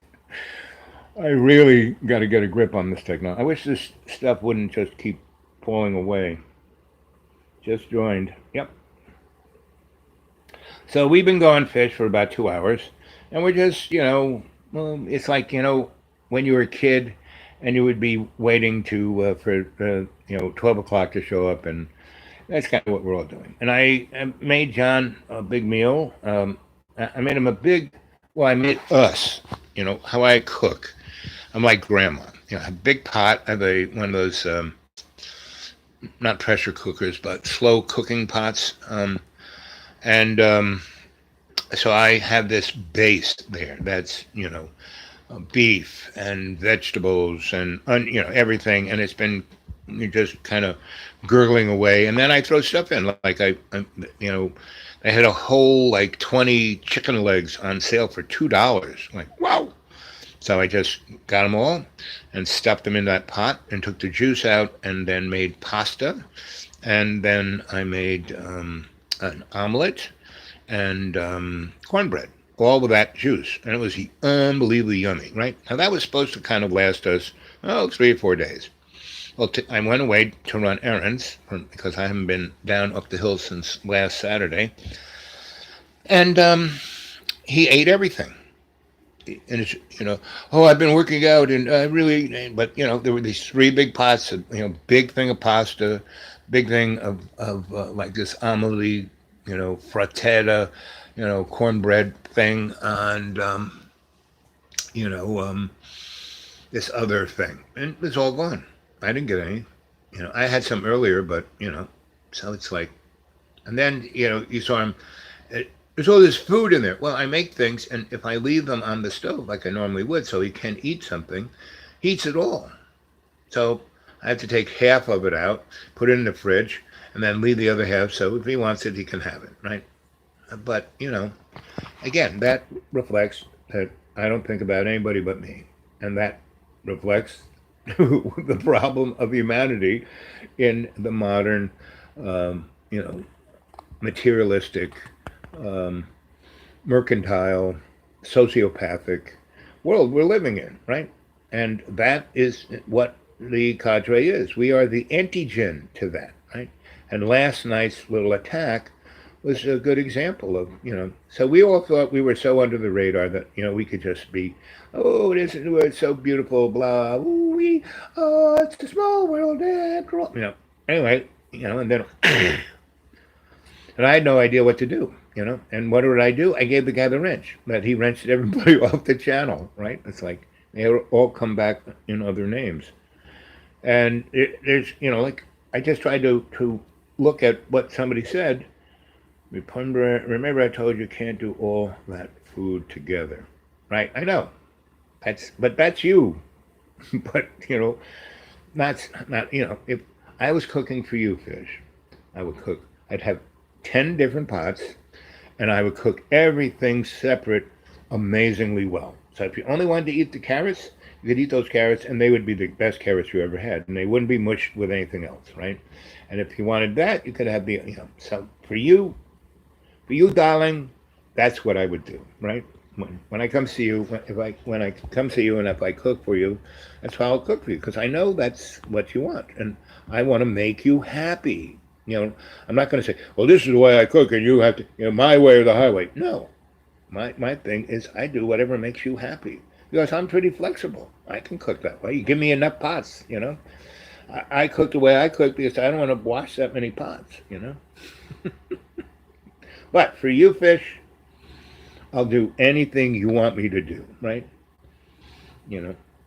I really got to get a grip on this technology. I wish this stuff wouldn't just keep falling away. Just joined. Yep. So we've been going fish for about 2 hours, and we're just, it's like, when you were a kid and you would be waiting for 12 o'clock to show up, and that's kind of what we're all doing. And I made John a big meal. I made him I made us, how I cook. I'm like grandma. A big pot. I have one of those, not pressure cookers, but slow cooking pots. So I have this base there that's, beef and vegetables and, everything. And it's been just kind of gurgling away. And then I throw stuff in. Like I had a whole 20 chicken legs on sale for $2. Like, wow. So I just got them all and stuffed them in that pot and took the juice out and then made pasta. And then I made an omelet and cornbread, all with that juice. And it was unbelievably yummy, right? Now that was supposed to kind of last us, 3 or 4 days. Well, I went away to run errands because I haven't been down up the hill since last Saturday. And he ate everything. And it's, I've been working out and I really, but, there were these 3 big pots of, big thing of pasta, big thing of like this omelet, frittata, cornbread thing, and, this other thing. And it's all gone. I didn't get any. I had some earlier, but, so it's like, and then, you saw him, there's all this food in there. Well, I make things, and if I leave them on the stove like I normally would, so he can eat something, he eats it all. So I have to take half of it out, put it in the fridge, and then leave the other half, so if he wants it, he can have it, right? But, again, that reflects that I don't think about anybody but me. And that reflects the problem of humanity in the modern, materialistic, mercantile, sociopathic world we're living in, right? And that is what the cadre is. We are the antigen to that, right? And last night's little attack was a good example of, so we all thought we were so under the radar that, we could just be, oh, this is where it's so beautiful, blah, ooh, oh, it's a small world after all. Anyway, and then, and I had no idea what to do, and what did I do? I gave the guy the wrench, but he wrenched everybody off the channel, right? It's like they all come back in other names. And there's, like, I just tried to look at what somebody said. Remember I told you can't do all that food together, right? I know, but that's you. But that's not. If I was cooking for you, Fish, I'd have 10 different pots, and I would cook everything separate amazingly well. So if you only wanted to eat the carrots, you could eat those carrots, and they would be the best carrots you ever had, and they wouldn't be mushed with anything else, right? And if you wanted that, you could have the. So for you, darling, that's what I would do, right? When I come see you, when I come see you, and if I cook for you, that's how I'll cook for you, because I know that's what you want, and I want to make you happy. I'm not going to say, well, this is the way I cook, and you have to, my way or the highway. No, my thing is I do whatever makes you happy, because I'm pretty flexible. I can cook that way. You give me enough pots, I cook the way I cook because I don't want to wash that many pots, But for you, Fish, I'll do anything you want me to do, right?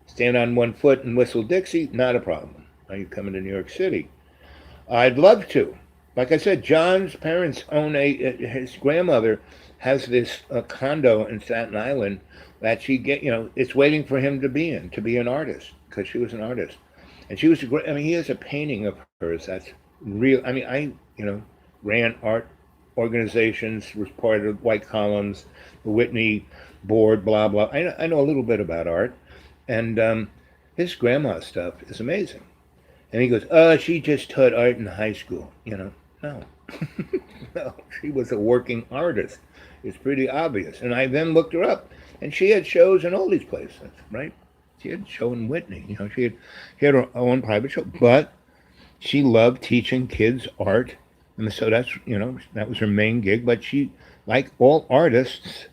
Stand on one foot and whistle Dixie, not a problem. Are you coming to New York City? I'd love to. Like I said, John's parents own his grandmother has this condo in Staten Island that it's waiting for him to be an artist, because she was an artist. And she was he has a painting of hers that's real. I ran art organizations, was part of White Columns, the Whitney board, blah, blah. I know a little bit about art. And his grandma's stuff is amazing. And he goes, she just taught art in high school. No. No, she was a working artist. It's pretty obvious. And I then looked her up, and she had shows in all these places, right? She had a show in Whitney. She had her own private show. But she loved teaching kids art. And so that's, that was her main gig. But she, like all artists,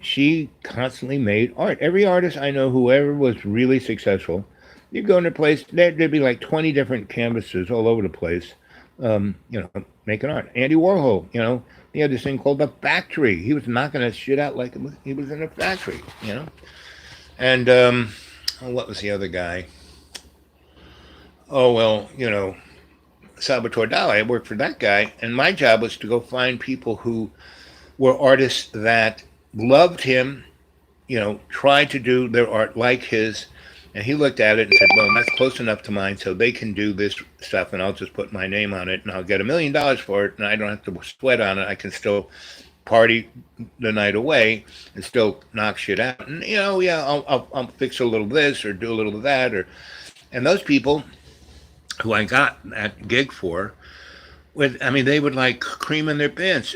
she constantly made art. Every artist I know, whoever was really successful, you go in a place, there'd be like 20 different canvases all over the place, making art. Andy Warhol, he had this thing called The Factory. He was knocking that shit out like he was in a factory, And what was the other guy? Oh, well, Salvatore Dali. I worked for that guy, and my job was to go find people who were artists that loved him, tried to do their art like his, and he looked at it and said, well, that's close enough to mine, so they can do this stuff, and I'll just put my name on it, and I'll get $1 million for it, and I don't have to sweat on it. I can still party the night away and still knock shit out. And, I'll fix a little of this or do a little of that. And those people who I got that gig for, they would like cream in their pants.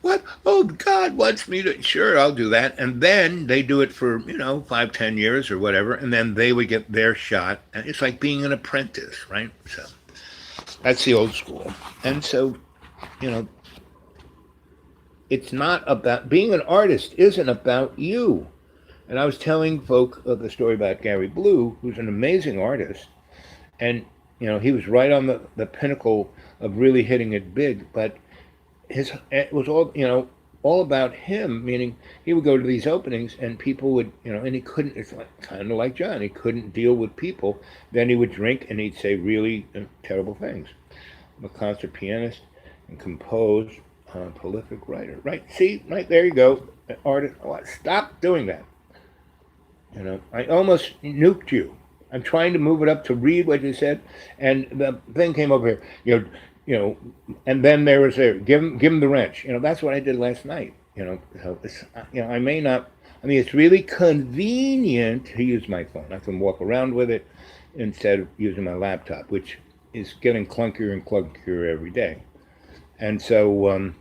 What? Oh, God wants me to. Sure, I'll do that. And then they do it for, 5-10 years or whatever. And then they would get their shot. And it's like being an apprentice, right? So that's the old school. And so, it's not about being an artist, isn't about you. And I was telling folk the story about Gary Blue, who's an amazing artist. And, he was right on the pinnacle of really hitting it big, but it was all about him, meaning he would go to these openings and people would, and he couldn't, it's kind of like John, he couldn't deal with people. Then he would drink and he'd say really terrible things. I'm a concert pianist and compose, prolific writer. Right, see, right there you go, artist. Stop doing that. I almost nuked you. I'm trying to move it up to read what you said, and the thing came over here, and then there was give him the wrench. That's what I did last night. So it's, I may not. It's really convenient to use my phone. I can walk around with it instead of using my laptop, which is getting clunkier and clunkier every day. And so,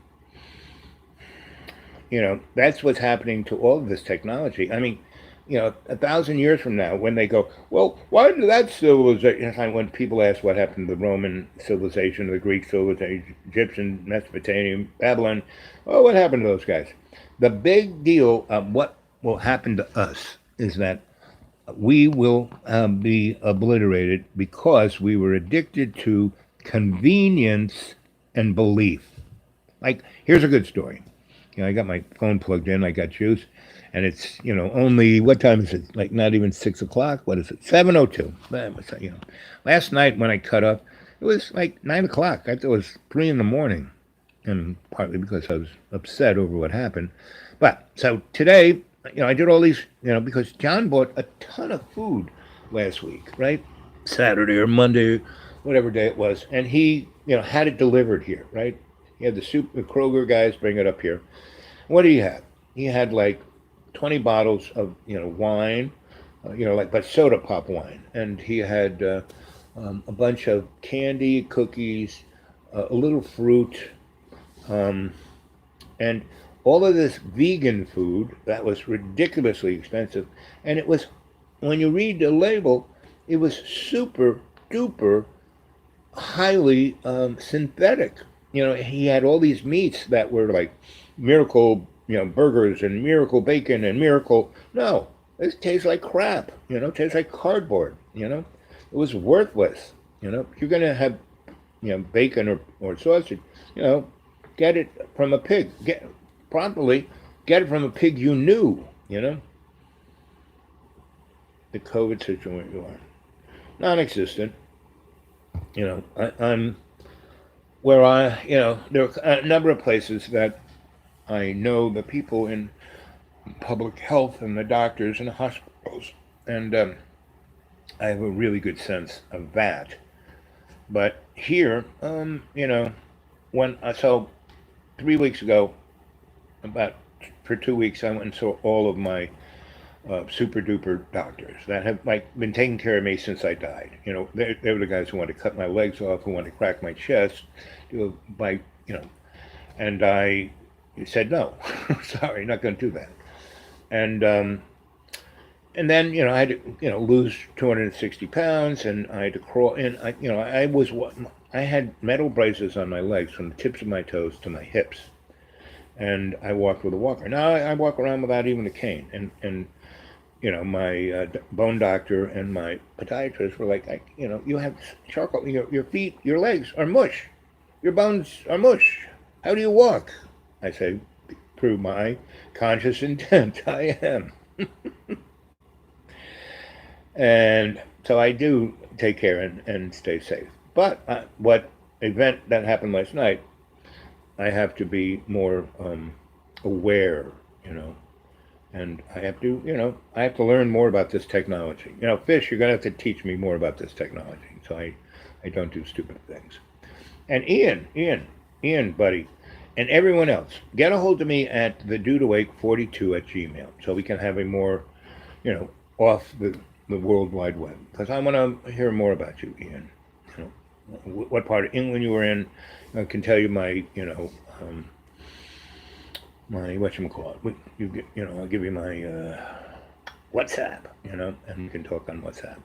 that's what's happening to all of this technology. I mean, 1,000 years from now, when they go, well, why did that civilization? When people ask what happened to the Roman civilization, the Greek civilization, Egyptian, Mesopotamian, Babylon, oh, what happened to those guys? The big deal of what will happen to us is that we will be obliterated because we were addicted to convenience and belief. Like, here's a good story. I got my phone plugged in, I got juice, and it's, only, what time is it? Like, not even 6 o'clock? What is it? 7:02. Last night when I cut up, it was like 9 o'clock. I thought it was 3 in the morning, and partly because I was upset over what happened. But, so today, I did all these, because John bought a ton of food last week, right? Saturday or Monday, whatever day it was, and he, had it delivered here, right? He had the Kroger guys bring it up here. What did he have? He had like 20 bottles of, wine, but soda pop wine. And he had a bunch of candy, cookies, a little fruit, and all of this vegan food that was ridiculously expensive. And it was, when you read the label, it was super duper highly synthetic. He had all these meats that were like miracle, burgers and miracle bacon and miracle. No, this tastes like crap. Tastes like cardboard. It was worthless. If you're gonna have, bacon or sausage, get it from a pig. Get it from a pig you knew. The COVID situation, non-existent. I'm where there are a number of places that I know the people in public health and the doctors and the hospitals, and I have a really good sense of that. But here, so 3 weeks ago, for 2 weeks, I went and saw all of my super duper doctors that have been taking care of me since I died. They were the guys who wanted to cut my legs off, who wanted to crack my chest, and I said no, sorry, not going to do that. And then I had to lose 260 pounds, and I had to crawl in. I had metal braces on my legs from the tips of my toes to my hips, and I walked with a walker. Now I walk around without even a cane, and my bone doctor and my podiatrist were like, you have charcoal, your feet, your legs are mush, your bones are mush. How do you walk? I say, through my conscious intent, I am. And so I do take care and stay safe. But what event that happened last night, I have to be more aware, and I have to, I have to learn more about this technology. Fish, you're going to have to teach me more about this technology, so I don't do stupid things. And Ian, buddy, and everyone else, get a hold of me at thedudeawake42@gmail, so we can have a more, off the World Wide Web, because I want to hear more about you, Ian. What part of England you were in. I can tell you my, my whatchamacallit. I'll give you my WhatsApp, and we can talk on WhatsApp.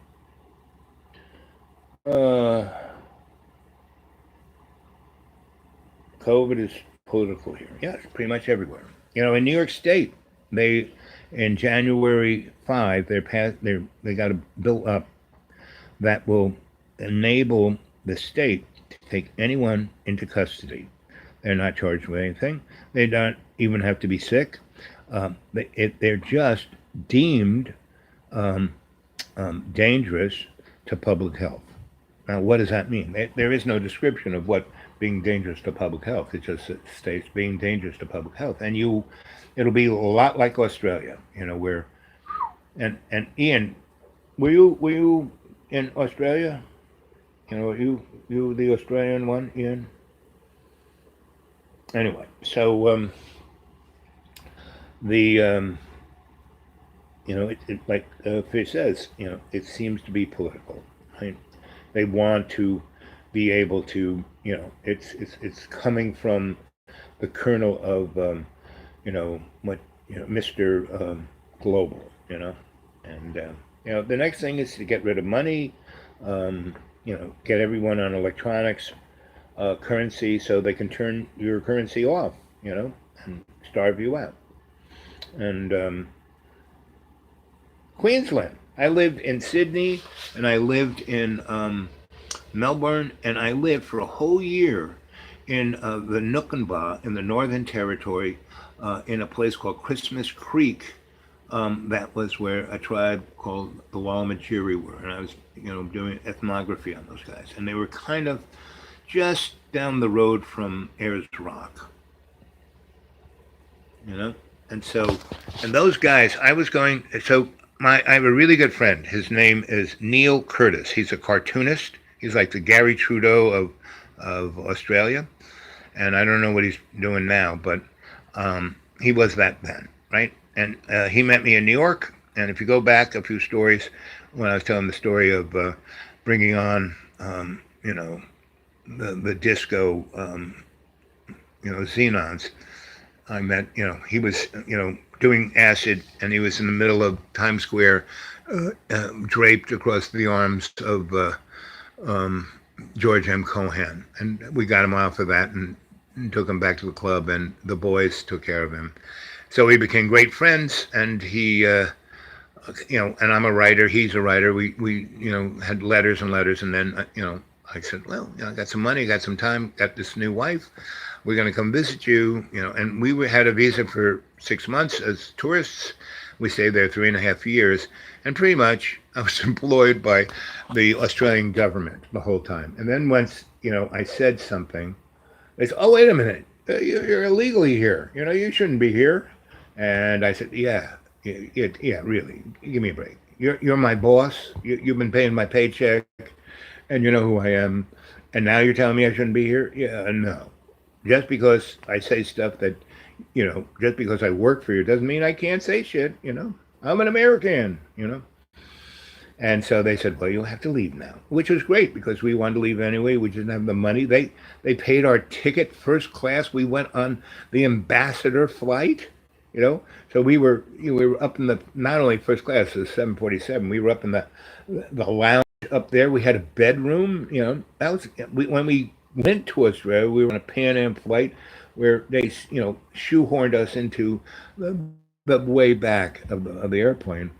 COVID is political here. Yes, pretty much everywhere. In New York State, in January 5, they got a bill up that will enable the state to take anyone into custody. They're not charged with anything. They don't even have to be sick. They're just deemed dangerous to public health. Now, what does that mean? There is no description of what being dangerous to public health. It just states being dangerous to public health. And it'll be a lot like Australia, where, and Ian, were you in Australia? You the Australian one, Ian? Anyway, so like Fish says, it seems to be political. Right? They want to be able to, it's coming from the kernel of Mr. Global, and the next thing is to get rid of money, get everyone on electronics currency so they can turn your currency off, and starve you out. And Queensland. I lived in Sydney, and I lived in Melbourne, and I lived for a whole year in the Nookambah in the Northern Territory, in a place called Christmas Creek. That was where a tribe called the Wallamajiri were, and I was, doing ethnography on those guys, and they were kind of just down the road from Ayers Rock, and so, and those guys, I was going. So I have a really good friend. His name is Neil Curtis. He's a cartoonist. He's like the Gary Trudeau of Australia, and I don't know what he's doing now, but he was that then, right? And he met me in New York. And if you go back a few stories, when I was telling the story of bringing on, the disco, Xenons, I met, he was, doing acid, and he was in the middle of Times Square, draped across the arms of George M. Cohan. And we got him off of that and took him back to the club, and the boys took care of him. So we became great friends, and he, and I'm a writer, he's a writer. We had letters and letters, and then, I said, well, I got some money, got some time, got this new wife. We're going to come visit you, and we had a visa for 6 months as tourists. We stayed there 3.5 years, and pretty much I was employed by the Australian government the whole time. And then once, I said something, they said, oh, wait a minute, you're illegally here. You shouldn't be here. And I said, yeah, really, give me a break. You're my boss. You've been paying my paycheck, and you know who I am. And now you're telling me I shouldn't be here? Yeah, no. Just because I say stuff that, just because I work for you doesn't mean I can't say shit, I'm an American, And so they said, well, you'll have to leave now, which was great because we wanted to leave anyway. We didn't have the money. They paid our ticket first class. We went on the ambassador flight, So we were up in the, not only first class, the 747, we were up in the lounge up there. We had a bedroom, that was, when we went to Australia, we were on a Pan Am flight where they, shoehorned us into the way back of the airplane,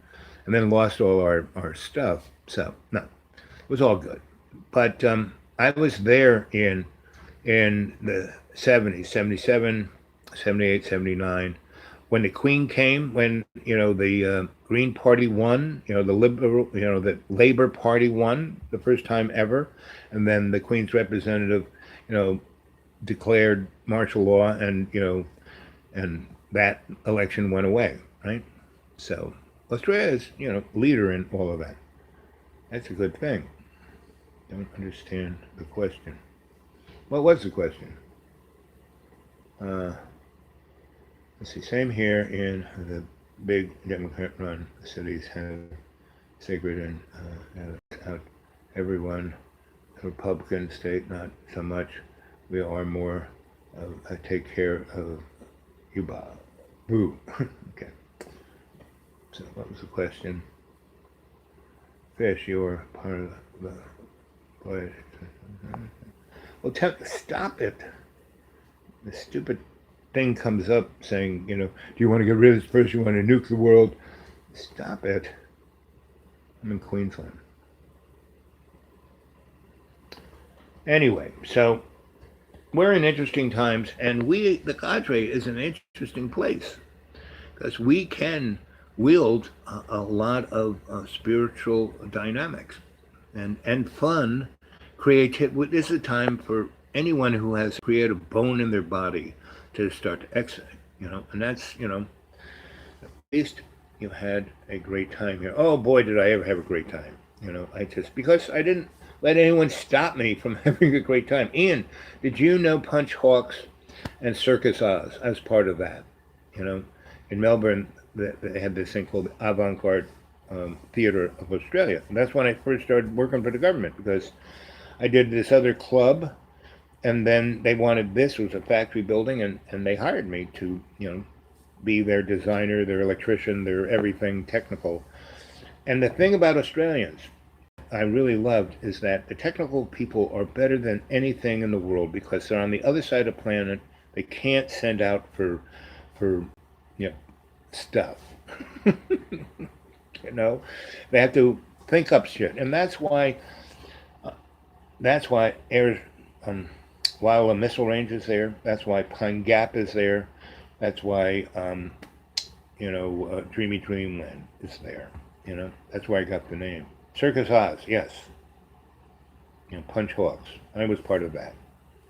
and then lost all our stuff. So no, it was all good. But I was there in the 70s, 77, 78, 79, when the Queen came, when the Green Party won, the Labour Party won the first time ever, and then the Queen's representative, declared martial law, and and that election went away, right? So Australia is, leader in all of that. That's a good thing. Don't understand the question. What was the question? Let's see. Same here in the big Democrat-run cities have sacred and out everyone. Republican state, not so much. We are more take care of you, Bob. Boo. Okay. So what was the question? Fish, you're part of the boy. Well, stop it. The stupid thing comes up saying, do you want to get rid of this person? You want to nuke the world? Stop it. I'm in Queensland. Anyway, so we're in interesting times, and the cadre is an interesting place because we can wield a lot of spiritual dynamics and fun, creativity. This is a time for anyone who has creative bone in their body to start to exit, and that's, at least you had a great time here. Oh boy, did I ever have a great time. Because I didn't let anyone stop me from having a great time. Ian, did you know Punch Hawks and Circus Oz as part of that? In Melbourne, they had this thing called Avant-Garde Theatre of Australia. And that's when I first started working for the government, because I did this other club, and then they wanted, this was a factory building, and they hired me to, be their designer, their electrician, their everything technical. And the thing about Australians I really loved is that the technical people are better than anything in the world because they're on the other side of the planet. They can't send out for you know stuff. You know, they have to think up shit, and that's why air while the missile range is there, that's why Pine Gap is there, that's why Dreamy Dreamland is there. You know, that's where I got the name. Circus Oz, yes. You know, Punch Hawks. I was part of that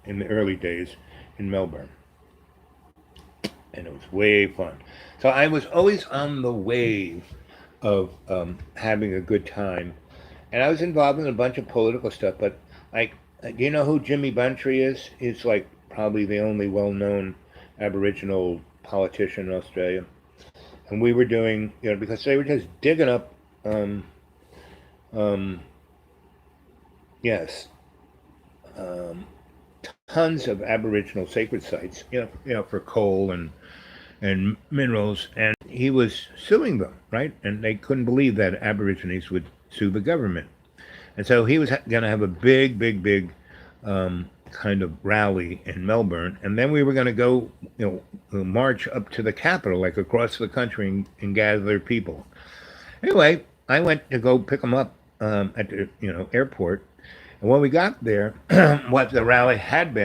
in the early days in Melbourne. And it was way fun. So I was always on the wave of having a good time. And I was involved in a bunch of political stuff, but like, do you know who Jimmy Buntry is? He's like probably the only well-known Aboriginal politician in Australia. And we were doing, because they were just digging up, yes, tons of Aboriginal sacred sites, for coal and minerals, and he was suing them, right? And they couldn't believe that Aborigines would sue the government, and so he was going to have a big kind of rally in Melbourne, and then we were going to go, march up to the capital, like across the country, and gather people. Anyway, I went to go pick them up at the airport, and when we got there, what the rally had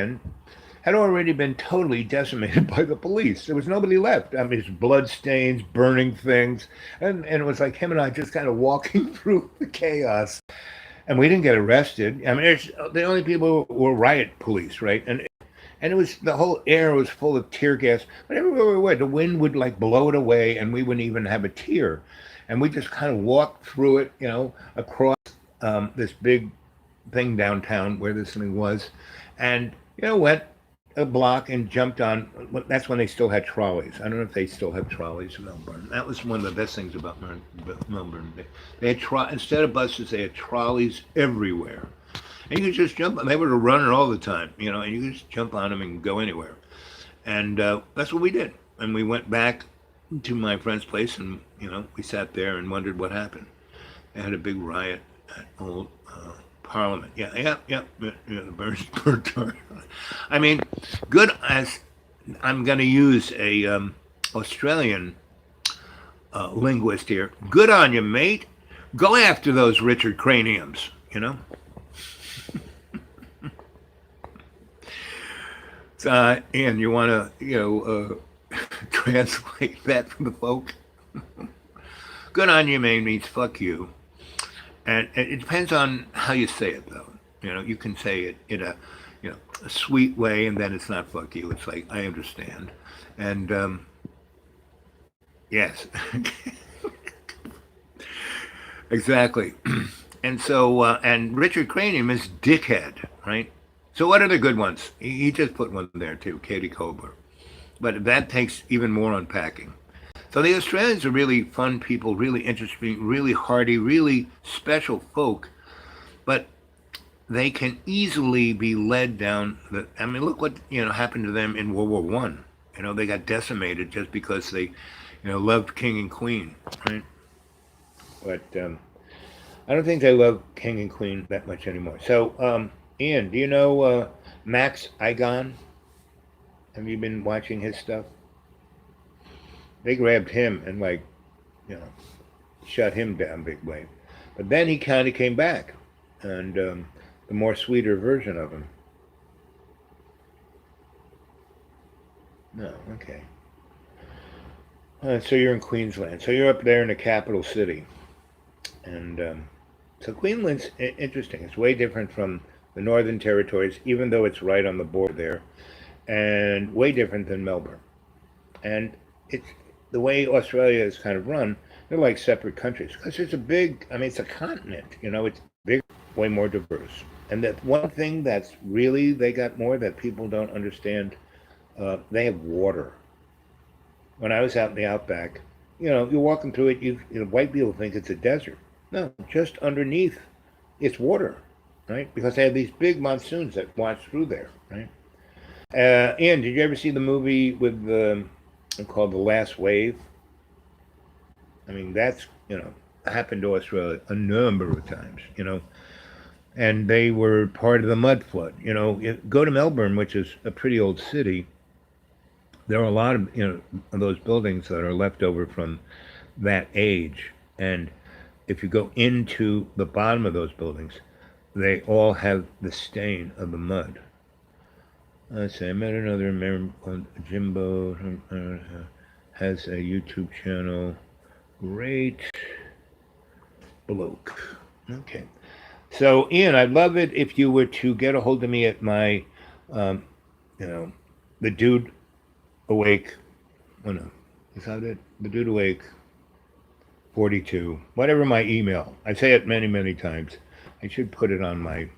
already been totally decimated by the police. There was nobody left. I mean, it's blood stains, burning things, and it was like him and I just kind of walking through the chaos. And we didn't get arrested. I mean, the only people were riot police, right? And it was, the whole air was full of tear gas. But everywhere we went, the wind would like blow it away, and we wouldn't even have a tear. And we just kind of walked through it, across this big thing downtown where this thing was, and went a block and jumped on. That's when they still had trolleys. I don't know if they still have trolleys in Melbourne. That was one of the best things about Melbourne. They had instead of buses, they had trolleys everywhere, and you could just jump on. They were running all the time, and you could just jump on them and go anywhere. And that's what we did. And we went back to my friend's place, and we sat there and wondered what happened. They had a big riot at Old Parliament. Yeah. The burnt. I mean, good as I'm going to use a Australian linguist here. Good on you, mate. Go after those Richard Craniums. So, Ian, you want to translate that for the folk? Good on you, mate, means fuck you. And it depends on how you say it, though. You can say it in a sweet way, and then it's not fuck you. It's like, I understand. And, yes. Exactly. And so, and Richard Cranium is dickhead, right? So what are the good ones? He just put one there, too, Katie Kobler. But that takes even more unpacking. So the Australians are really fun people, really interesting, really hardy, really special folk, but they can easily be led down. Look what happened to them in World War One. They got decimated just because they, loved King and Queen, right? But I don't think they love King and Queen that much anymore. So, Ian, do you know Max Igon? Have you been watching his stuff? They grabbed him and shut him down big way. But then he kind of came back, and the more sweeter version of him. No, okay. So you're in Queensland. So you're up there in the capital city. And so Queensland's interesting. It's way different from the Northern Territories, even though it's right on the border there, and way different than Melbourne. And it's the way Australia is kind of run, they're like separate countries because it's it's a continent, it's big, way more diverse. And that one thing that's really, they got more that people don't understand, they have water. When I was out in the outback, you're walking through it, white people think it's a desert. No, just underneath, it's water, right? Because they have these big monsoons that wash through there, right? Ian, did you ever see the movie with called The Last Wave. I mean, that's, happened to Australia a number of times, and they were part of the mud flood. Go to Melbourne, which is a pretty old city. There are a lot of, of those buildings that are left over from that age. And if you go into the bottom of those buildings, they all have the stain of the mud. Let's see, I met another member called Jimbo, has a YouTube channel. Great bloke. Okay. So, Ian, I'd love it if you were to get a hold of me at my, the Dude Awake. Oh, no. Is that it? The Dude Awake 42. Whatever my email. I say it many, many times. I should put it on my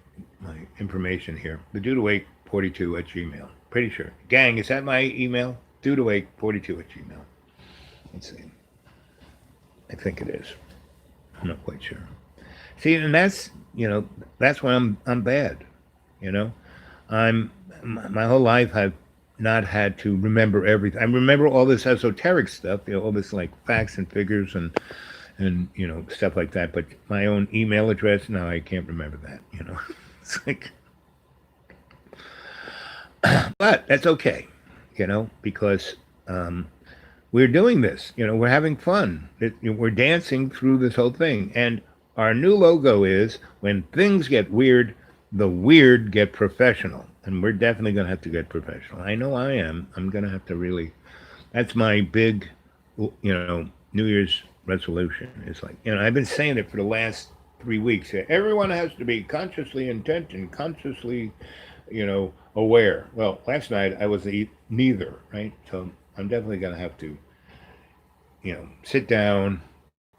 information here. The Dude Awake 42 at Gmail. Pretty sure. Gang, is that my email? Dude Awake 42 at Gmail. Let's see. I think it is. I'm not quite sure. See, and that's that's when I'm bad. My whole life I've not had to remember everything. I remember all this esoteric stuff, all this like facts and figures and stuff like that. But my own email address, no, I can't remember that. It's like, but that's okay, because we're doing this. We're having fun. We're dancing through this whole thing. And our new logo is, when things get weird, the weird get professional. And we're definitely going to have to get professional. I know I am. I'm going to have to really, that's my big, New Year's resolution. It's like, I've been saying it for the last 3 weeks. Everyone has to be consciously intent and consciously, aware. Well, last night I was neither, right? So I'm definitely going to have to, sit down,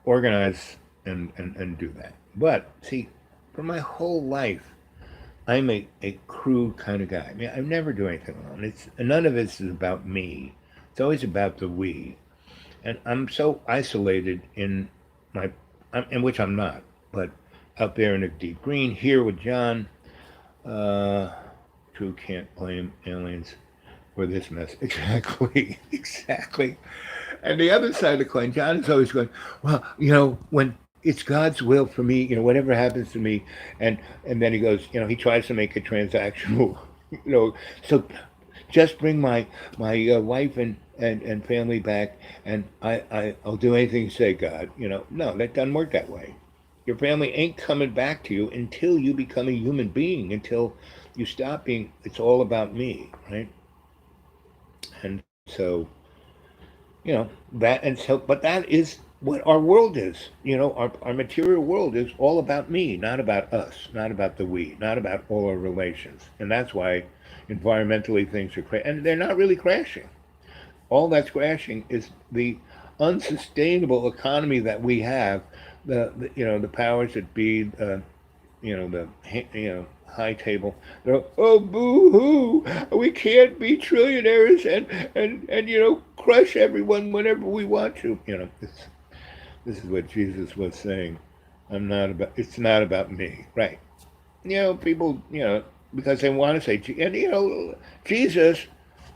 organize, and do that. But see, for my whole life, I'm a crew kind of guy. I mean, I never do anything alone. None of this is about me. It's always about the we. And I'm so isolated in which I'm not, but out there in the deep green, here with John. True, can't blame aliens for this mess. Exactly. And the other side of the coin, John is always going, well, when it's God's will for me, whatever happens to me. And then he goes, he tries to make it transactional, so just bring my wife and family back, and I'll do anything you say, God. No, that doesn't work that way. Your family ain't coming back to you until you become a human being, until you stop being, it's all about me, right? And so, but that is what our world is. Our material world is all about me, not about us, not about the we, not about all our relations. And that's why environmentally things are crashing. And they're not really crashing. All that's crashing is the unsustainable economy that we have, the powers that be, the high table. They're, oh, boo-hoo, we can't be trillionaires and crush everyone whenever we want to. This is what Jesus was saying. It's not about me, right? People, because they want to say, and Jesus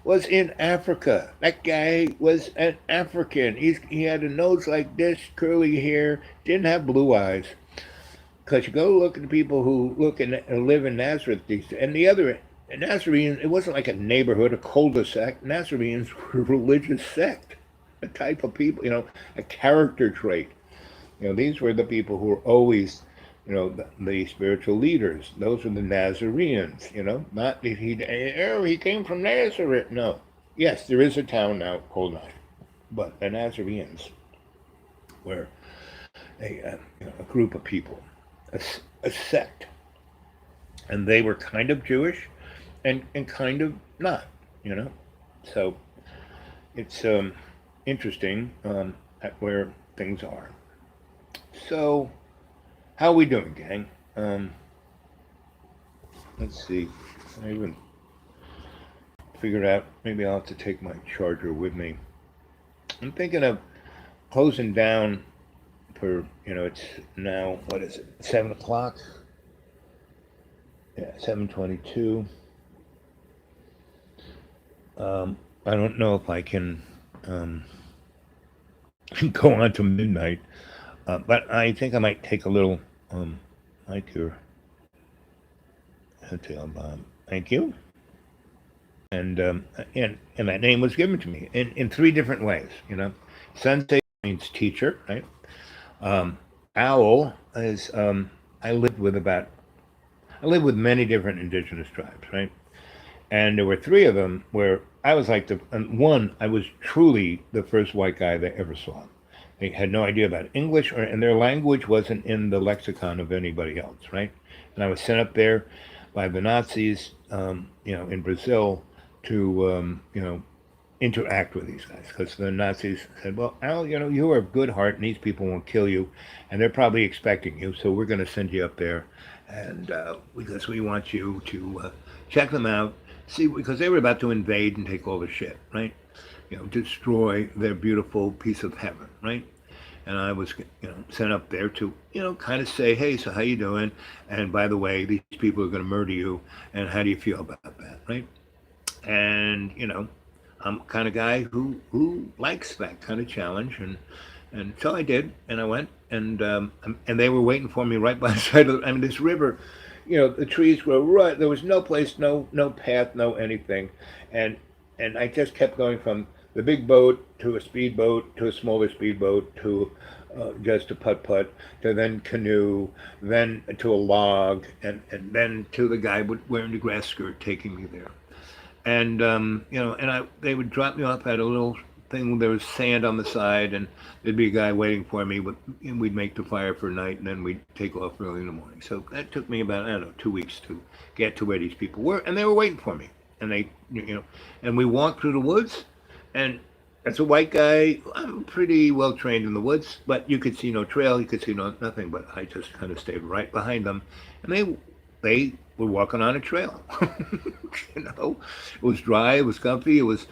was in Africa. That guy was an African. He had a nose like this, curly hair, didn't have blue eyes. Because you go look at the people who live in Nazareth, and the other Nazarenes, it wasn't like a neighborhood, a cul-de-sac. Nazarenes were a religious sect, a type of people, a character trait. These were the people who were always, the spiritual leaders. Those were the Nazarenes, not that he came from Nazareth. No. Yes, there is a town now called Nazareth, but the Nazarenes were a group of people, a sect. And they were kind of Jewish and kind of not, So it's interesting at where things are. So, how are we doing, gang? Let's see. I even figured out maybe I'll have to take my charger with me. I'm thinking of closing down for, it's now, 7 o'clock? Yeah, 7:22. I don't know if I can um, go on to midnight. But I think I might take a little like your hotel, Bob. Thank you. And that name was given to me in three different ways. Sensei means teacher, right? Um, Owl is I lived with about I lived with many different indigenous tribes, right? And there were three of them where I was like and one, I was truly the first white guy they ever saw. They had no idea about English, and their language wasn't in the lexicon of anybody else, right? And I was sent up there by the Nazis, in Brazil to, interact with these guys because the Nazis said, "Well, Al, you are of good heart, and these people won't kill you, and they're probably expecting you, so we're going to send you up there, and because we want you to check them out, see, because they were about to invade and take all the shit, right? Destroy their beautiful piece of heaven, right?" And I was, sent up there to, kind of say, "Hey, so how you doing? And by the way, these people are going to murder you, and how do you feel about that, right?" And I'm the kind of guy who likes that kind of challenge, and so I did, and I went, and they were waiting for me right by the side of, this river. The trees were right. There was no place, no path, no anything, and I just kept going from the big boat to a speedboat to a smaller speedboat to just a putt to then canoe, then to a log, and then to the guy wearing the grass skirt taking me there. And they would drop me off at a little thing. There was sand on the side, and there'd be a guy waiting for me. And we'd make the fire for a night, and then we'd take off early in the morning. So that took me about 2 weeks to get to where these people were, and they were waiting for me. And and we walked through the woods, and as a white guy, I'm pretty well trained in the woods, but you could see no trail, you could see nothing. But I just kind of stayed right behind them, and they were walking on a trail. It was dry, it was comfy, it was,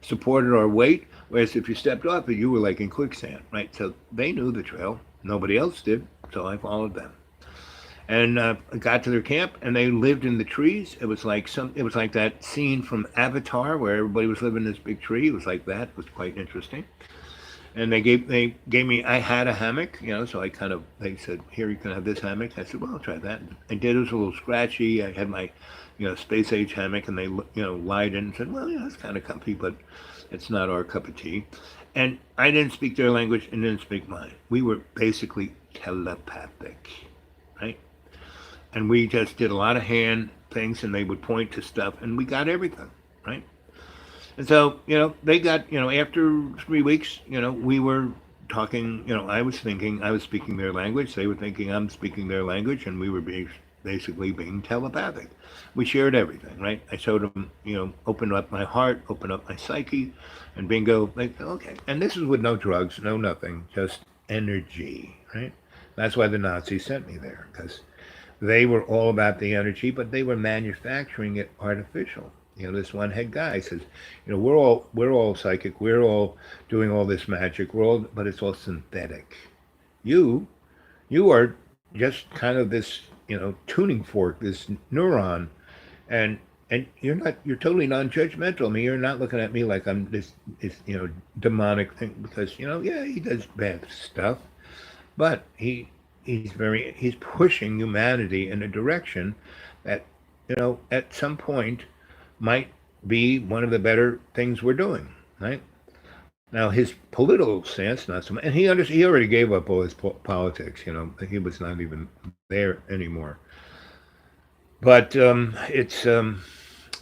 supported our weight. Whereas if you stepped off it, you were like in quicksand, right? So they knew the trail, nobody else did, so I followed them. And I got to their camp, and they lived in the trees. It was like that scene from Avatar where everybody was living in this big tree. It was like that. It was quite interesting. And they gave me. I had a hammock, so they said, "Here, you can have this hammock." I said, "Well, I'll try that." I did. It was a little scratchy. I had my, space age hammock, and they, lied in and said, "Well, it's kind of comfy, but it's not our cup of tea." And I didn't speak their language and didn't speak mine. We were basically telepathic, right? And we just did a lot of hand things, and they would point to stuff, and we got everything, right? And so, they got, after 3 weeks, we were talking, I was thinking I was speaking their language. They were thinking I'm speaking their language, and we were basically being telepathic. We shared everything, right? I showed them, opened up my heart, opened up my psyche, and bingo, okay. And this is with no drugs, no nothing, just energy, right? That's why the Nazis sent me there, because they were all about the energy, but they were manufacturing it artificial. This one head guy says, we're all psychic, we're all doing all this magic, but it's all synthetic. You are just kind of this, tuning fork, this neuron, and you're totally non-judgmental. I mean, you're not looking at me like I'm this demonic thing, because yeah, he does bad stuff, but he's pushing humanity in a direction that at some point might be one of the better things we're doing, right? Now his political stance, not so much, and he already gave up all his politics. He was not even there anymore. But and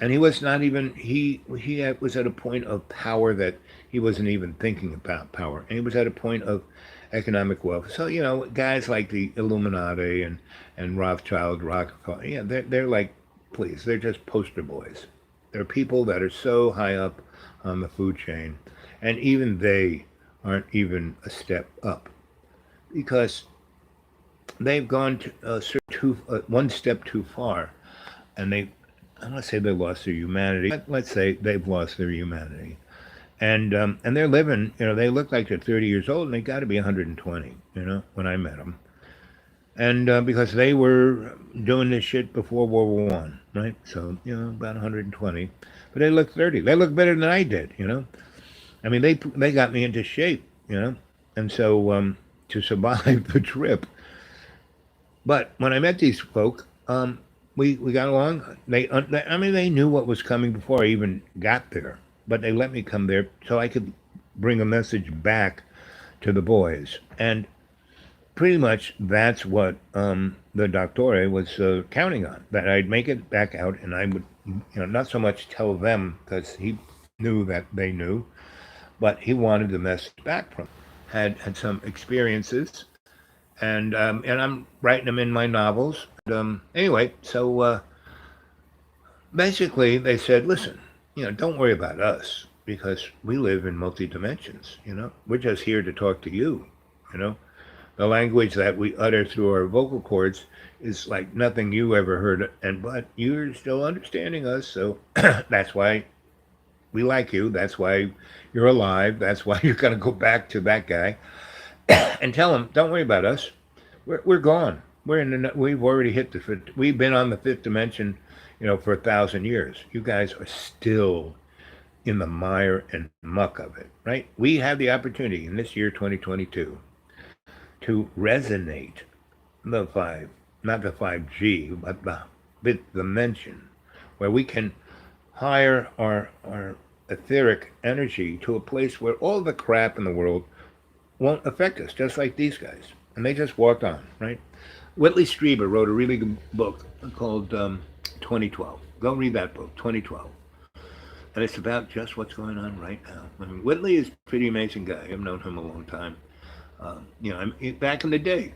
he was not even was at a point of power that he wasn't even thinking about power, and he was at a point of economic wealth. So guys like the Illuminati and Rothschild, Rockefeller, yeah, they're like, please, they're just poster boys. There are people that are so high up on the food chain, and even they aren't even a step up, because they've gone one step too far, and I don't want to say they lost their humanity. Let's say they've lost their humanity, and they're living. They look like they're 30 years old, and they got to be 120. When I met them. And because they were doing this shit before World War One, right? So about 120, but they look 30. They look better than I did, I mean, they got me into shape, you know, and so to survive the trip. But when I met these folk, we got along. I mean, they knew what was coming before I even got there, but they let me come there so I could bring a message back to the boys. And pretty much that's what the doctore was counting on, that I'd make it back out and I would, not so much tell them because he knew that they knew, but he wanted the message back from them. Had some experiences, and I'm writing them in my novels. Anyway, so basically they said, listen, don't worry about us because we live in multi dimensions. We're just here to talk to you. You know, the language that we utter through our vocal cords is like nothing you ever heard, but you're still understanding us. So that's why we like you. That's why you're alive. That's why you're going to go back to that guy and tell him, don't worry about us. We're gone. We've already hit the fifth. We've been on the fifth dimension, for 1,000 years. You guys are still in the mire and muck of it, right? We have the opportunity in this year, 2022, to resonate not the 5G, but the fifth dimension, where we can higher our etheric energy to a place where all the crap in the world won't affect us, just like these guys. And they just walked on, right? Whitley Strieber wrote a really good book called 2012. Go read that book, 2012. And it's about just what's going on right now. I mean, Whitley is a pretty amazing guy. I've known him a long time. Back in the day,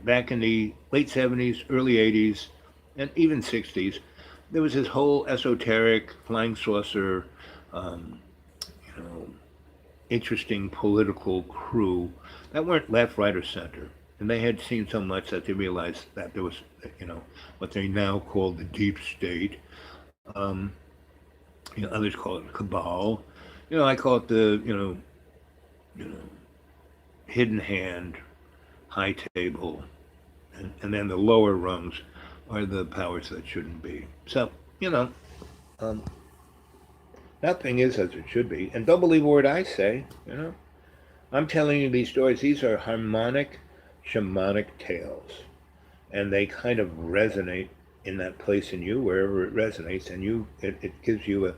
back in the late 70s, early 80s, and even 60s, there was this whole esoteric flying saucer, interesting political crew that weren't left, right, or center. And they had seen so much that they realized that there was, what they now call the deep state. Others call it cabal. I call it the, hidden hand, high table, and then the lower rungs are the powers that shouldn't be. So, nothing is as it should be. And don't believe a word I say, I'm telling you these stories. These are harmonic, shamanic tales. And they kind of resonate in that place in you, wherever it resonates. And it gives you a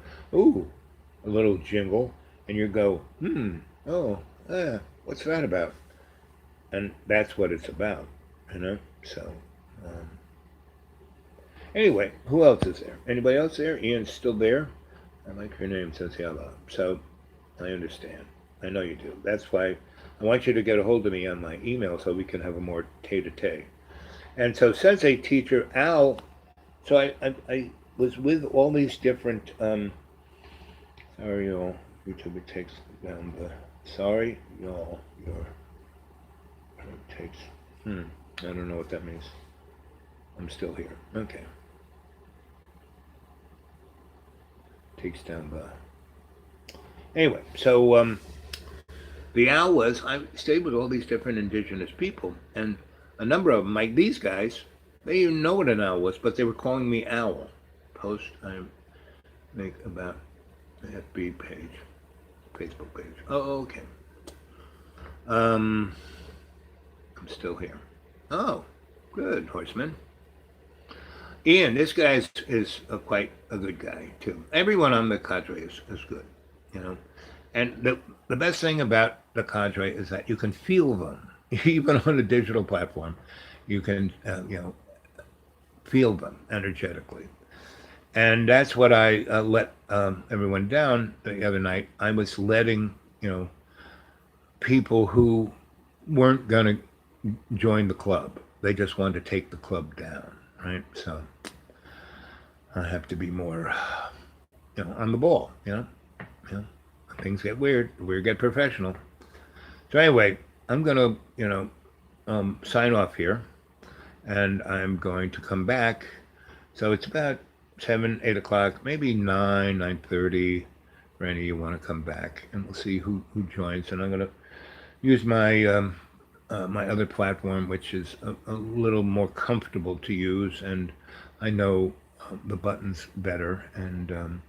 little jingle. And you go, what's that about? And that's what it's about, So, anyway, who else is there? Anybody else there? Ian's still there? I like her name, Sensiala. So, I understand. I know you do. That's why I want you to get a hold of me on my email so we can have a more tete-a-tete. And so, Sensei teacher Al, so I was with all these different, sorry y'all, YouTube it takes down the, sorry y'all, it takes, I don't know what that means. I'm still here. Okay. Takes down the, anyway, so the owl was, I stayed with all these different indigenous people, and a number of them, like these guys, they didn't know what an owl was, but they were calling me Owl. Post I make about the FB page, Facebook page. Oh, okay. I'm still here. Oh, good, Horseman. Ian, this guy is quite a good guy, too. Everyone on the cadre is good, And the best thing about the cadre is that you can feel them. Even on a digital platform, you can, feel them energetically. And that's what I let everyone down the other night. I was letting, people who weren't going to join the club. They just wanted to take the club down, right? So I have to be more, on the ball, Things get weird. Weird get professional. So anyway, I'm going to, sign off here. And I'm going to come back. So it's about 7, 8 o'clock, maybe 9, 9:30. Randy, you want to come back, and we'll see who joins. And I'm going to use my my other platform, which is a little more comfortable to use, and I know the buttons better, and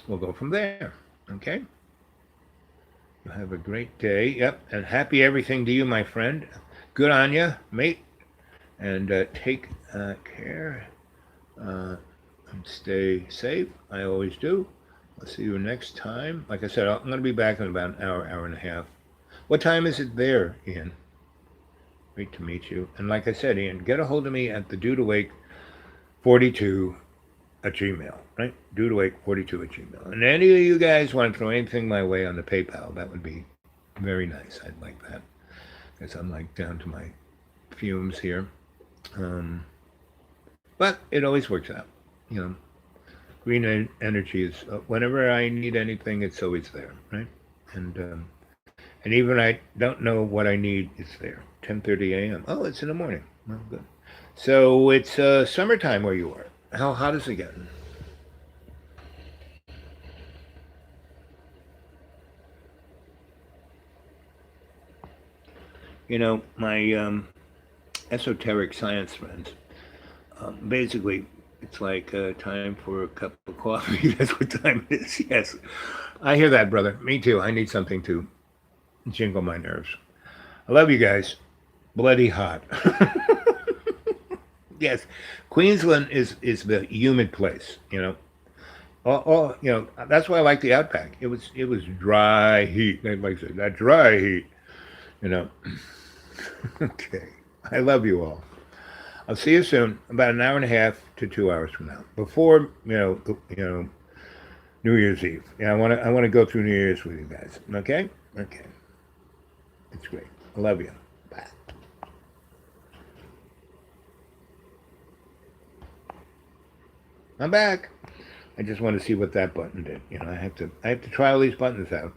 we'll go from there. Okay. You have a great day. Yep, and happy everything to you, my friend. Good on you, mate. And take care and stay safe. I always do. I'll see you next time. Like I said, I'm going to be back in about an hour, hour and a half. What time is it there, Ian? Great to meet you. And like I said, Ian, get a hold of me at the Dude Awake 42 at Gmail, right? Dude Awake 42 at Gmail. And any of you guys want to throw anything my way on the PayPal, that would be very nice. I'd like that. Because I'm like down to my fumes here. But it always works out, you know. Green energy is, whenever I need anything, it's always there, right? And even I don't know what I need, it's there. 10:30 a.m. Oh, it's in the morning. Well, good. So it's summertime where you are. How hot is it getting? You know, my esoteric science friends, basically, it's like time for a cup of coffee. That's what time it is. Yes. I hear that, brother. Me too. I need something to jingle my nerves. I love you guys. Bloody hot. Yes. Queensland is the humid place, you know. You know, that's why I like the Outback. It was dry heat. They like to say that dry heat, you know. Okay. I love you all. I'll see you soon, about an hour and a half to 2 hours from now, before New Year's Eve. Yeah, I want to go through New Year's with you guys. Okay, okay, it's great. I love you. Bye. I'm back. I just want to see what that button did. You know, I have to try all these buttons out.